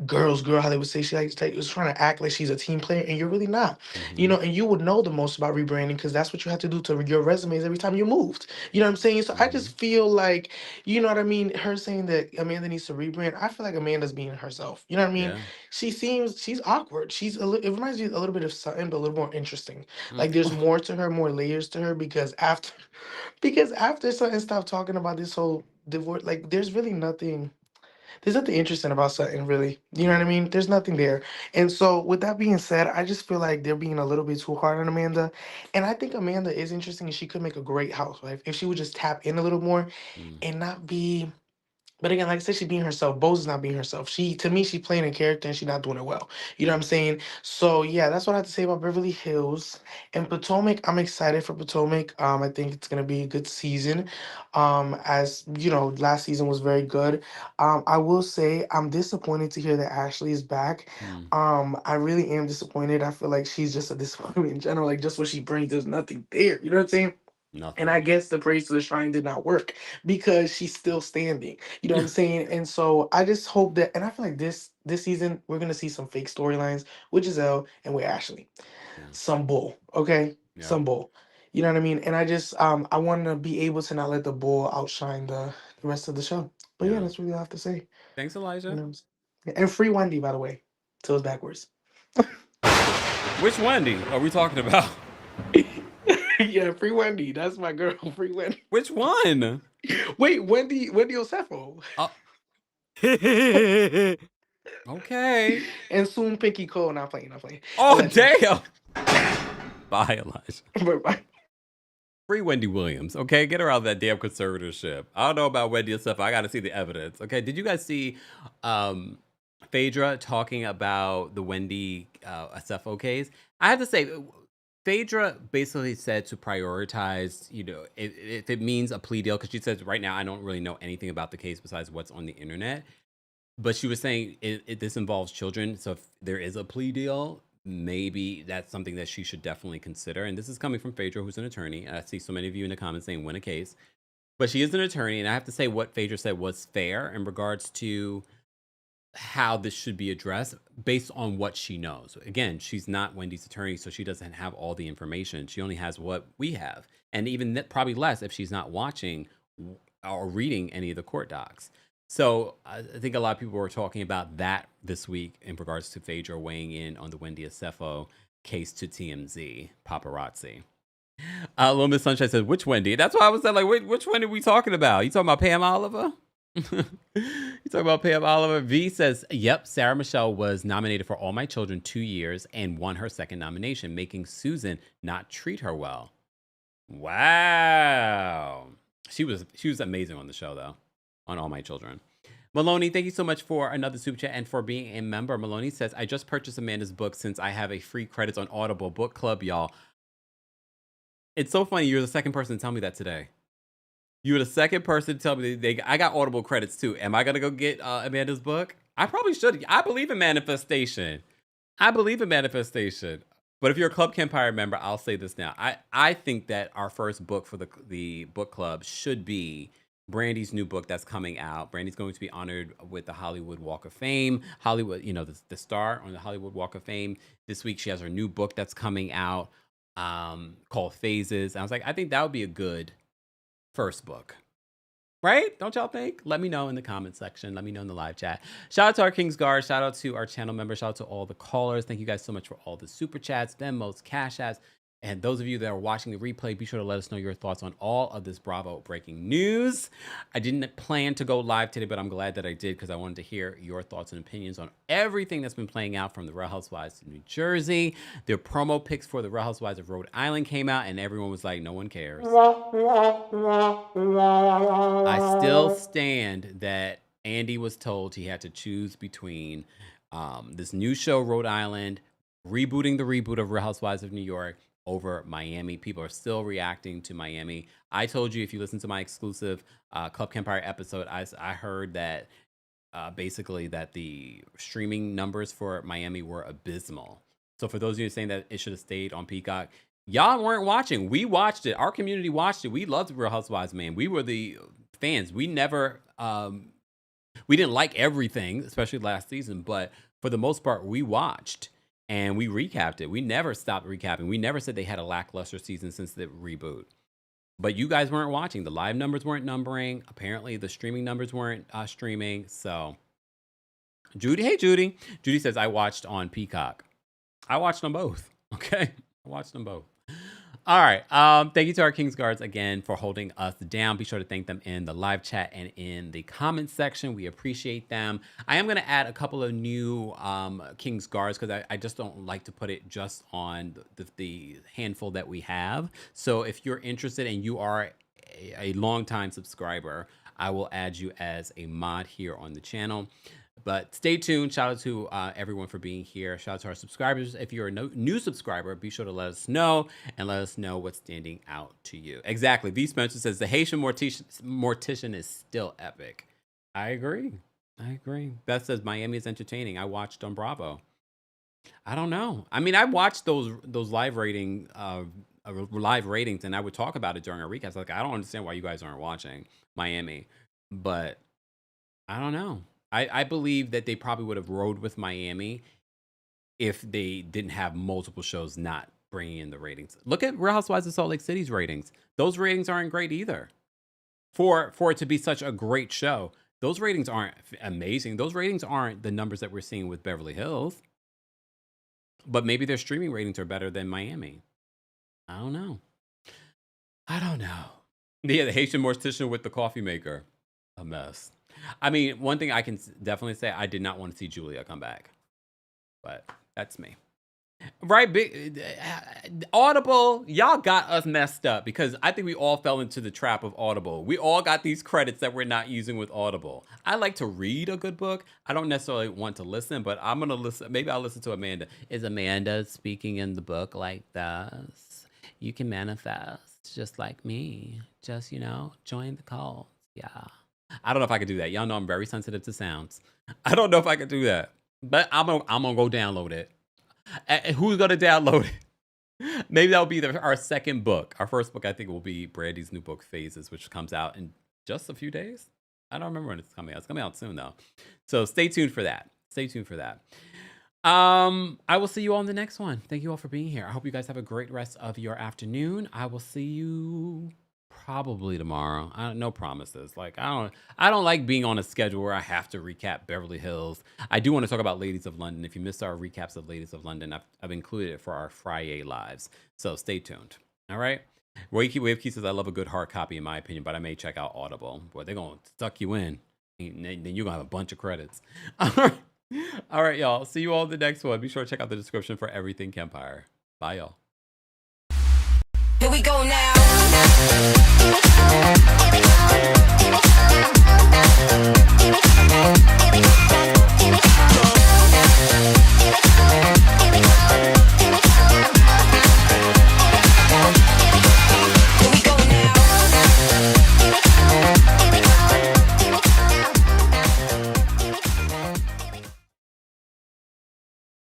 girl's girl, how they would say was trying to act like she's a team player, and you're really not. You know, and you would know the most about rebranding because that's what you have to do to your resumes every time you moved. You know what I'm saying? So I just feel like, you know what I mean? Her saying that Amanda needs to rebrand, I feel like Amanda's being herself. You know what I mean? Yeah. She's awkward. It reminds me a little bit of something, but a little more interesting. Like there's more to her, more layers to her because after Sutton stopped talking about this whole divorce, like there's nothing interesting about Sutton, really. You know what I mean? There's nothing there. And so, with that being said, I just feel like they're being a little bit too hard on Amanda. And I think Amanda is interesting and she could make a great housewife if she would just tap in a little more and not be. But again, like I said, she's being herself. Bose is not being herself. To me, she's playing a character and she's not doing it well. You know what I'm saying? So yeah, that's what I have to say about Beverly Hills. And Potomac, I'm excited for Potomac. I think it's gonna be a good season. As you know, last season was very good. I will say I'm disappointed to hear that Ashley is back. I really am disappointed. I feel like she's just a disappointment in general. Like just what she brings, there's nothing there. You know what I'm saying? Nothing. And I guess the praise to the shrine did not work because she's still standing. You know what I'm saying? And so I just hope that, and I feel like this season we're gonna see some fake storylines with Giselle and with Ashley. Some bull, okay? Yeah. Some bull. You know what I mean? And I just I want to be able to not let the bull outshine the rest of the show. But yeah, that's really all I have to say. Thanks, Elijah. You know what I'm saying? And free Wendy, by the way. Till it's backwards. Which Wendy are we talking about? Yeah, free Wendy. That's my girl. Free Wendy. Which one? Wait, Wendy Osefo. Okay. And soon Pinky Cole. Not playing. Oh, damn. Bye, Elijah. Bye. Free Wendy Williams, okay? Get her out of that damn conservatorship. I don't know about Wendy and stuff. I got to see the evidence, okay? Did you guys see Phaedra talking about the Wendy Asefo case? I have to say, Phaedra basically said to prioritize, you know, if it means a plea deal, because she says right now I don't really know anything about the case besides what's on the internet. But she was saying this involves children, so if there is a plea deal, maybe that's something that she should definitely consider. And this is coming from Phaedra, who's an attorney. I see so many of you in the comments saying win a case. But she is an attorney, and I have to say what Phaedra said was fair in regards to how this should be addressed based on what she knows. Again, she's not Wendy's attorney, so she doesn't have all the information. She only has what we have. And even probably less if she's not watching or reading any of the court docs. So I think a lot of people were talking about that this week in regards to Phaedra weighing in on the Wendy Asefo case to TMZ paparazzi. Little Miss Sunshine said, which Wendy? That's why I was saying, like, which Wendy are we talking about? You talking about Pam Oliver? You talking about Pam Oliver? V says, yep, Sarah Michelle was nominated for All My Children 2 years and won her second nomination, making Susan not treat her well. Wow. She was amazing on the show, though. On All My Children. Maloney, thank you so much for another super chat and for being a member. Maloney says, I just purchased Amanda's book since I have a free credits on Audible Book Club, y'all. It's so funny. You're the second person to tell me that today. You were the second person to tell me I got Audible credits too. Am I going to go get Amanda's book? I probably should. I believe in manifestation. I believe in manifestation. But if you're a Club Kempire member, I'll say this now. I think that our first book for the book club should be Brandy's new book that's coming out. Brandy's going to be honored with the Hollywood Walk of Fame. Hollywood, the star on the Hollywood Walk of Fame. This week she has her new book that's coming out called Phases. And I was like, I think that would be a good first book. Right? Don't y'all think? Let me know in the comment section. Let me know in the live chat. Shout out to our King's Guard. Shout out to our channel members. Shout out to all the callers. Thank you guys so much for all the super chats, Venmos, Cash Apps. And those of you that are watching the replay, be sure to let us know your thoughts on all of this Bravo breaking news. I didn't plan to go live today, but I'm glad that I did because I wanted to hear your thoughts and opinions on everything that's been playing out from the Real Housewives of New Jersey. Their promo pics for the Real Housewives of Rhode Island came out, and everyone was like, no one cares. I still stand that Andy was told he had to choose between this new show, Rhode Island, rebooting the reboot of Real Housewives of New York, over Miami. People are still reacting to Miami. I told you, if you listen to my exclusive Club Kempire episode, I heard that basically that the streaming numbers for Miami were abysmal. So for those of you saying that it should have stayed on Peacock, y'all weren't watching. We watched it. Our community watched it. We loved Real Housewives, man. We were the fans. We never, we didn't like everything, especially last season, but for the most part, we watched. And we recapped it. We never stopped recapping. We never said they had a lackluster season since the reboot. But you guys weren't watching. The live numbers weren't numbering. Apparently, the streaming numbers weren't streaming. So, Judy, hey, Judy. Judy says, I watched on Peacock. I watched them both. Okay? I watched them both. All right. Thank you to our King's Guards again for holding us down. Be sure to thank them in the live chat and in the comment section. We appreciate them. I am going to add a couple of new King's Guards because I just don't like to put it just on the handful that we have. So if you're interested and you are a longtime subscriber, I will add you as a mod here on the channel. But stay tuned. Shout out to everyone for being here. Shout out to our subscribers. If you're a new subscriber, be sure to let us know and let us know what's standing out to you. Exactly. V. Spencer says the Haitian mortician is still epic. I agree. Beth says Miami is entertaining. I watched on Bravo. I don't know. I mean, I watched those live ratings, and I would talk about it during our recaps. Like, I don't understand why you guys aren't watching Miami, but I don't know. I believe that they probably would have rode with Miami if they didn't have multiple shows not bringing in the ratings. Look at Real Housewives of Salt Lake City's ratings. Those ratings aren't great either. For it to be such a great show, those ratings aren't amazing. Those ratings aren't the numbers that we're seeing with Beverly Hills. But maybe their streaming ratings are better than Miami. I don't know. Yeah, the Haitian mortician with the coffee maker. A mess. I mean, one thing I can definitely say, I did not want to see Julia come back. But that's me. Right? Audible, y'all got us messed up because I think we all fell into the trap of Audible. We all got these credits that we're not using with Audible. I like to read a good book. I don't necessarily want to listen, but I'm going to listen. Maybe I'll listen to Amanda. Is Amanda speaking in the book like this? You can manifest just like me. Just, join the cult. Yeah. I don't know if I could do that. Y'all know I'm very sensitive to sounds. I don't know if I could do that, but I'm gonna go download it. Who's gonna download it? Maybe that'll be our second book. Our first book, I think, will be Brandy's new book, Phases, which comes out in just a few days. I don't remember when it's coming out. It's coming out soon, though. So stay tuned for that. I will see you all in the next one. Thank you all for being here. I hope you guys have a great rest of your afternoon. I will see you probably tomorrow. No promises. Like I don't like being on a schedule where I have to recap Beverly Hills. I do want to talk about Ladies of London. If you missed our recaps of Ladies of London, I've included it for our Friday lives. So stay tuned. All right. Wavekey says I love a good hard copy in my opinion, but I may check out Audible. Boy, they're gonna suck you in. Then you're gonna have a bunch of credits. All right, y'all. See you all in the next one. Be sure to check out the description for everything Kempire. Bye, y'all. Here we go now.